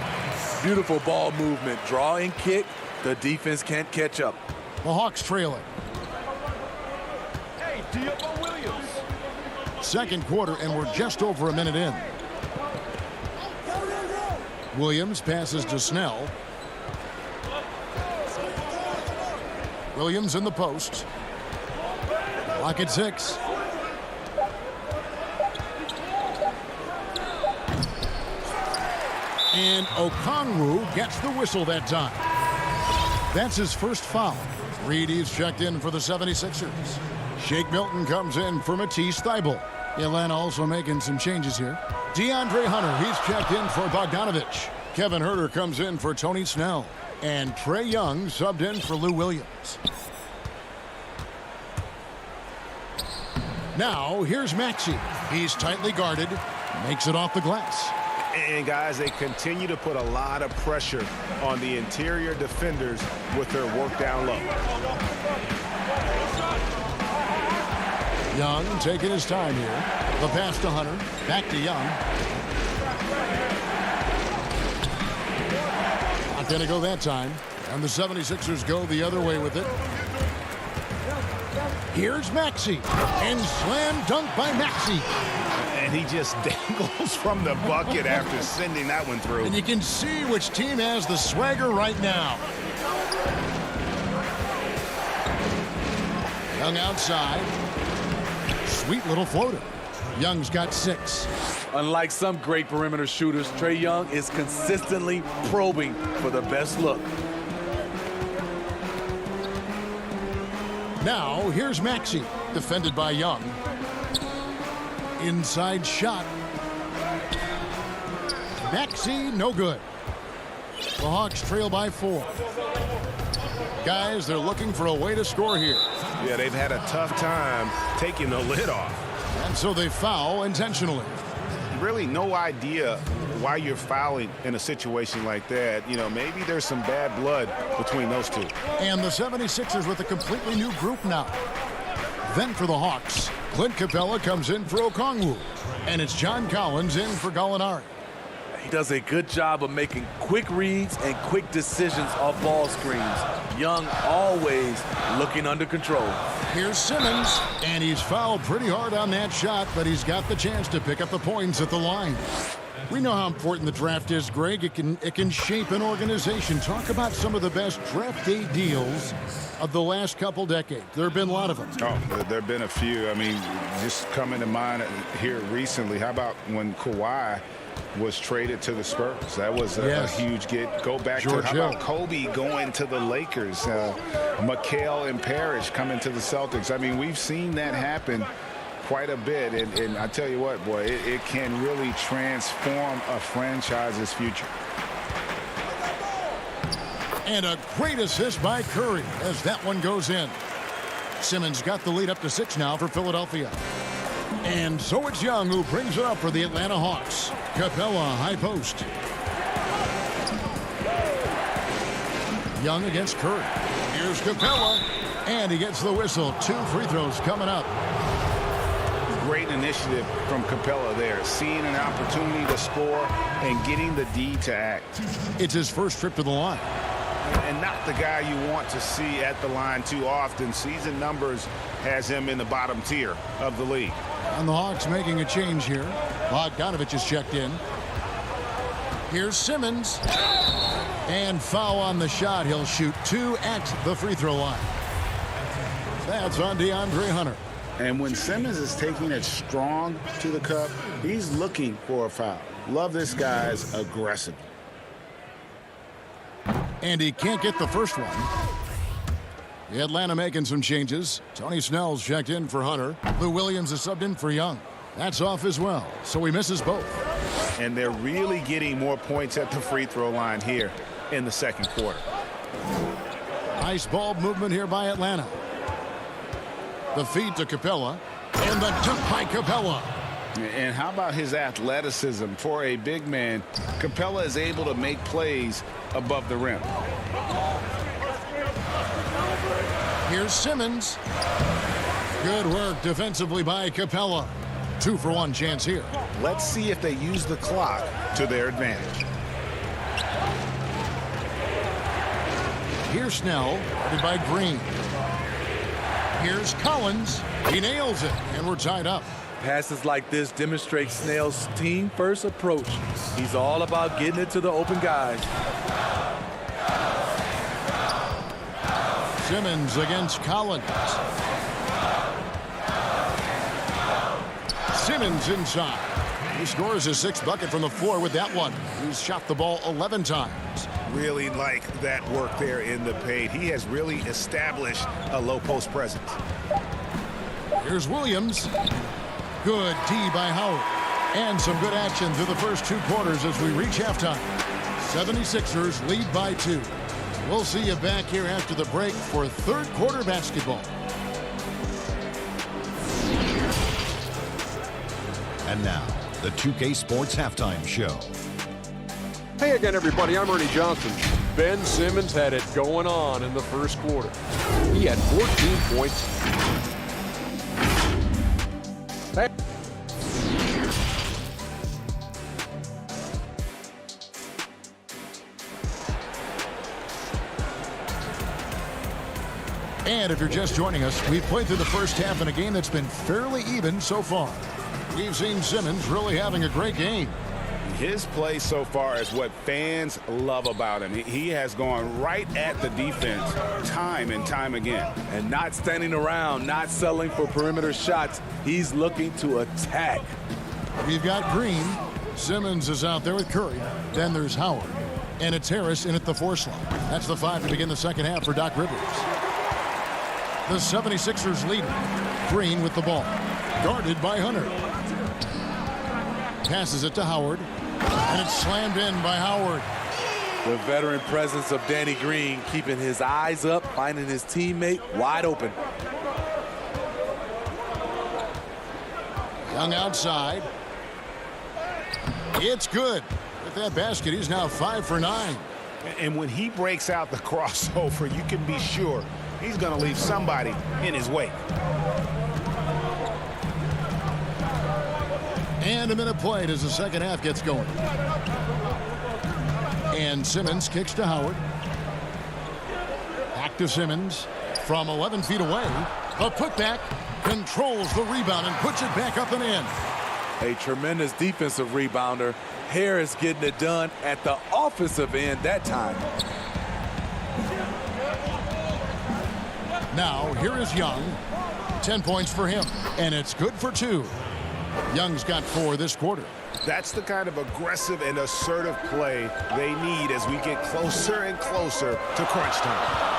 Beautiful ball movement. Draw and kick. The defense can't catch up.
The Hawks trailing.
Hey, D'Lo Williams.
Second quarter, and we're just over a minute in. Williams passes to Snell. Williams in the post. Lock at 6. And Okongwu gets the whistle that time. That's his first foul. Reedy's checked in for the 76ers. Shake Milton comes in for Matisse Thybulle. Atlanta also making some changes here. DeAndre Hunter, he's checked in for Bogdanovich. Kevin Huerter comes in for Tony Snell. And Trae Young subbed in for Lou Williams. Now, here's Maxey. He's tightly guarded, makes it off the glass.
And guys, they continue to put a lot of pressure on the interior defenders with their work down low.
Young taking his time here. The pass to Hunter. Back to Young. Not going to go that time. And the 76ers go the other way with it. Here's Maxey. And slam dunk by Maxey.
And he just dangles from the bucket after sending that one through.
And you can see which team has the swagger right now. Young outside. Sweet little floater. Young's got 6.
Unlike some great perimeter shooters, Trae Young is consistently probing for the best look.
Now, here's Maxey, defended by Young. Inside shot. Maxey, no good. The Hawks trail by 4. Guys, they're looking for a way to score here.
Yeah, they've had a tough time taking the lid off.
And so they foul intentionally.
Really no idea why you're fouling in a situation like that. You know, maybe there's some bad blood between those two.
And the 76ers with a completely new group now. Then for the Hawks, Clint Capella comes in for Okongwu. And it's John Collins in for Gallinari.
He does a good job of making quick reads and quick decisions off ball screens. Young always looking under control.
Here's Simmons, and he's fouled pretty hard on that shot, but he's got the chance to pick up the points at the line. We know how important the draft is, Greg. It can shape an organization. Talk about some of the best draft day deals of the last couple decades. There have been a lot of them.
Oh, there have been a few. I mean, just coming to mind here recently, how about when Kawhi was traded to the Spurs? That was a huge get. Go back to how about Kobe going to the Lakers, McHale and Parrish coming to the Celtics. I mean, we've seen that happen quite a bit, and I tell you what, boy, it can really transform a franchise's future.
And a great assist by Curry as that one goes in. Simmons got the lead up to 6 now for Philadelphia. And so it's Young who brings it up for the Atlanta Hawks. Capella, high post. Young against Curry. Here's Capella. And he gets the whistle. 2 free throws coming up.
Great initiative from Capella there. Seeing an opportunity to score and getting the D to act.
It's his first trip to the line.
And not the guy you want to see at the line too often. Season numbers has him in the bottom tier of the league.
And the Hawks making a change here. Bogdanovich is checked in. Here's Simmons. And foul on the shot. He'll shoot 2 at the free throw line. That's on DeAndre Hunter.
And when Simmons is taking it strong to the cup, he's looking for a foul. Love this guy's aggressive.
And he can't get the first one. The Atlanta making some changes. Tony Snell's checked in for Hunter. Lou Williams is subbed in for Young. That's off as well, so he misses both.
And they're really getting more points at the free throw line here. in the second quarter.
Nice ball movement here by Atlanta. The feed to Capella, and the dunk by Capella.
And how about his athleticism? For a big man, Capella is able to make plays above the rim.
Here's Simmons. Good work defensively by Capella. 2-for-1 chance here.
Let's see if they use the clock to their advantage.
Here's Snell, guarded by Green. Here's Collins. He nails it, and we're tied up.
Passes like this demonstrate Snell's team-first approach. He's all about getting it to the open guys.
Simmons against Collins. Simmons inside. He scores his 6th bucket from the floor with that one. He's shot the ball 11 times.
Really like that work there in the paint. He has really established a low post presence.
Here's Williams. Good D by Howard. And some good action through the first 2 quarters as we reach halftime. 76ers lead by 2. We'll see you back here after the break for third quarter basketball.
And now, the 2K Sports Halftime Show.
Hey again, everybody. I'm Ernie Johnson. Ben Simmons had it going on in the first quarter. He had 14 points.
And if you're just joining us, we've played through the first half in a game that's been fairly even so far. We've seen Simmons really having a great game.
His play so far is what fans love about him. He has gone right at the defense time and time again.
And not standing around, not settling for perimeter shots. He's looking to attack.
We've got Green. Simmons is out there with Curry. Then there's Howard. And it's Harris in at the 4 slot. That's the 5 to begin the second half for Doc Rivers. The 76ers lead. Green with the ball. Guarded by Hunter. Passes it to Howard. And it's slammed in by Howard.
The veteran presence of Danny Green keeping his eyes up, finding his teammate wide open.
Young outside. It's good. With that basket, he's now 5 for 9.
And when he breaks out the crossover, you can be sure he's going to leave somebody in his wake.
And a minute played as the second half gets going. And Simmons kicks to Howard. Back to Simmons from 11 feet away. A putback, controls the rebound and puts it back up and in.
A tremendous defensive rebounder. Harris getting it done at the offensive end that time.
Now, here is Young. 10 points for him, and it's good for 2. Young's got 4 this quarter.
That's the kind of aggressive and assertive play they need as we get closer and closer to crunch time.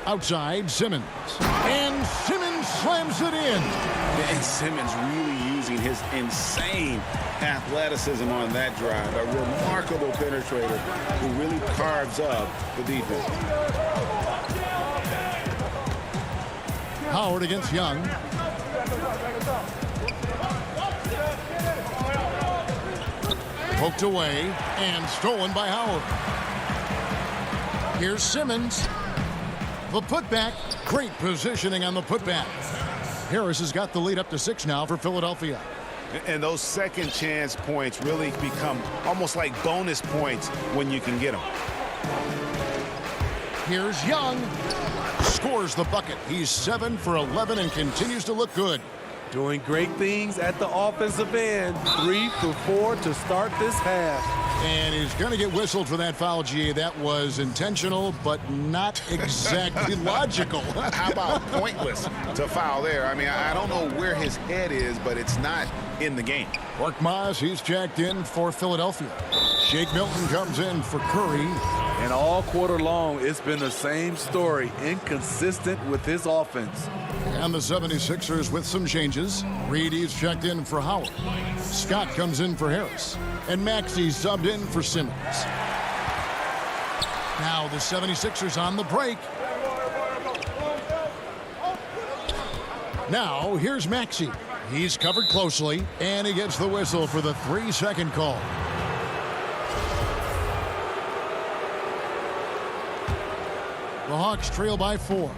Outside, Simmons. And Simmons slams it in.
And Simmons really using his insane athleticism on that drive. A remarkable penetrator who really carves up the defense.
Howard against Young. Poked away and stolen by Howard. Here's Simmons. The putback. Great positioning on the putback. Harris has got the lead up to 6 now for Philadelphia.
And those second chance points really become almost like bonus points when you can get them.
Here's Young. Scores the bucket. He's 7 for 11 and continues to look good.
Doing great things at the offensive end. 3 for 4 to start this half.
And he's going to get whistled for that foul, G. That was intentional, but not exactly logical.
How about pointless to foul there? I mean, I don't know where his head is, but it's not in the game.
Korkmaz, he's checked in for Philadelphia. Shake Milton comes in for Curry.
And all quarter long, it's been the same story. Inconsistent with his offense.
And the 76ers with some changes. Reedy's checked in for Howard. Scott comes in for Harris. And Maxey subbed in for Simmons. Now the 76ers on the break. Now here's Maxey. He's covered closely, and he gets the whistle for the 3-second call. The Hawks trail by 4.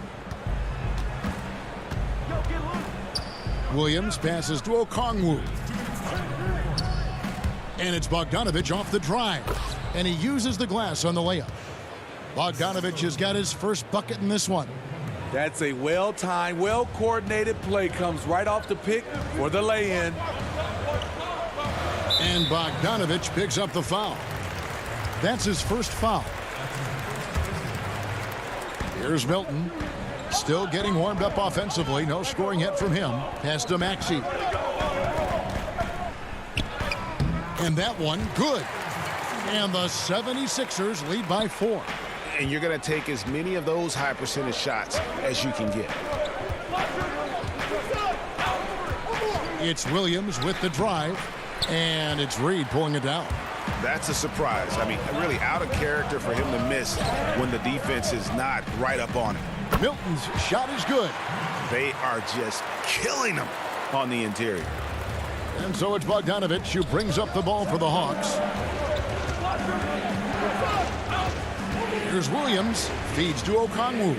Williams passes to Okongwu. And it's Bogdanovich off the drive. And he uses the glass on the layup. Bogdanovich has got his first bucket in this one.
That's a well-timed, well-coordinated play. Comes right off the pick for the lay-in.
And Bogdanovich picks up the foul. That's his first foul. Here's Milton. Still getting warmed up offensively. No scoring yet from him. Pass to Maxey. And that one, good. And the 76ers lead by 4.
And you're going to take as many of those high percentage shots as you can get.
It's Williams with the drive, and it's Reed pulling it down.
That's a surprise. I mean, really out of character for him to miss when the defense is not right up on him.
Milton's shot is good.
They are just killing him on the interior.
And so it's Bogdanovich who brings up the ball for the Hawks. Here's Williams, feeds to Okongwu.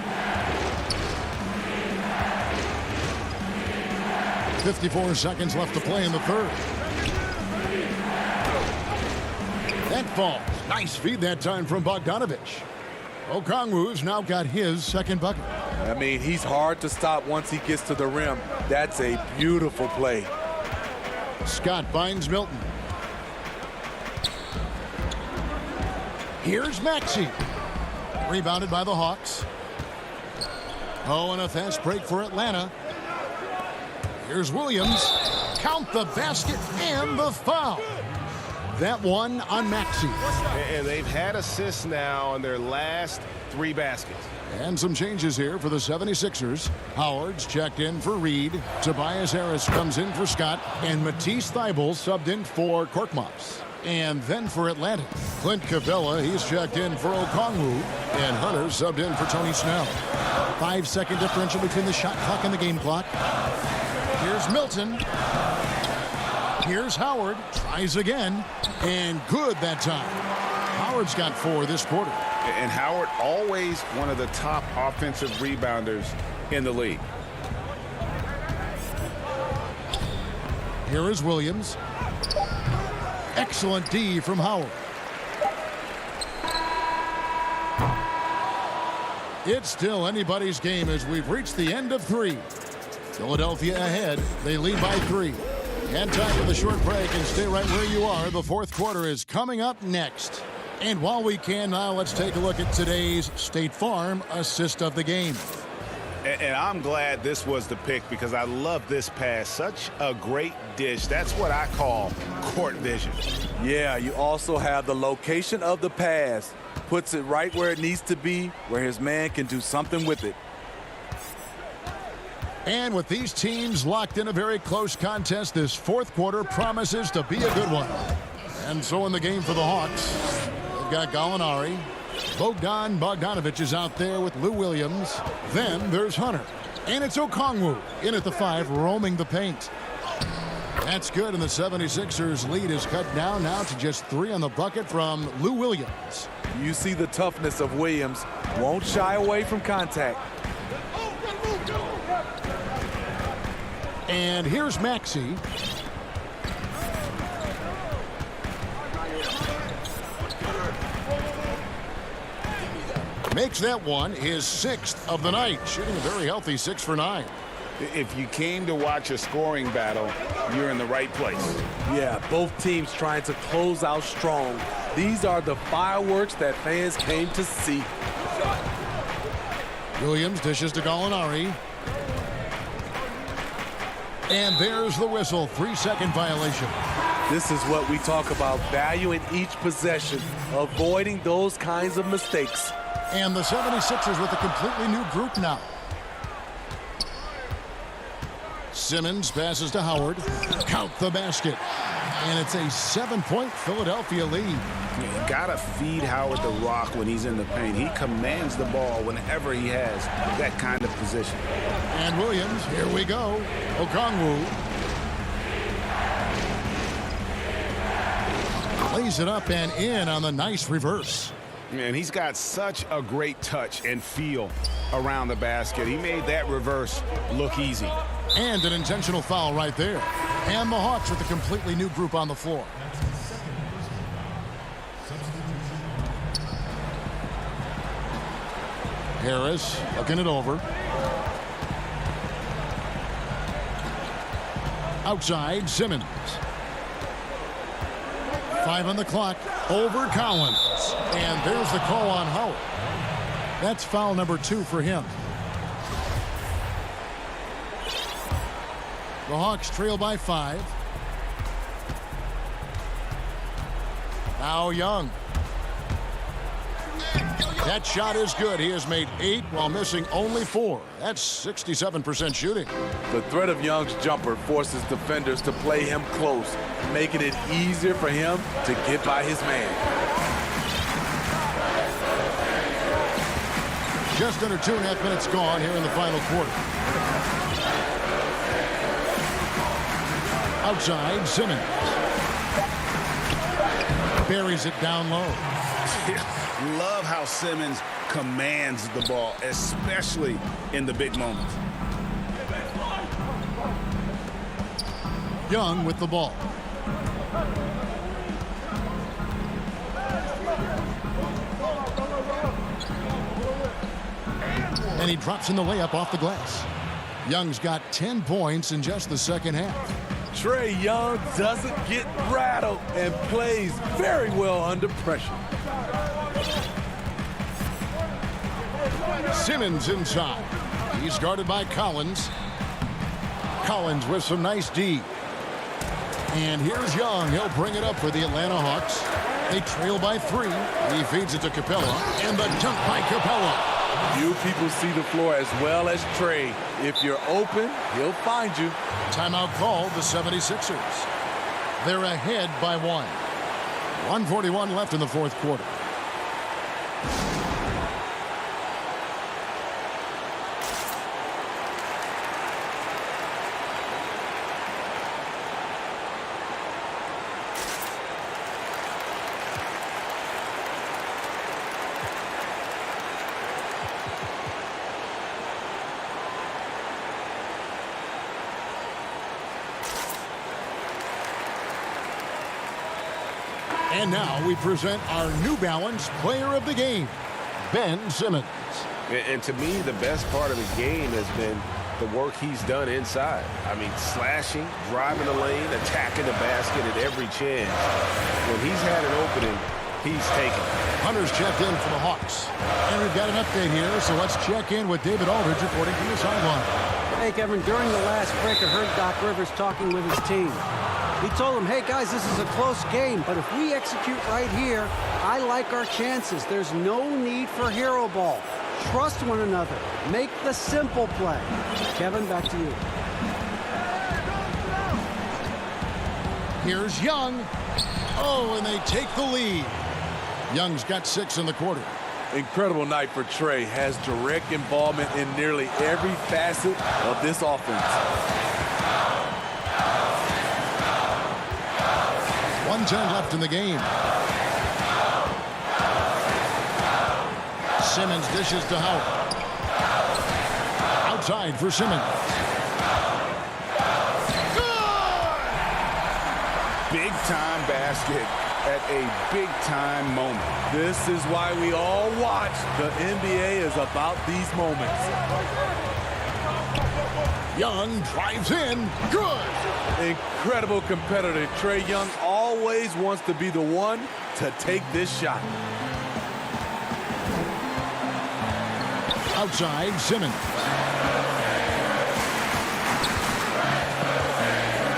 54 seconds left to play in the third. That falls. Nice feed that time from Bogdanovich. Okongwu's now got his second bucket.
I mean, he's hard to stop once he gets to the rim. That's a beautiful play.
Scott finds Milton. Here's Maxey. Rebounded by the Hawks. Oh, and a fast break for Atlanta. Here's Williams. Count the basket and the foul. That one on Maxey.
And they've had assists now in their last 3 baskets.
And some changes here for the 76ers. Howard's checked in for Reed. Tobias Harris comes in for Scott. And Matisse Thybulle subbed in for Korkmaz. And then for Atlanta, Clint Capella, he's checked in for Okongwu. And Hunter subbed in for Tony Snell. 5-second differential between the shot clock and the game clock. Here's Milton. Here's Howard. Tries again. And good that time. Howard's got 4 this quarter.
And Howard always one of the top offensive rebounders in the league.
Here is Williams. Excellent D from Howard. It's still anybody's game as we've reached the end of 3. Philadelphia ahead. They lead by 3. And time for the short break, and stay right where you are. The fourth quarter is coming up next. And while we can now, let's take a look at today's State Farm assist of the game.
And I'm glad this was the pick because I love this pass. Such a great dish. That's what I call court vision.
Yeah, you also have the location of the pass. Puts it right where it needs to be, where his man can do something with it.
And with these teams locked in a very close contest, this fourth quarter promises to be a good one. And so in the game for the Hawks, they've got Gallinari. Bogdanovich is out there with Lou Williams. Then there's Hunter. And it's Okongwu in at the 5, roaming the paint. That's good, and the 76ers lead is cut down now to just 3 on the bucket from Lou Williams.
You see the toughness of Williams. Won't shy away from contact.
And here's Maxey. Makes that one his 6th of the night, shooting a very healthy 6 for 9.
If you came to watch a scoring battle, you're in the right place.
Yeah, both teams trying to close out strong. These are the fireworks that fans came to see.
Williams dishes to Gallinari. And there's the whistle, 3-second violation.
This is what we talk about, valuing each possession, avoiding those kinds of mistakes.
And the 76ers with a completely new group now. Simmons passes to Howard. Count the basket. And it's a 7-point Philadelphia lead.
You gotta feed Howard the rock when he's in the paint. He commands the ball whenever he has that kind of position.
And Williams, here we go. Okongwu lays it up and in on the nice reverse.
And he's got such a great touch and feel around the basket. He made that reverse look easy.
And an intentional foul right there. And the Hawks with a completely new group on the floor. Harris looking it over. Outside, Simmons. 5 on the clock. Over Collins. And there's the call on Howard. That's foul number 2 for him. The Hawks trail by 5. Now Young. That shot is good. He has made 8 while missing only 4. That's 67% shooting.
The threat of Young's jumper forces defenders to play him close, making it easier for him to get by his man.
Just under 2.5 minutes gone here in the final quarter. Outside, Simmons. Buries it down low.
Love how Simmons commands the ball, especially in the big moments.
Young with the ball. And he drops in the layup off the glass. Young's got 10 points in just the second half.
Trae Young doesn't get rattled and plays very well under pressure.
Simmons inside. He's guarded by Collins. Collins with some nice D. And here's Young. He'll bring it up for the Atlanta Hawks. They trail by 3. He feeds it to Capella. And the dunk by Capella.
You people see the floor as well as Trae. If you're open, he'll find you.
Timeout called the 76ers. They're ahead by 1. 1:41 left in the fourth quarter. And now we present our New Balance Player of the Game, Ben Simmons.
And to me, the best part of the game has been the work he's done inside. I mean, slashing, driving the lane, attacking the basket at every chance. When he's had an opening, he's taken it.
Hunter's checked in for the Hawks. And we've got an update here, so let's check in with David Aldridge reporting from the sideline.
Hey, Kevin, during the last break, I heard Doc Rivers talking with his team. He told them, hey, guys, this is a close game, but if we execute right here, I like our chances. There's no need for hero ball. Trust one another. Make the simple play. Kevin, back to you.
Here's Young. Oh, and they take the lead. Young's got 6 in the quarter.
Incredible night for Trae. Has direct involvement in nearly every facet of this offense.
1:10 left in the game. Simmons dishes to Howard. Outside for Simmons.
Good! Big-time basket at a big-time moment.
This is why we all watch. The NBA is about these moments.
Young drives in. Good!
Incredible competitor. Trae Young always wants to be the one to take this shot.
Outside, Simmons.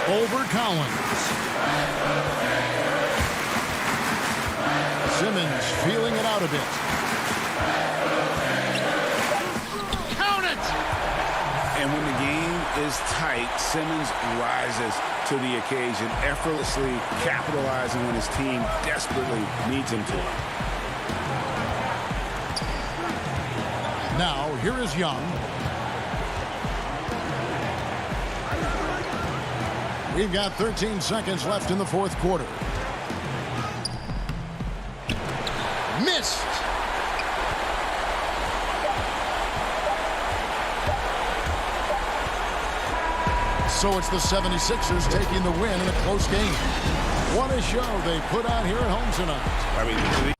Over Collins. Simmons feeling it out a bit. Count it!
And when the game is tight, Simmons rises to the occasion, effortlessly capitalizing when his team desperately needs him to.
Now, here is Young. We've got 13 seconds left in the fourth quarter. Missed. So it's the 76ers taking the win in a close game. What a show they put on here at home tonight.
I mean,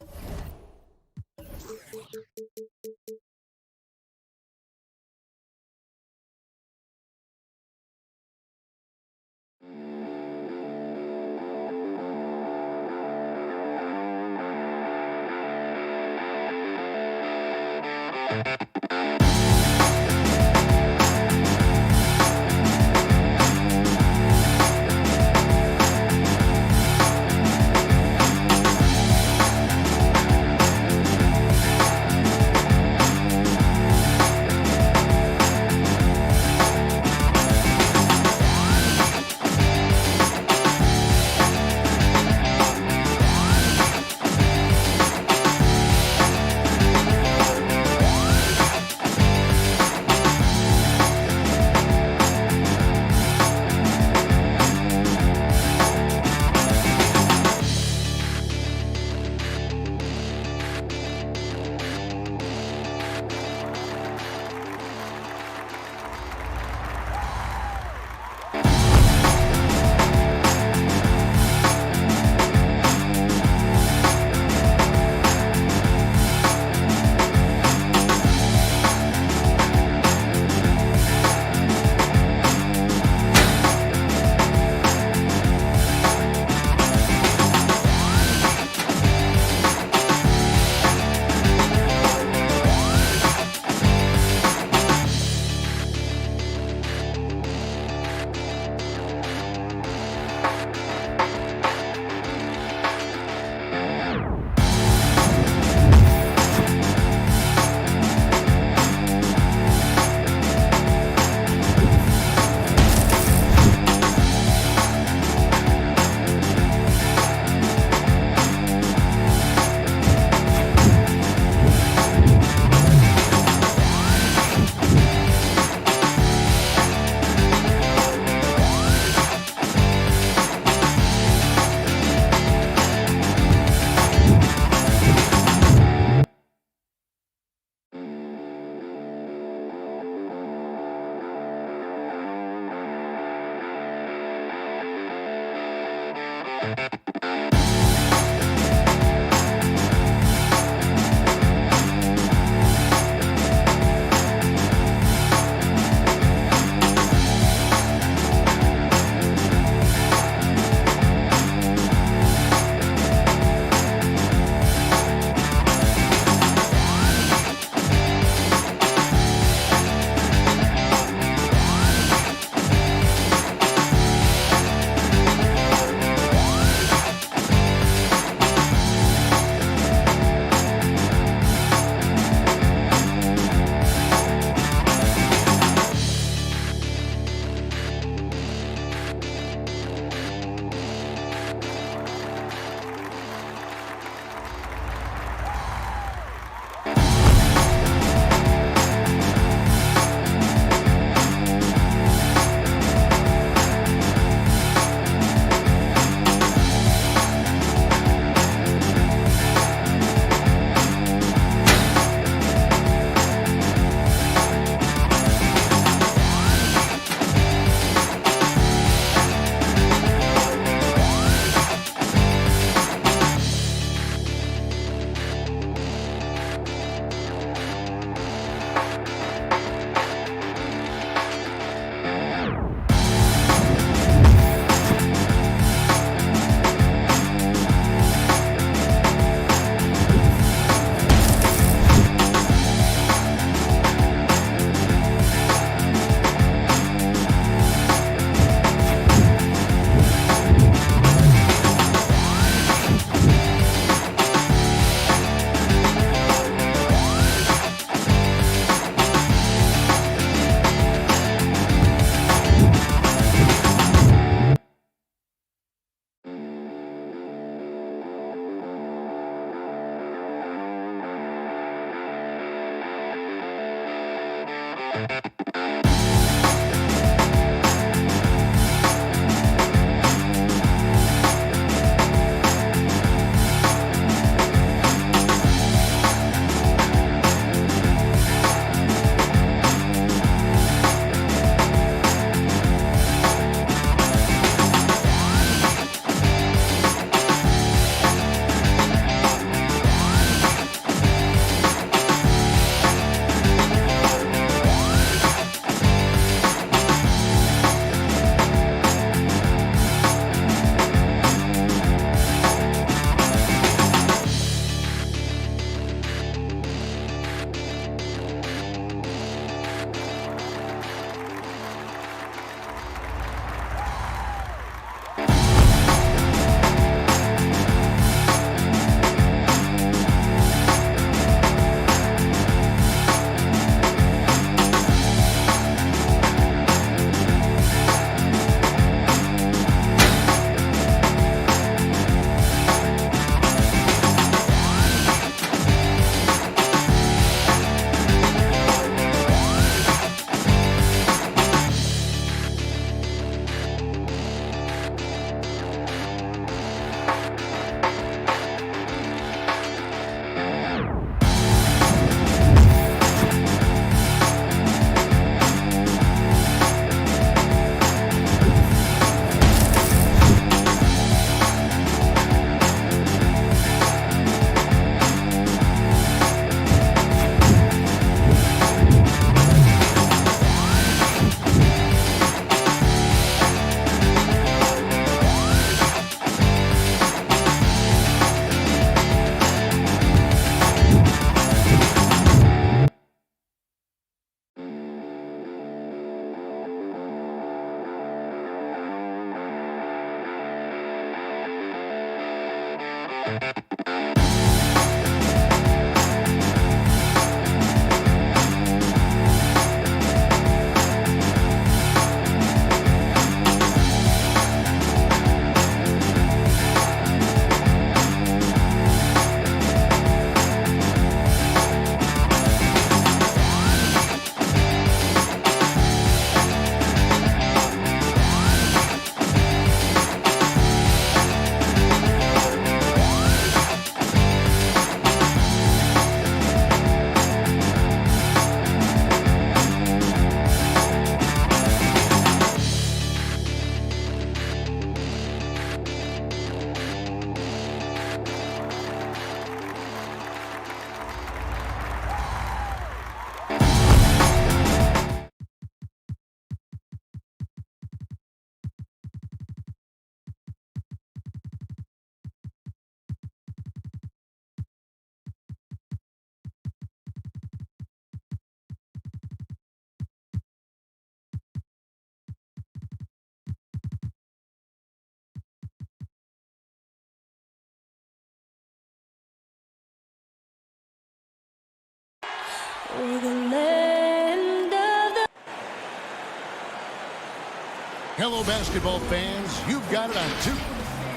Hello, basketball fans. You've got it on two.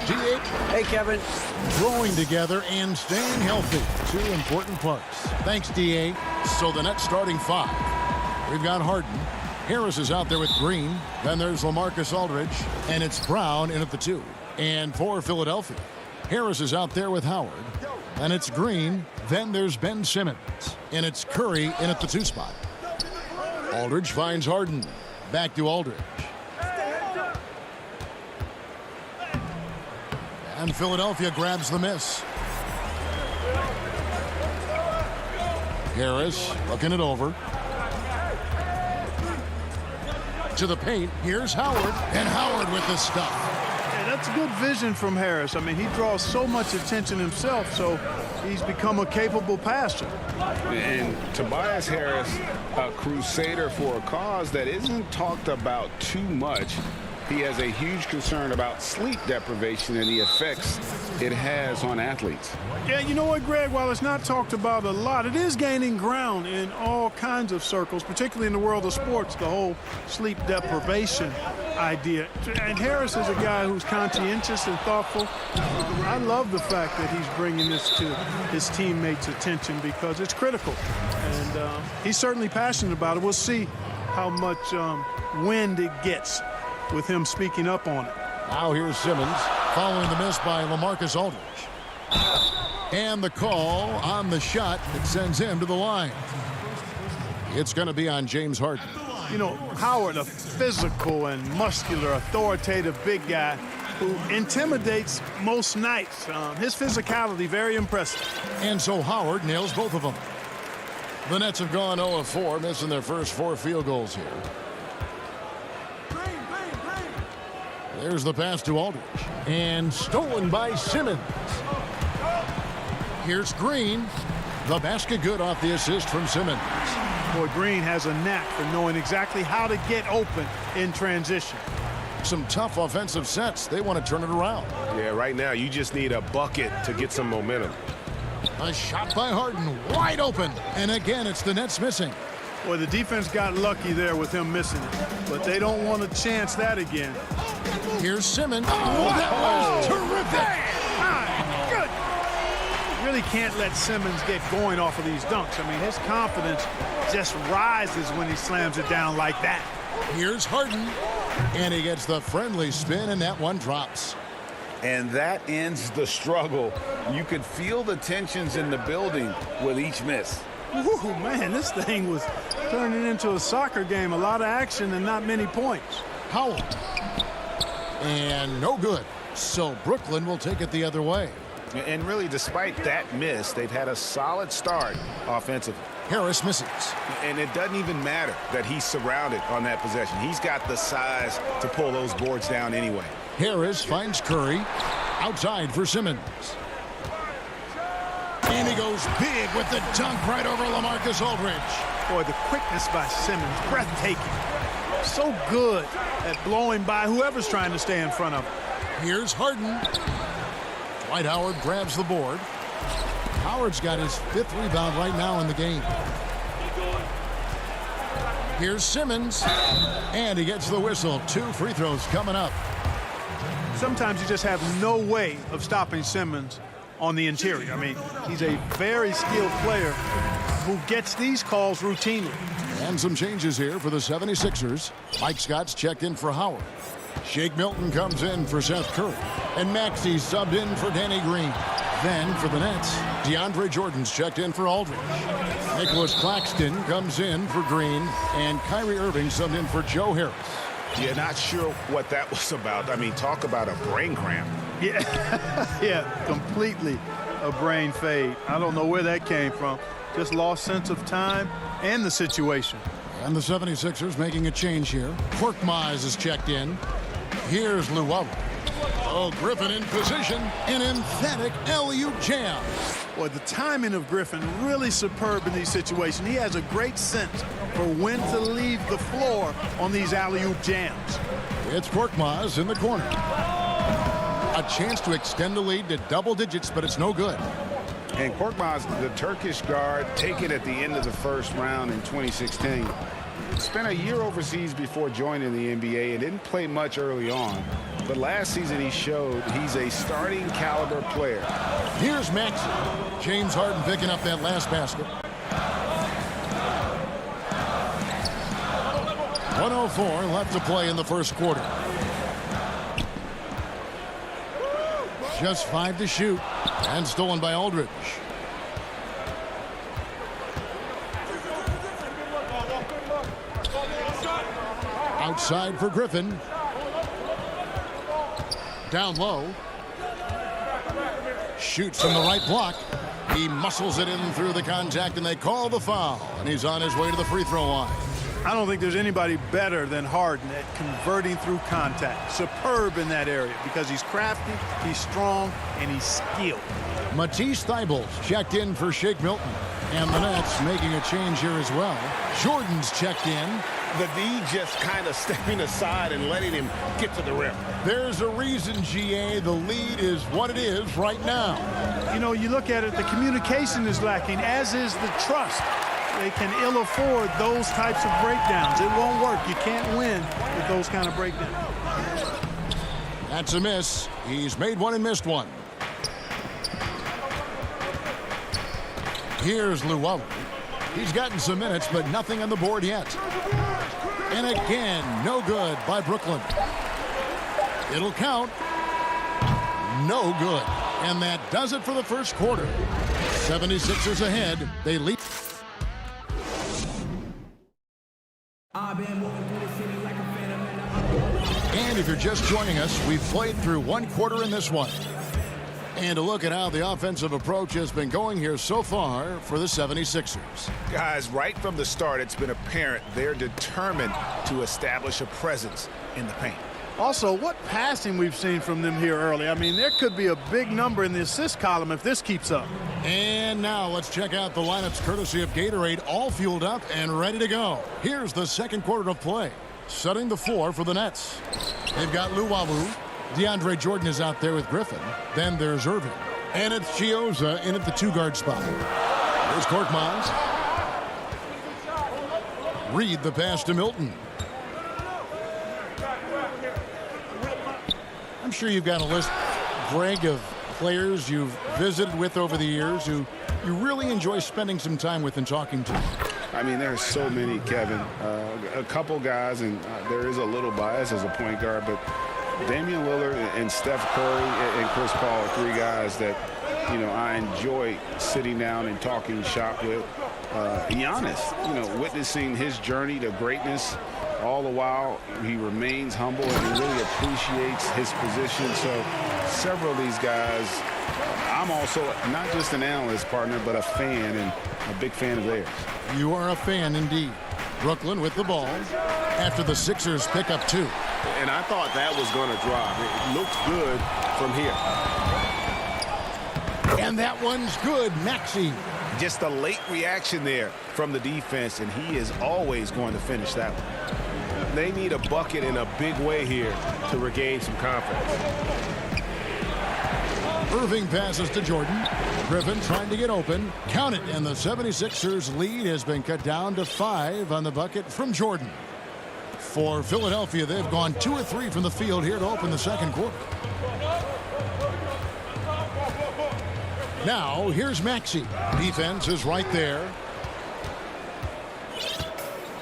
D.A.
Hey, Kevin.
Growing together and staying healthy. Two important parts. Thanks, D.A. So the next starting five. We've got Harden. Harris is out there with Green. Then there's LaMarcus Aldridge. And it's Brown in at the 2. And for Philadelphia, Harris is out there with Howard. And it's Green. Then there's Ben Simmons. And it's Curry in at the 2 spot. Aldridge finds Harden. Back to Aldridge. And Philadelphia grabs the miss. Harris looking it over. To the paint. Here's Howard. And Howard with the stuff.
Yeah, that's good vision from Harris. I mean, he draws so much attention himself, so he's become a capable passer.
And Tobias Harris, a crusader for a cause that isn't talked about too much. he has a huge concern about sleep deprivation and the effects it has on athletes.
Yeah, you know what, Greg? While it's not talked about a lot, it is gaining ground in all kinds of circles, particularly in the world of sports, the whole sleep deprivation idea. And Harris is a guy who's conscientious and thoughtful. I love the fact that he's bringing this to his teammates' attention because it's critical. And he's certainly passionate about it. We'll see how much wind it gets with him speaking up on it.
Now here's Simmons following the miss by LaMarcus Aldridge. And the call on the shot that sends him to the line. It's going to be on James Harden.
You know, Howard, a physical and muscular, authoritative big guy who intimidates most nights. His physicality, very impressive.
And so Howard nails both of them. The Nets have gone 0 of 4, missing their first 4 field goals here. There's the pass to Aldridge. And stolen by Simmons. Here's Green. The basket good off the assist from Simmons.
Boy, Green has a knack for knowing exactly how to get open in transition.
Some tough offensive sets. They want to turn it around.
Yeah, right now you just need a bucket to get some momentum.
A shot by Harden, wide open. And again, it's the Nets missing.
Boy, the defense got lucky there with him missing it. But they don't want to chance that again.
Here's Simmons. Oh, that was terrific.
Good. You really can't let Simmons get going off of these dunks. I mean, his confidence just rises when he slams it down like that.
Here's Harden. And he gets the friendly spin, and that one drops.
And that ends the struggle. You could feel the tensions in the building with each miss.
Ooh, man, this thing was turning into a soccer game. A lot of action and not many points.
Howell. And no good. So Brooklyn will take it the other way.
And really, despite that miss, they've had a solid start offensively.
Harris misses.
And it doesn't even matter that he's surrounded on that possession. He's got the size to pull those boards down anyway.
Harris finds Curry. Outside for Simmons. And he goes big with the dunk right over LaMarcus Aldridge.
Boy, the quickness by Simmons, breathtaking. So good at blowing by whoever's trying to stay in front of him.
Here's Harden. Dwight Howard grabs the board. Howard's got his 5th rebound right now in the game. Here's Simmons. And he gets the whistle. 2 free throws coming up.
Sometimes you just have no way of stopping Simmons on the interior. I mean, he's a very skilled player who gets these calls routinely.
And some changes here for the 76ers. Mike Scott's checked in for Howard. Shake Milton comes in for Seth Curry. And Maxey subbed in for Danny Green. Then for the Nets, DeAndre Jordan's checked in for Aldridge. Nicholas Claxton comes in for Green. And Kyrie Irving subbed in for Joe Harris.
Yeah, not sure what that was about. I mean, talk about a brain cramp.
Yeah, yeah, completely a brain fade. I don't know where that came from. Just lost sense of time and the situation.
And the 76ers making a change here. Korkmaz is checked in. Here's Luau. Oh, Griffin in position. An emphatic alley-oop jam.
Boy, the timing of Griffin really superb in these situations. He has a great sense for when to leave the floor on these alley-oop jams.
It's Korkmaz in the corner. A chance to extend the lead to double digits, but it's no good.
And Korkmaz, the Turkish guard, taken at the end of the first round in 2016. Spent a year overseas before joining the NBA and didn't play much early on. But last season he showed he's a starting caliber player.
Here's Maxey. James Harden picking up that last basket. 1:04 left to play in the first quarter. Just 5 to shoot. And stolen by Aldridge. Outside for Griffin. Down low. Shoots from the right block. He muscles it in through the contact, and they call the foul. And he's on his way to the free throw line.
I don't think there's anybody better than Harden at converting through contact. Superb in that area because he's crafty, he's strong, and he's skilled.
Matisse Thybulle's checked in for Shake Milton. And the Nets making a change here as well. Jordan's checked in.
the D just kind of stepping aside and letting him get to the rim.
There's a reason, GA, the lead is what it is right now.
You know, you look at it, the communication is lacking, as is the trust. They can ill afford those types of breakdowns. It won't work. You can't win with those kind of breakdowns.
That's a miss. He's made one and missed one. Here's Luwawu. He's gotten some minutes, but nothing on the board yet. And again, no good by Brooklyn. It'll count. No good. And that does it for the first quarter. 76ers ahead. They lead. And if you're just joining us, we've played through one quarter in this one. And a look at how the offensive approach has been going here so far for the 76ers.
Guys, right from the start, it's been apparent they're determined to establish a presence in the paint.
Also, what passing we've seen from them here early. I mean, there could be a big number in the assist column if this keeps up.
And now let's check out the lineups courtesy of Gatorade, all fueled up and ready to go. Here's the second quarter of play. Setting the floor for the Nets. They've got Luwawu. DeAndre Jordan is out there with Griffin. Then there's Irving. And it's Chioza in at the two-guard spot. There's Korkmaz. Reed the pass to Milton. I'm sure you've got a list, Greg, of players you've visited with over the years who you really enjoy spending some time with and talking to.
I mean, there's so many, Kevin. A couple guys, and there is a little bias as a point guard, but Damian Lillard and Steph Curry and Chris Paul are three guys that, you know, I enjoy sitting down and talking shop with. Giannis, you know, witnessing his journey to greatness, all the while he remains humble and he really appreciates his position. So several of these guys, I'm also not just an analyst, partner, but a fan and a big fan of theirs.
You are a fan indeed. Brooklyn with the ball after the Sixers pick up two.
And I thought that was going to drop. It looked good from here.
And that one's good. Maxey.
Just a late reaction there from the defense, and he is always going to finish that one.
They need a bucket in a big way here to regain some confidence.
Irving passes to Jordan. Griffin trying to get open. Count it, and the 76ers lead has been cut down to 5 on the bucket from Jordan. For Philadelphia, they've gone 2 or 3 from the field here to open the second quarter. Now, here's Maxey. Defense is right there.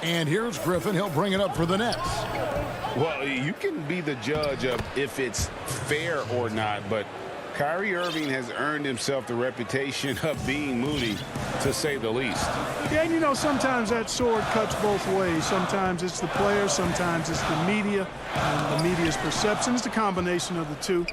And here's Griffin. He'll bring it up for the Nets.
Well, you can be the judge of if it's fair or not, but Kyrie Irving has earned himself the reputation of being moody, to say the least.
Yeah, and you know, sometimes that sword cuts both ways. Sometimes it's the player, sometimes it's the media, and the media's perception. It's the combination of the two.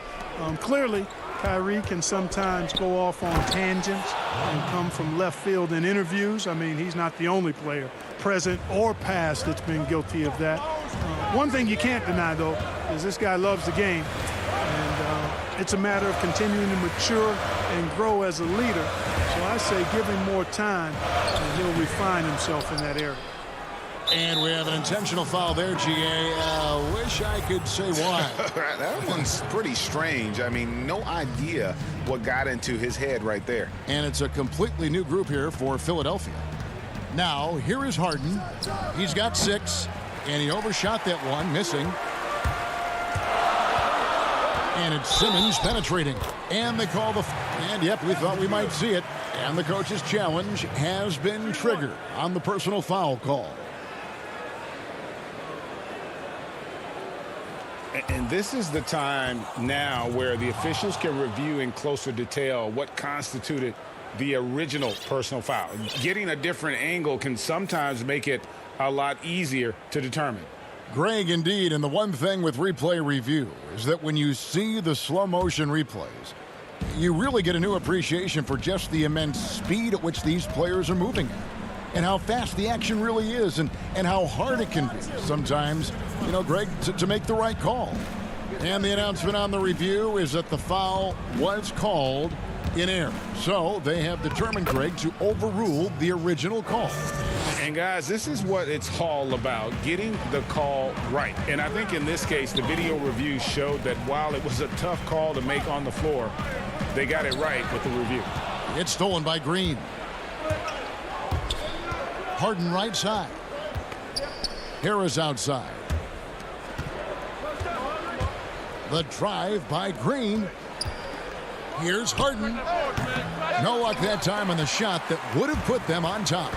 Clearly, Kyrie can sometimes go off on tangents and come from left field in interviews. I mean, he's not the only player, present or past, that's been guilty of that. One thing you can't deny, though, is this guy loves the game. And it's a matter of continuing to mature and grow as a leader. So I say give him more time, and he'll refine himself in that area.
And we have an intentional foul there, GA. Wish I could say why.
That one's pretty strange. I mean, no idea what got into his head right there.
And it's a completely new group here for Philadelphia. Now, here is Harden. He's got 6, and he overshot that one, missing. And it's Simmons penetrating. And they call the... And, yep, we thought we might see it. And the coach's challenge has been triggered on the personal foul call.
And this is the time now where the officials can review in closer detail what constituted the original personal foul. Getting a different angle can sometimes make it a lot easier to determine.
Greg, indeed, and the one thing with replay review is that when you see the slow motion replays, you really get a new appreciation for just the immense speed at which these players are moving at, and how fast the action really is, and how hard it can be sometimes, you know, Greg, to make the right call. And the announcement on the review is that the foul was called in error. So they have determined, Greg, to overrule the original call.
And And guys, this is what it's all about, getting the call right. And I think in this case, the video review showed that while it was a tough call to make on the floor, they got it right with the review.
It's stolen by Green. Harden right side. Harris outside. The drive by Green. Here's Harden. No luck that time on the shot that would have put them on top.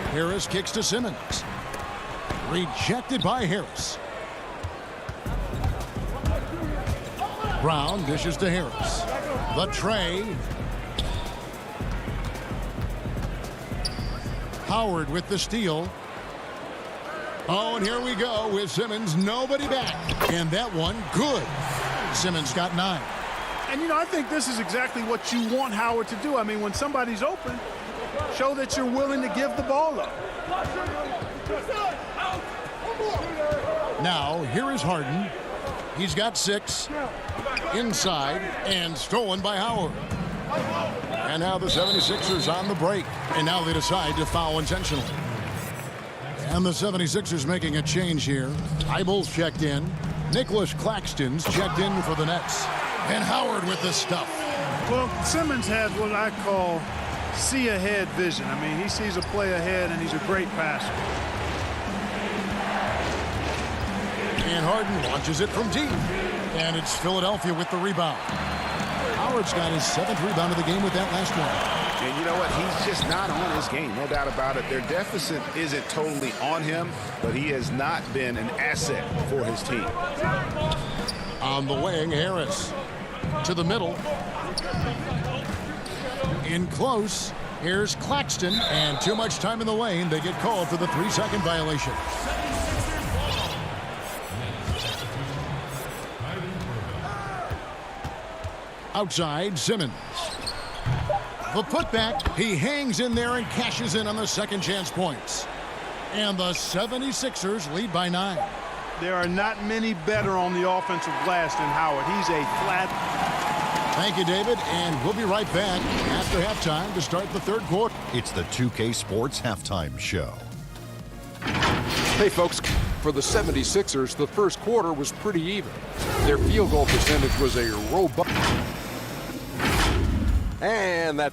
Harris kicks to Simmons. Rejected by Harris. Brown dishes to Harris. The tray. Howard with the steal. Oh, and here we go with Simmons. Nobody back. And that one, good. Simmons got 9.
And, you know, I think this is exactly what you want Howard to do. I mean, when somebody's open, show that you're willing to give the ball up.
Now, here is Harden. He's got 6. Inside and stolen by Howard. And now the 76ers on the break. And now they decide to foul intentionally. And the 76ers making a change here. Eibel's checked in. Nicholas Claxton's checked in for the Nets. And Howard with the stuff.
Well, Simmons has what I call see-ahead vision. I mean, he sees a play ahead, and he's a great passer.
And Harden launches it from deep. And it's Philadelphia with the rebound. Howard's got his 7th rebound of the game with that last one.
And you know what? He's just not on his game, no doubt about it. Their deficit isn't totally on him, but he has not been an asset for his team.
On the wing, Harris to the middle. In close, here's Claxton, and too much time in the lane. They get called for the 3-second violation. Outside, Simmons. The putback, he hangs in there and cashes in on the second chance points. And the 76ers lead by 9.
There are not many better on the offensive glass than Howard. He's a flat.
Thank you, David, and we'll be right back after halftime to start the third quarter.
It's the 2K Sports Halftime Show.
Hey, folks, for the 76ers, the first quarter was pretty even. Their field goal percentage was a robust. And that.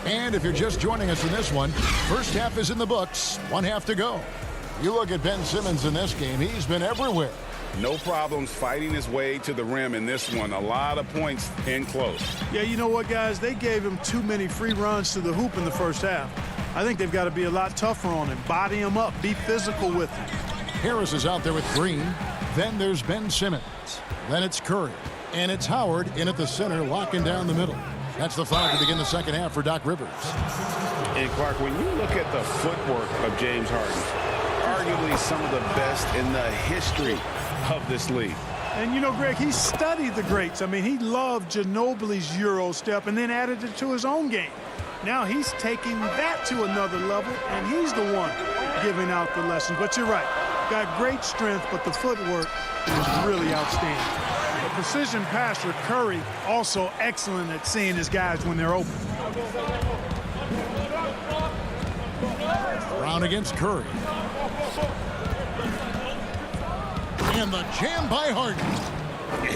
And if you're just joining us in this one, first half is in the books, 1 half to go. You look at Ben Simmons in this game, he's been everywhere.
No problems fighting his way to the rim in this one. A lot of points in close.
Yeah, you know what, guys? They gave him too many free runs to the hoop in the first half. I think they've got to be a lot tougher on him. Body him up. Be physical with him.
Harris is out there with Green. Then there's Ben Simmons. Then it's Curry. And it's Howard in at the center, locking down the middle. That's the foul to begin the second half for Doc Rivers.
And Clark, when you look at the footwork of James Harden, arguably some of the best in the history of this league.
And, you know, Greg, he studied the greats. I mean, he loved Ginobili's Euro step and then added it to his own game. Now he's taking that to another level, and he's the one giving out the lessons. But you're right. Got great strength, but the footwork is really outstanding. The precision passer, Curry, also excellent at seeing his guys when they're open.
Brown against Curry. And the jam by Harden.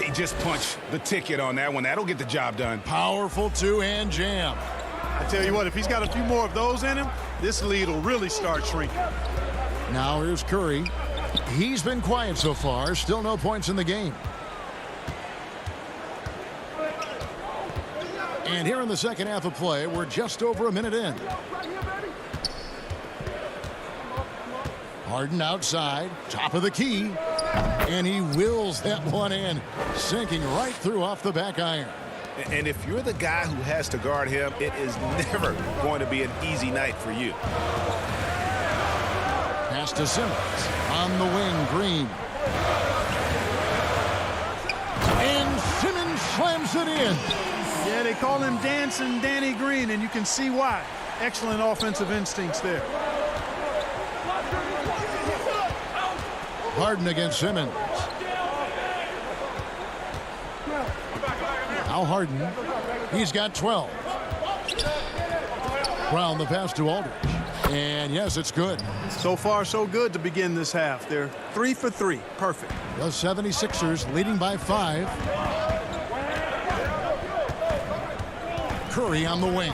He just punched the ticket on that one. That'll get the job done.
Powerful two-hand jam.
I tell you what, if he's got a few more of those in him, this lead will really start shrinking.
Now here's Curry. He's been quiet so far. Still no points in the game. And here in the second half of play, we're just over a minute in. Harden outside, top of the key. And he wills that one in, sinking right through off the back iron.
And if you're the guy who has to guard him, it is never going to be an easy night for you.
Pass to Simmons. On the wing, Green. And Simmons slams it in.
Yeah, they call him Dancing Danny Green, and you can see why. Excellent offensive instincts there.
Harden against Simmons. Now Harden. He's got 12. Brown the pass to Aldridge. And yes, it's good.
So far, so good to begin this half. They're 3 for 3. Perfect.
The 76ers leading by 5. Curry on the wing.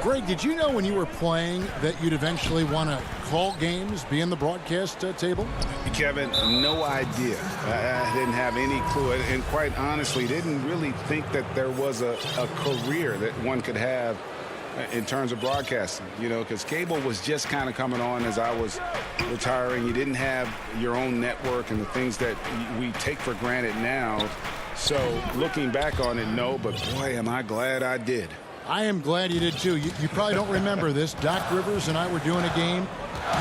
Greg, did you know when you were playing that you'd eventually want to call games, be in the broadcast table?
Kevin, no idea. I didn't have any clue. And quite honestly, didn't really think that there was a career that one could have in terms of broadcasting, you know, because cable was just kind of coming on as I was retiring. You didn't have your own network and the things that we take for granted now. So looking back on it, no, but boy, am I glad I did.
I am glad you did too. You probably don't remember this. Doc Rivers and I were doing a game.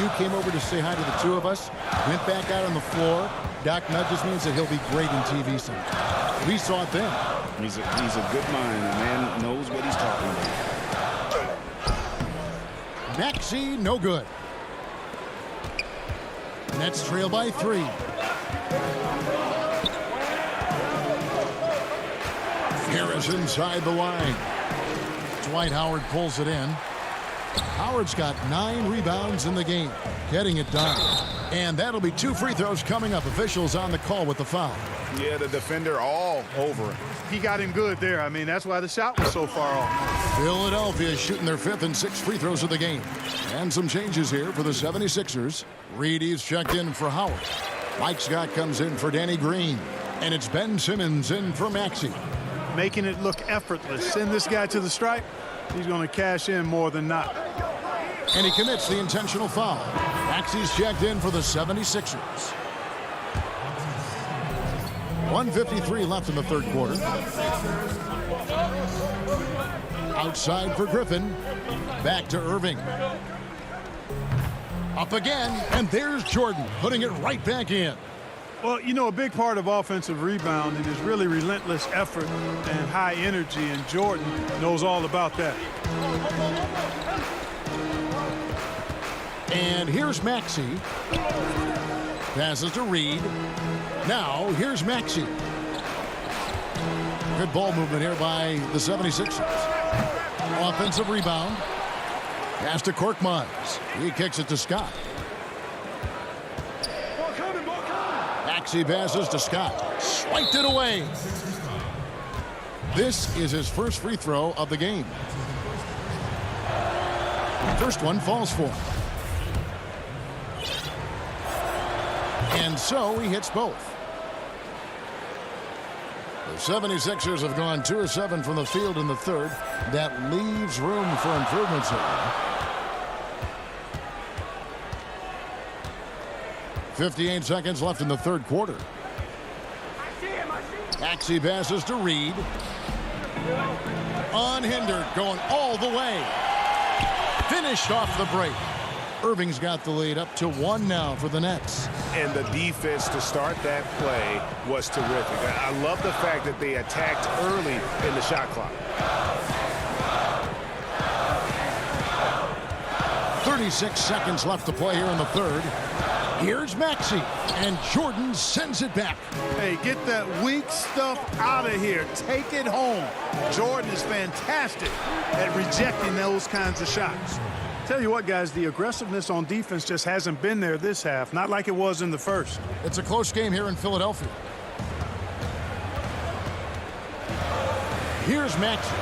You came over to say hi to the two of us, went back out on the floor. Doc nudges me and said he'll be great in TV sometime. We saw it then.
He's a good mind. The man knows what he's talking about.
Maxey, no good. Nets trail by 3. Harris inside the line. Dwight Howard pulls it in. Howard's got 9 rebounds in the game, getting it done. And that'll be 2 free throws coming up. Officials on the call with the foul.
Yeah, the defender all over him.
He got him good there. I mean, that's why the shot was so far off.
Philadelphia shooting their 5th and 6th free throws of the game. And some changes here for the 76ers. Reedy's checked in for Howard. Mike Scott comes in for Danny Green. And it's Ben Simmons in for Maxey.
Making it look effortless. Send this guy to the stripe. He's going to cash in more than not.
And he commits the intentional foul. Maxey's checked in for the 76ers. 1:53 left in the third quarter. Outside for Griffin. Back to Irving. Up again, and there's Jordan putting it right back in.
Well, you know, a big part of offensive rebounding is really relentless effort and high energy, and Jordan knows all about that.
And here's Maxey. Passes to Reed. Now, here's Maxey. Good ball movement here by the 76ers. Offensive rebound. Pass to Korkmaz. He kicks it to Scott. Maxey passes to Scott. Swiped it away. This is his first free throw of the game. First one falls for him. And so he hits both. The 76ers have gone 2 of 7 from the field in the third. That leaves room for improvements here. 58 seconds left in the third quarter. Maxey passes to Reed. Unhindered, going all the way. Finished off the break. Irving's got the lead up to 1 now for the Nets.
And the defense to start that play was terrific. I love the fact that they attacked early in the shot clock.
36 seconds left to play here in the third. Here's Maxey, and Jordan sends it back.
Hey, get that weak stuff out of here. Take it home. Jordan is fantastic at rejecting those kinds of shots. Tell you what, guys, the aggressiveness on defense just hasn't been there this half, not like it was in the first.
It's a close game here in Philadelphia. Here's Maxey.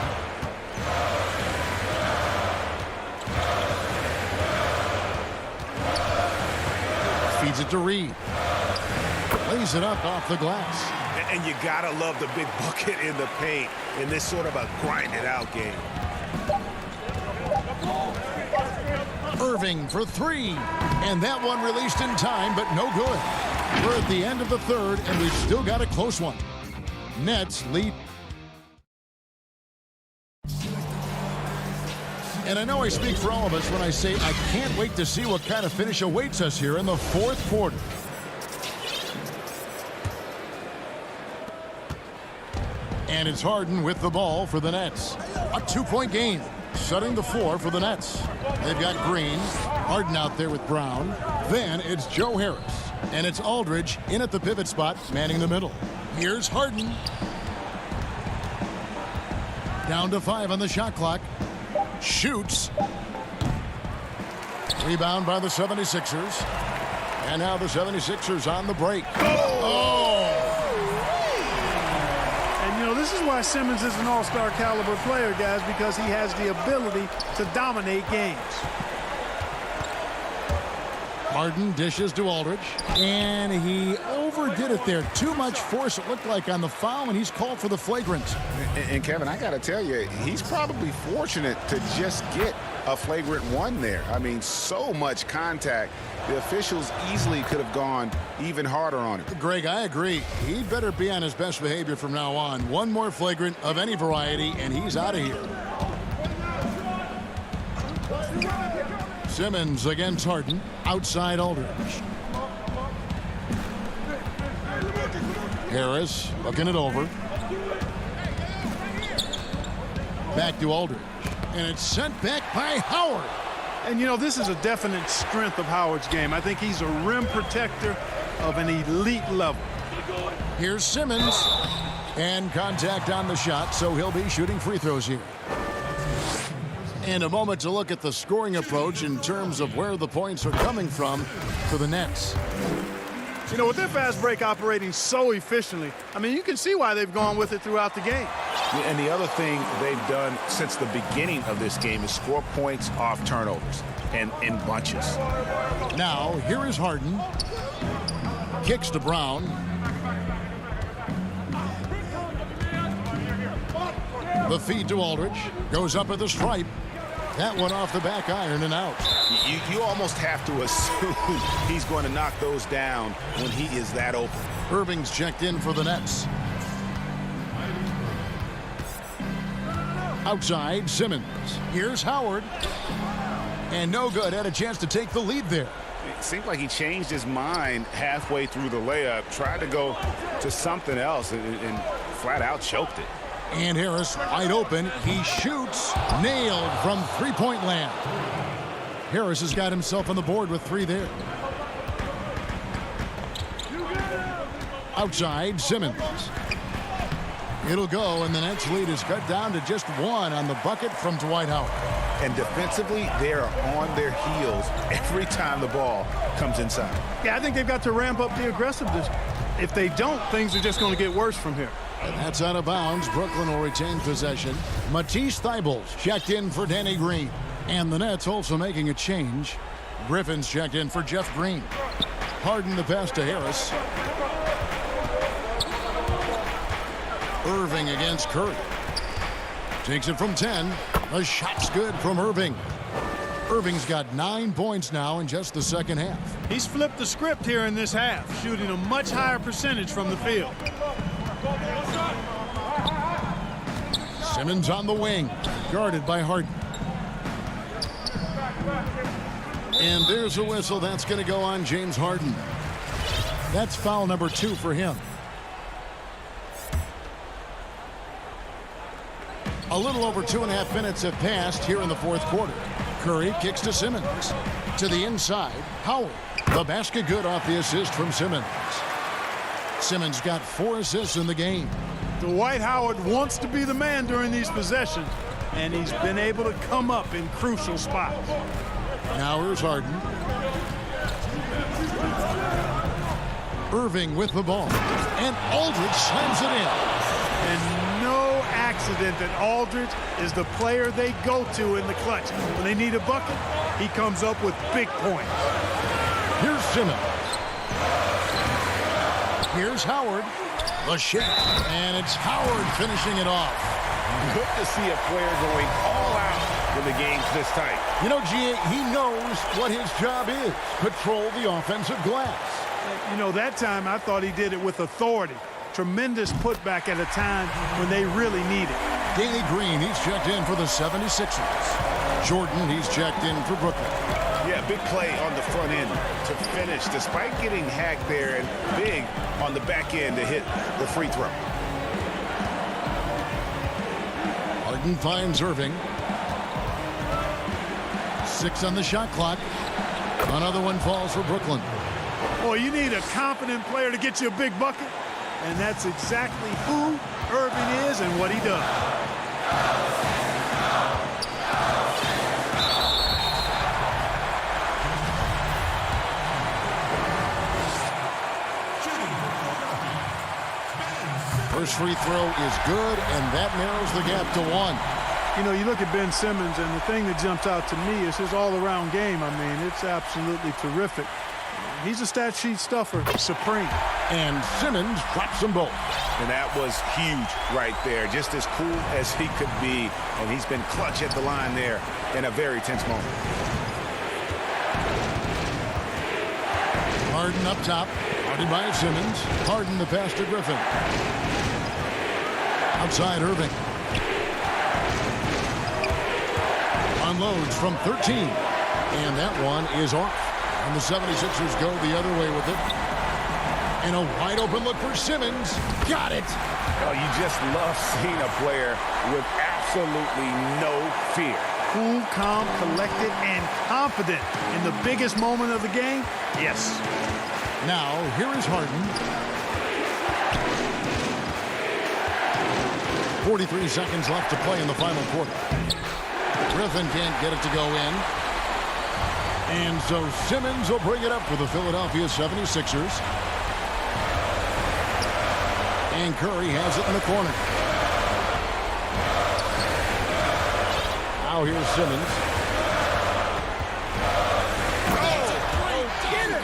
Feeds it to Reed. Lays it up off the glass.
And you gotta love the big bucket in the paint in this sort of a grind-it-out game.
Irving for 3. And that one released in time, but no good. We're at the end of the third, and we've still got a close one. Nets lead. And I know I speak for all of us when I say I can't wait to see what kind of finish awaits us here in the fourth quarter. And it's Harden with the ball for the Nets. A 2-point game. setting the floor for the Nets. They've got Green, Harden out there with Brown. Then it's Joe Harris. And it's Aldridge in at the pivot spot, manning the middle. Here's Harden. Down to 5 on the shot clock. Shoots. Rebound by the 76ers. And now the 76ers on the break.
And, you know, this is why Simmons is an all-star caliber player, guys, because he has the ability to dominate games.
Harden dishes to Aldridge, and he overdid it there. Too much force, it looked like, on the foul, and he's called for the flagrant.
And Kevin, I got to tell you, he's probably fortunate to just get a flagrant one there. I mean, so much contact. The officials easily could have gone even harder on him.
Greg, I agree. He better be on his best behavior from now on. One more flagrant of any variety, and he's out of here. Simmons against Harden. Outside Aldridge. Harris looking it over. Back to Aldridge. And it's sent back by Howard.
And, you know, this is a definite strength of Howard's game. I think he's a rim protector of an elite level.
Here's Simmons. And contact on the shot, so he'll be shooting free throws here. And a moment to look at the scoring approach in terms of where the points are coming from for the Nets.
You know, with their fast break operating so efficiently, I mean, you can see why they've gone with it throughout the game.
And the other thing they've done since the beginning of this game is score points off turnovers and in bunches.
Now, here is Harden. Kicks to Brown. The feed to Aldridge. Goes up at the stripe. That one off the back iron and out.
You almost have to assume he's going to knock those down when he is that open.
Irving's checked in for the Nets. Outside, Simmons. Here's Howard. And no good. Had a chance to take the lead there.
It seemed like he changed his mind halfway through the layup, tried to go to something else, and flat out choked it.
And Harris wide open. He shoots. Nailed from three-point land. Harris has got himself on the board with 3 there. Outside, Simmons. It'll go, and the Nets lead is cut down to just 1 on the bucket from Dwight Howard.
And defensively, they are on their heels every time the ball comes inside.
Yeah, I think they've got to ramp up the aggressiveness. If they don't, things are just going to get worse from here.
And that's out of bounds. Brooklyn will retain possession. Matisse Thybulle's checked in for Danny Green. And the Nets also making a change. Griffin's checked in for Jeff Green. Harden the pass to Harris. Irving against Curry. Takes it from 10. A shot's good from Irving. Irving's got 9 points now in just the second half.
He's flipped the script here in this half, shooting a much higher percentage from the field.
Simmons on the wing, guarded by Harden. And there's a whistle. That's going to go on James Harden. That's foul number 2 for him. A little over 2.5 minutes have passed here in the fourth quarter. Curry kicks to Simmons. To the inside, Howard. The basket good off the assist from Simmons. Simmons got 4 assists in the game.
Dwight Howard wants to be the man during these possessions, and he's been able to come up in crucial spots.
Now here's Harden. Irving with the ball. And Aldridge slams it in.
And no accident that Aldridge is the player they go to in the clutch. When they need a bucket, he comes up with big points.
Here's Simmons. Here's Howard. The shot. And it's Howard finishing it off.
Good to see a player going all out when the game's this tight.
You know, G.A., he knows what his job is. Control the offensive glass.
You know, that time I thought he did it with authority. Tremendous putback at a time when they really need it.
Danny Green, he's checked in for the 76ers. Jordan, he's checked in for Brooklyn.
Yeah, big play on the front end to finish, despite getting hacked there, and big on the back end to hit the free throw.
Harden finds Irving. 6 on the shot clock. Another one falls for Brooklyn.
Boy, you need a confident player to get you a big bucket. And that's exactly who Irving is and what he does.
First free throw is good, and that narrows the gap to 1.
You know, you look at Ben Simmons, and the thing that jumps out to me is his all-around game. I mean, it's absolutely terrific. He's a stat sheet stuffer, supreme.
And Simmons drops them both.
And that was huge right there. Just as cool as he could be. And he's been clutch at the line there in a very tense moment.
Harden up top. Guarded by Simmons. Harden the pass to Griffin. Outside Irving. Unloads from 13. And that one is off. And the 76ers go the other way with it. And a wide open look for Simmons. Got it.
Oh, you just love seeing a player with absolutely no fear.
Cool, calm, collected, and confident in the biggest moment of the game. Yes.
Now, here is Harden. 43 seconds left to play in the final quarter. Griffin can't get it to go in. And so Simmons will bring it up for the Philadelphia 76ers. And Curry has it in the corner. Now here's Simmons.
Get it!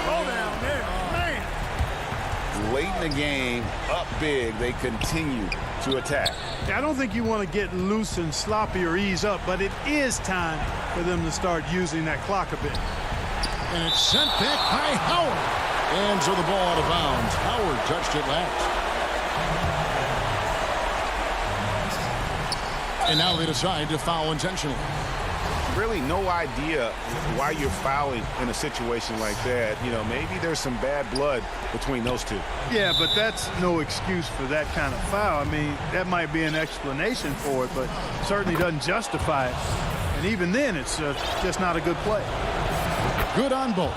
Hold down there, man.
Late in the game, up big, they continue to attack.
I don't think you want to get loose and sloppy or ease up, but it is time for them to start using that clock a bit.
And it's sent back by Howard. And so the ball out of bounds. Howard touched it last. And now they decide to foul intentionally.
Really no idea why you're fouling in a situation like that. You know, maybe there's some bad blood between those two.
Yeah, but that's no excuse for that kind of foul. I mean, that might be an explanation for it, but certainly doesn't justify it. And even then, it's just not a good play.
Good on both.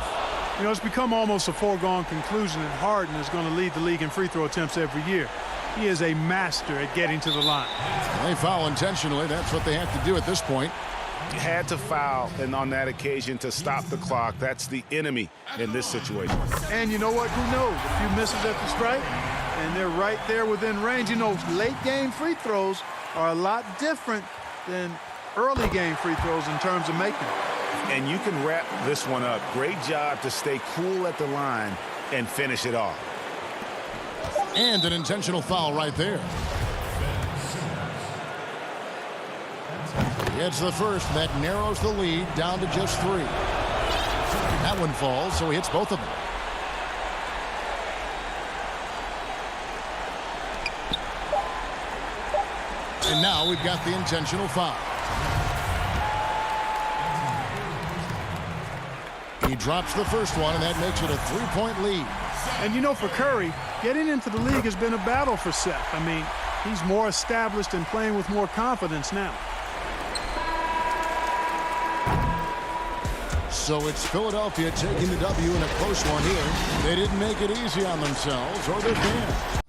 You know, it's become almost a foregone conclusion that Harden is going to lead the league in free throw attempts every year. He is a master at getting to the line.
They foul intentionally. That's what they have to do at this point.
Had to foul, and on that occasion to stop the clock. That's the enemy in this situation.
And you know what? Who knows? A few misses at the stripe, and they're right there within range. You know, late game free throws are a lot different than early game free throws in terms of making them.
And you can wrap this one up. Great job to stay cool at the line and finish it off.
And an intentional foul right there. It's the first that narrows the lead down to just 3. That one falls, so he hits both of them. And now we've got the intentional foul. He drops the first one, and that makes it a 3-point lead.
And you know, for Curry, getting into the league has been a battle for Seth. I mean, he's more established and playing with more confidence now.
So it's Philadelphia taking the W in a close one here. They didn't make it easy on themselves or their fans.